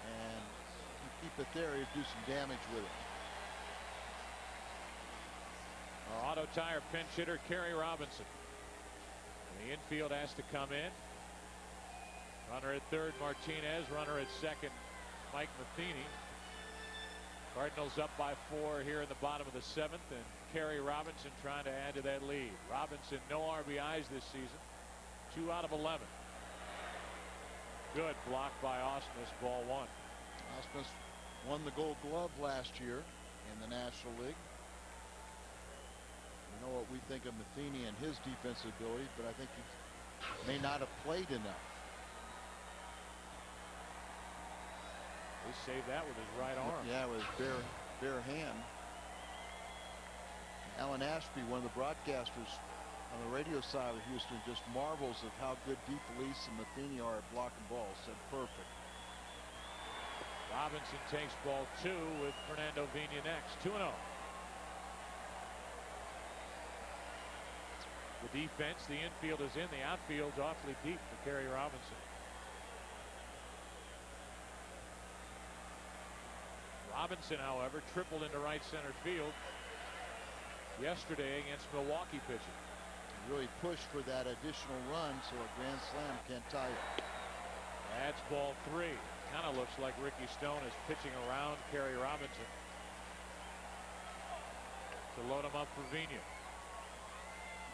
And you keep it there, he'd do some damage with it. Our Auto Tire pinch hitter, Kerry Robinson. And the infield has to come in. Runner at third, Martinez. Runner at second, Mike Matheny. Cardinals up by 4 here in the bottom of the 7th, and Kerry Robinson trying to add to that lead. Robinson, no RBIs this season, 2 out of 11. Good block by Ausmus, ball 1. Ausmus won the Gold Glove last year in the National League. We know what we think of Matheny and his defensive ability, but I think he may not have played enough. He saved that with his right arm. Yeah, with his bare hand. Alan Ashby, one of the broadcasters on the radio side of Houston, just marvels of how good DeFelice and Matheny are at blocking balls. Said perfect. Robinson takes ball 2 with Fernando Vina next. 2-0. The defense, the infield is in, the outfield's awfully deep for Kerry Robinson. Robinson, however, tripled into right center field yesterday against Milwaukee pitching. He really pushed for that additional run so a grand slam can't tie it. That's ball 3. Kind of looks like Ricky Stone is pitching around Kerry Robinson to load him up for Vina.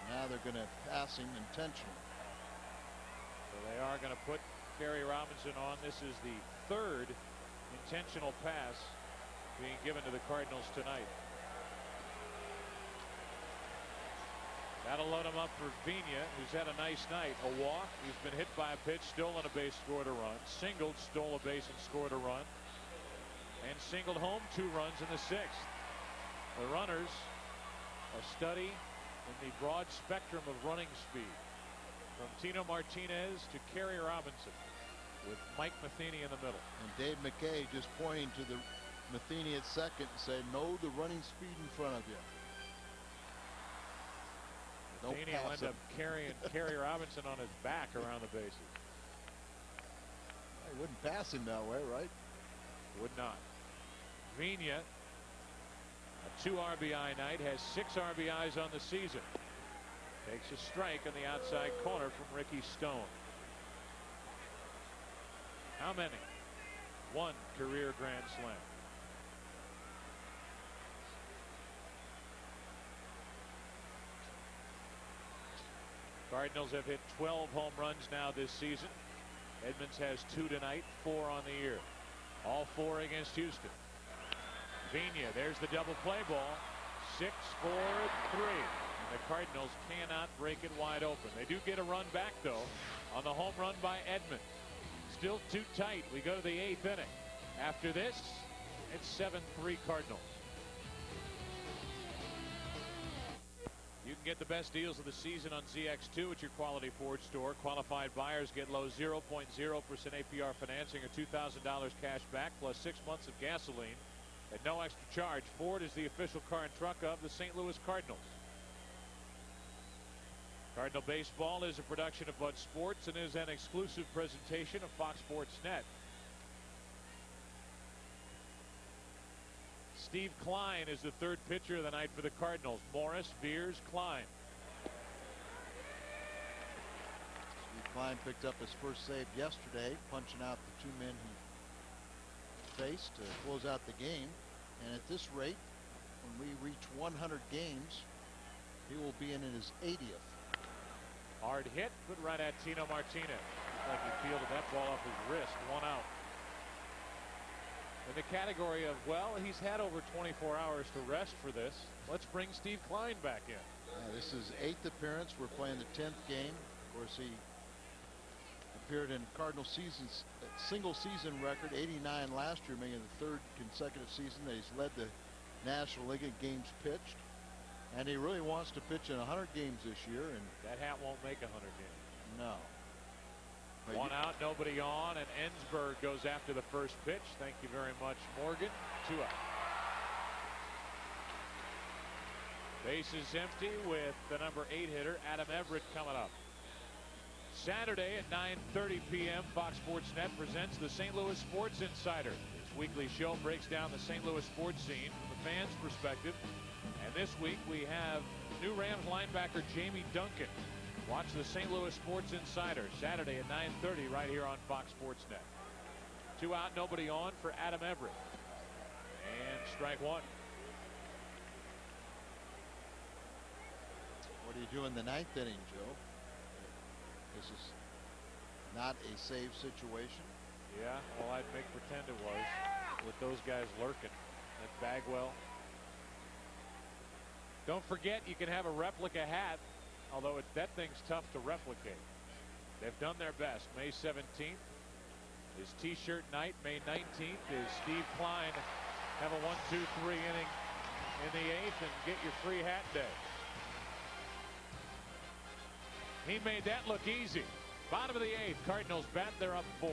Now they're going to pass him intentionally. So they are going to put Kerry Robinson on. This is the 3rd intentional pass being given to the Cardinals tonight. That'll load him up for Vina, who's had a nice night. A walk, he's been hit by a pitch, stolen a base, scored a run. Singled, stole a base and scored a run. And singled home 2 runs in the 6th. The runners, a study in the broad spectrum of running speed. From Tino Martinez to Kerry Robinson, with Mike Matheny in the middle. And Dave McKay just pointing to the Matheny at second and saying, know the running speed in front of you. Matheny will end up carrying Kerry Robinson on his back around the bases. He wouldn't pass him that way, right? Would not. Vina, a 2 RBI night, has 6 RBIs on the season. Takes a strike on the outside corner from Ricky Stone. How many? 1 career grand slam. Cardinals have hit 12 home runs now this season. Edmonds has 2 tonight, 4 on the year. All 4 against Houston. Vigna, there's the double play ball. 6-4-3. The Cardinals cannot break it wide open. They do get a run back, though, on the home run by Edmonds. Still too tight. We go to the 8th inning. After this, it's 7-3 Cardinals. You can get the best deals of the season on ZX2 at your Quality Ford store. Qualified buyers get low 0.0% APR financing or $2,000 cash back plus 6 months of gasoline at no extra charge. Ford is the official car and truck of the St. Louis Cardinals. Cardinal Baseball is a production of Bud Sports and is an exclusive presentation of Fox Sports Net. Steve Klein is the 3rd pitcher of the night for the Cardinals. Morris, Beers, Klein. Steve Klein picked up his first save yesterday, punching out the 2 men he faced to close out the game. And at this rate, when we reach 100 games, he will be in his 80th. Hard hit, but right at Tino Martinez. Looked like he fielded that ball off his wrist. 1 out. In the category of, well, he's had over 24 hours to rest for this. Let's bring Steve Klein back in. This is 8th appearance. We're playing the 10th game. Of course, he appeared in Cardinal season's single season record 89 last year, making the 3rd consecutive season that he's led the National League in games pitched. And he really wants to pitch in 100 games this year. And that hat won't make 100 games. No. But 1 out, nobody on, and Ensberg goes after the first pitch. Thank you very much, Morgan. 2 out. Base is empty with the number 8 hitter, Adam Everett, coming up. Saturday at 9:30 p.m., Fox Sports Net presents the St. Louis Sports Insider. This weekly show breaks down the St. Louis sports scene from the fans' perspective. And this week we have new Rams linebacker Jamie Duncan. Watch the St. Louis Sports Insider Saturday at 9:30 right here on Fox Sports Net. 2 out, nobody on for Adam Everett. And strike 1. what do you do in the 9th inning, Joe? This is not a save situation. Yeah, well, I'd make pretend it was with those guys lurking. That's Bagwell. Don't forget, you can have a replica hat, although that thing's tough to replicate. They've done their best. May 17th is T-shirt night. May 19th is Steve Klein. Have a 1-2-3 inning in the 8th and get your free hat day. He made that look easy. Bottom of the 8th, Cardinals bat. They're up 4.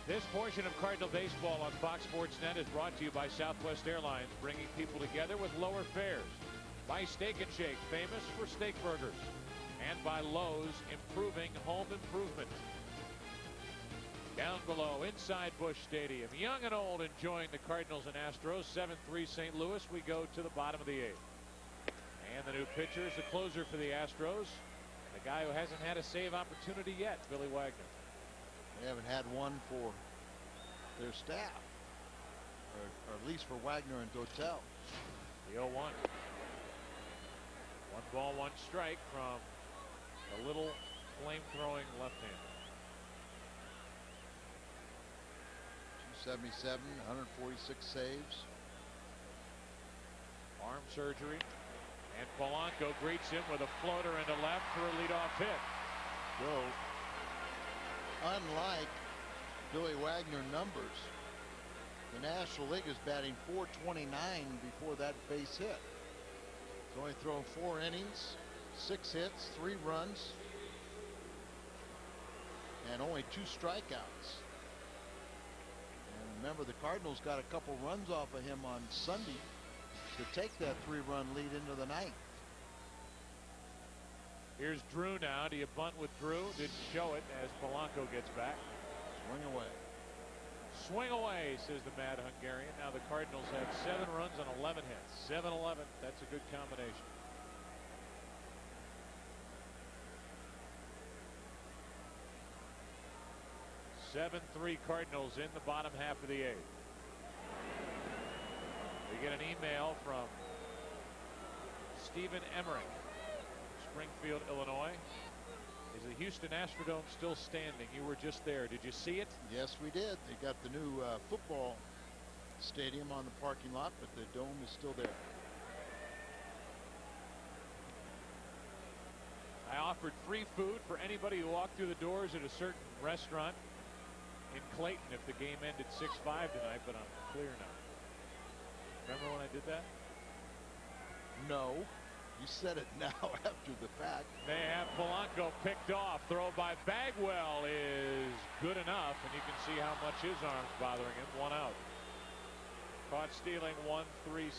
This portion of Cardinal baseball on Fox Sports Net is brought to you by Southwest Airlines, bringing people together with lower fares. By Steak and Shake, famous for steak burgers. And by Lowe's, improving home improvement. Down below, inside Busch Stadium, young and old enjoying the Cardinals and Astros. 7-3 St. Louis. We go to the bottom of the 8th. And the new pitcher is the closer for the Astros. The guy who hasn't had a save opportunity yet, Billy Wagner. They haven't had one for their staff, or at least for Wagner and Dotel. The 0-1. 1 ball, 1 strike from the little flame-throwing left-hander. 277, 146 saves. Arm surgery. And Polanco greets him with a floater into left for a leadoff hit. Joe, unlike Billy Wagner numbers, the National League is batting .429 before that base hit. He's only thrown 4 innings, 6 hits, 3 runs, and only 2 strikeouts. And remember, the Cardinals got a couple runs off of him on Sunday to take that 3-run lead into the 9th. Here's Drew now. Do you bunt with Drew? Didn't show it as Polanco gets back. Swing away. Swing away, says the mad Hungarian. Now the Cardinals have 7 runs on 11 hits. 7-11. That's a good combination. (7-3) Cardinals in the bottom half of the 8th. We get an email from Stephen Emmerich. Springfield, Illinois. Is the Houston Astrodome still standing? You were just there. Did you see it? Yes, we did. They got the new football stadium on the parking lot, but the dome is still there. I offered free food for anybody who walked through the doors at a certain restaurant in Clayton if the game ended 6-5 tonight, but I'm clear now. Remember when I did that? No. You said it now after the fact. They have Polanco picked off. Throw by Bagwell is good enough, and you can see how much his arm's bothering him. 1 out. Caught stealing 1-3-6.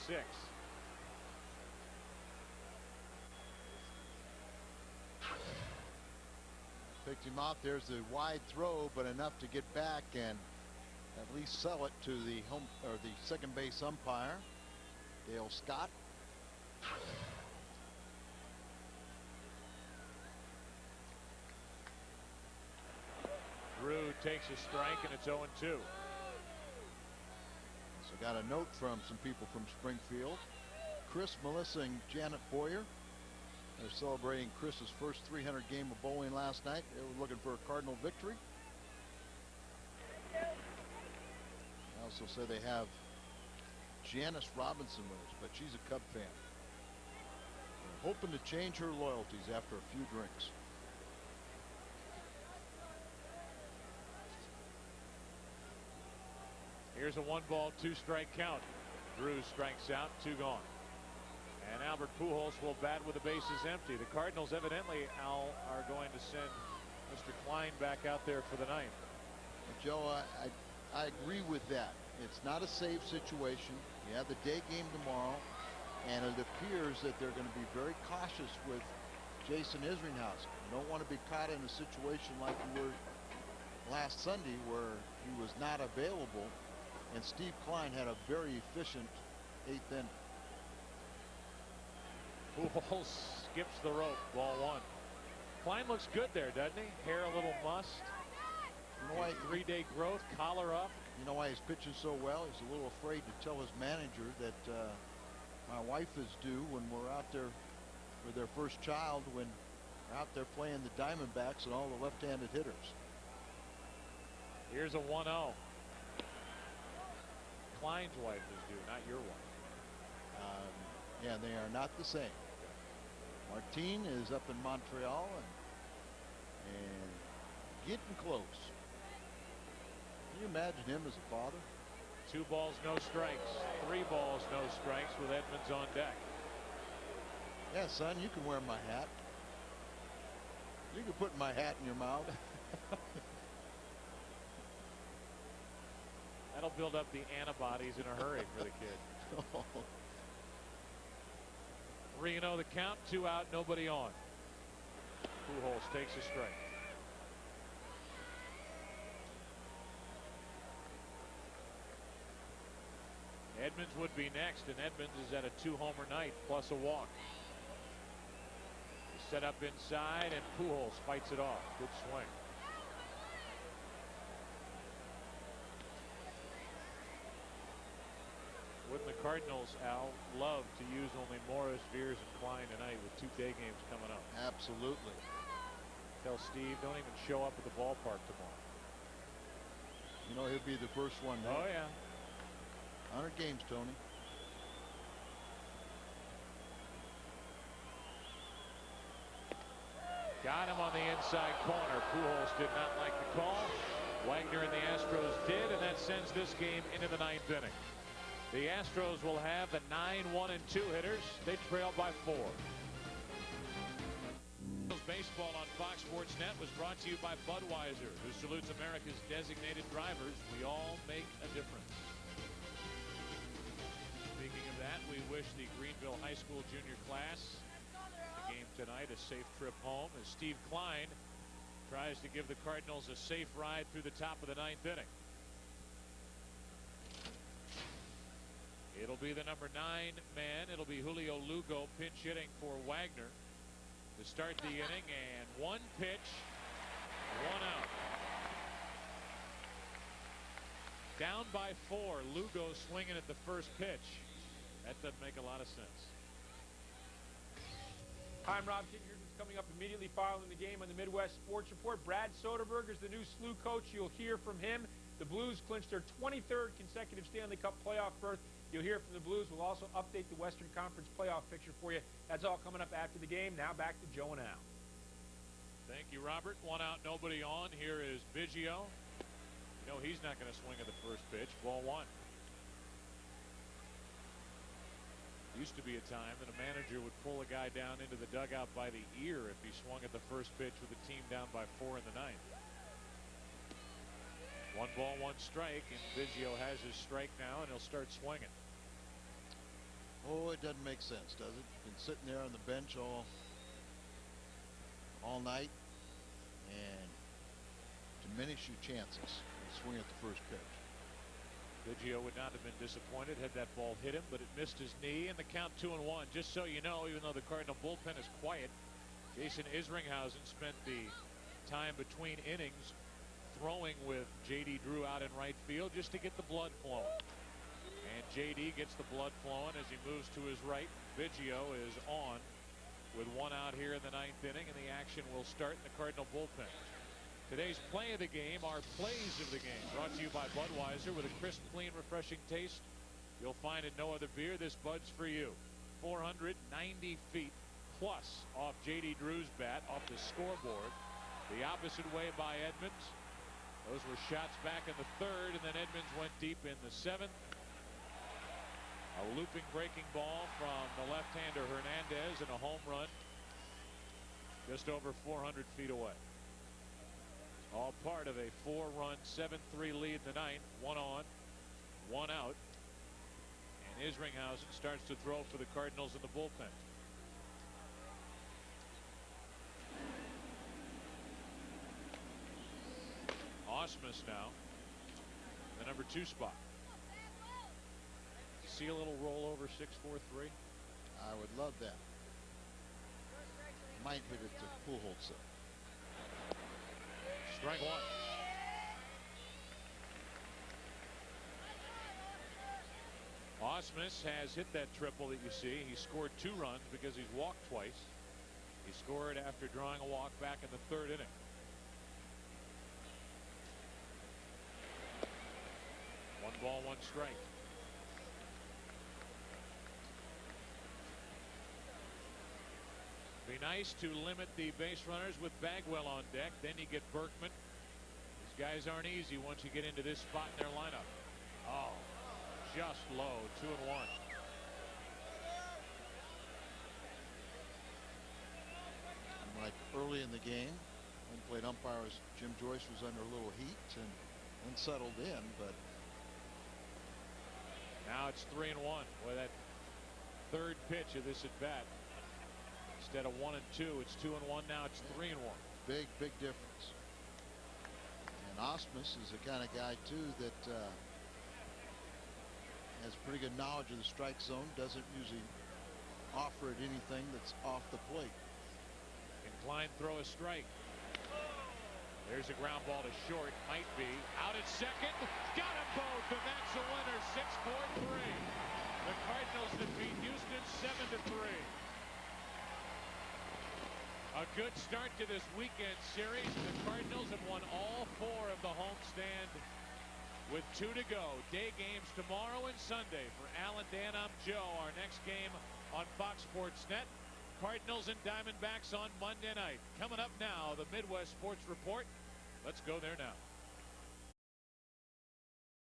Picked him off. There's the wide throw, but enough to get back and at least sell it to the home or the second base umpire, Dale Scott. Drew takes a strike, and it's 0-2. So got a note from some people from Springfield. Chris, Melissa, and Janet Boyer. They're celebrating Chris's first 300 game of bowling last night. They were looking for a Cardinal victory. I also say they have Janice Robinson with us, but she's a Cub fan. They're hoping to change her loyalties after a few drinks. Here's a 1-ball, 2-strike count. Drew strikes out, 2 gone. And Albert Pujols will bat with the bases empty. The Cardinals evidently, Al, are going to send Mr. Klein back out there for the ninth. Joe, I agree with that. It's not a safe situation. You have the day game tomorrow, and it appears that they're going to be very cautious with Jason Isringhausen. You don't want to be caught in a situation like you were last Sunday where he was not available, and Steve Klein had a very efficient 8th inning. Pujols skips the rope. Ball 1. Klein looks good there, doesn't he? Hair a little mussed. You know why? 3-day growth, collar up. You know why he's pitching so well? He's a little afraid to tell his manager that my wife is due when we're out there with their first child, when we're out there playing the Diamondbacks and all the left-handed hitters. Here's a 1-0. Klein's wife is due, not your wife. Yeah, they are not the same. Martine is up in Montreal and getting close. Can you imagine him as a father? 2 balls, no strikes. 3 balls, no strikes with Edmonds on deck. Yeah, son, you can wear my hat. You can put my hat in your mouth. That'll build up the antibodies in a hurry for the kid. 3-0 the count, 2 out, nobody on. Pujols takes a strike. Edmonds would be next, and Edmonds is at a 2-homer night plus a walk. He's set up inside, and Pujols fights it off. Good swing. Wouldn't the Cardinals, Al, love to use only Morris, Veers, and Klein tonight with 2 day games coming up? Absolutely. Tell Steve, don't even show up at the ballpark tomorrow. You know, he'll be the first one. Oh, yeah. 100 games, Tony. Got him on the inside corner. Pujols did not like the call. Wagner and the Astros did, and that sends this game into the 9th inning. The Astros will have the 9-1-2 hitters. They trail by 4. Baseball on Fox Sports Net was brought to you by Budweiser, who salutes America's designated drivers. We all make a difference. Speaking of that, we wish the Greenville High School junior class the game tonight a safe trip home as Steve Klein tries to give the Cardinals a safe ride through the top of the 9th inning. It'll be the number 9 man. It'll be Julio Lugo pinch hitting for Wagner to start the inning, and 1 pitch, 1 out. Down by 4. Lugo swinging at the first pitch. That doesn't make a lot of sense. I'm Rob King. Here's what's coming up immediately following the game on the Midwest Sports Report. Brad Soderberg is the new SLU coach. You'll hear from him. The Blues clinched their 23rd consecutive Stanley Cup playoff berth. You'll hear from the Blues. We'll also update the Western Conference playoff picture for you. That's all coming up after the game. Now back to Joe and Al. Thank you, Robert. 1 out, nobody on. Here is Biggio. You know he's not going to swing at the first pitch. Ball 1. Used to be a time that a manager would pull a guy down into the dugout by the ear if he swung at the first pitch with the team down by 4 in the 9th. 1 ball, 1 strike, and Biggio has his strike now, and he'll start swinging. Oh, it doesn't make sense, does it? Been sitting there on the bench all night and diminish your chances of swinging at the first pitch. Biggio would not have been disappointed had that ball hit him, but it missed his knee, and the count 2-1. Just so you know, even though the Cardinal bullpen is quiet, Jason Isringhausen spent the time between innings throwing with J.D. Drew out in right field just to get the blood flowing. And J.D. gets the blood flowing as he moves to his right. Biggio is on with 1 out here in the 9th inning, and the action will start in the Cardinal bullpen. Today's play of the game, our plays of the game, brought to you by Budweiser. With a crisp, clean, refreshing taste you'll find in no other beer. This Bud's for you. 490 feet plus off J.D. Drew's bat, off the scoreboard. The opposite way by Edmonds. Those were shots back in the 3rd, and then Edmonds went deep in the 7th. A looping breaking ball from the left-hander Hernandez, and a home run just over 400 feet away. All part of a 4-run 7-3 lead in the 9th. 1 on, 1 out, and Isringhausen starts to throw for the Cardinals in the bullpen. Ausmus now, the number 2 spot. See a little rollover 6-4-3. I would love that. Might hit it to Pujols. Strike 1. Ausmus has hit that triple that you see. He scored 2 runs because he's walked twice. He scored after drawing a walk back in the 3rd inning. One ball, 1 strike. Be nice to limit the base runners with Bagwell on deck. Then you get Berkman. These guys aren't easy once you get into this spot in their lineup. Oh, just low. 2-1. Like early in the game, when played umpires, Jim Joyce was under a little heat and settled in, but now it's 3-1 with that 3rd pitch of this at bat. Instead of 1 and 2, it's 2-1. Now it's 3-1. Big difference. And Ausmus is the kind of guy too that has pretty good knowledge of the strike zone. Doesn't usually offer it anything that's off the plate. Inclined throw, a strike. There's a ground ball to short. Might be out at second. Got them both, and that's a winner. 6-4-3. The Cardinals defeat Houston 7-3. A good start to this weekend series. The Cardinals have won all 4 of the homestand with 2 to go. Day games tomorrow and Sunday. For Al and Dan, I'm Joe. Our next game on Fox Sports Net. Cardinals and Diamondbacks on Monday night. Coming up now, the Midwest Sports Report. Let's go there now.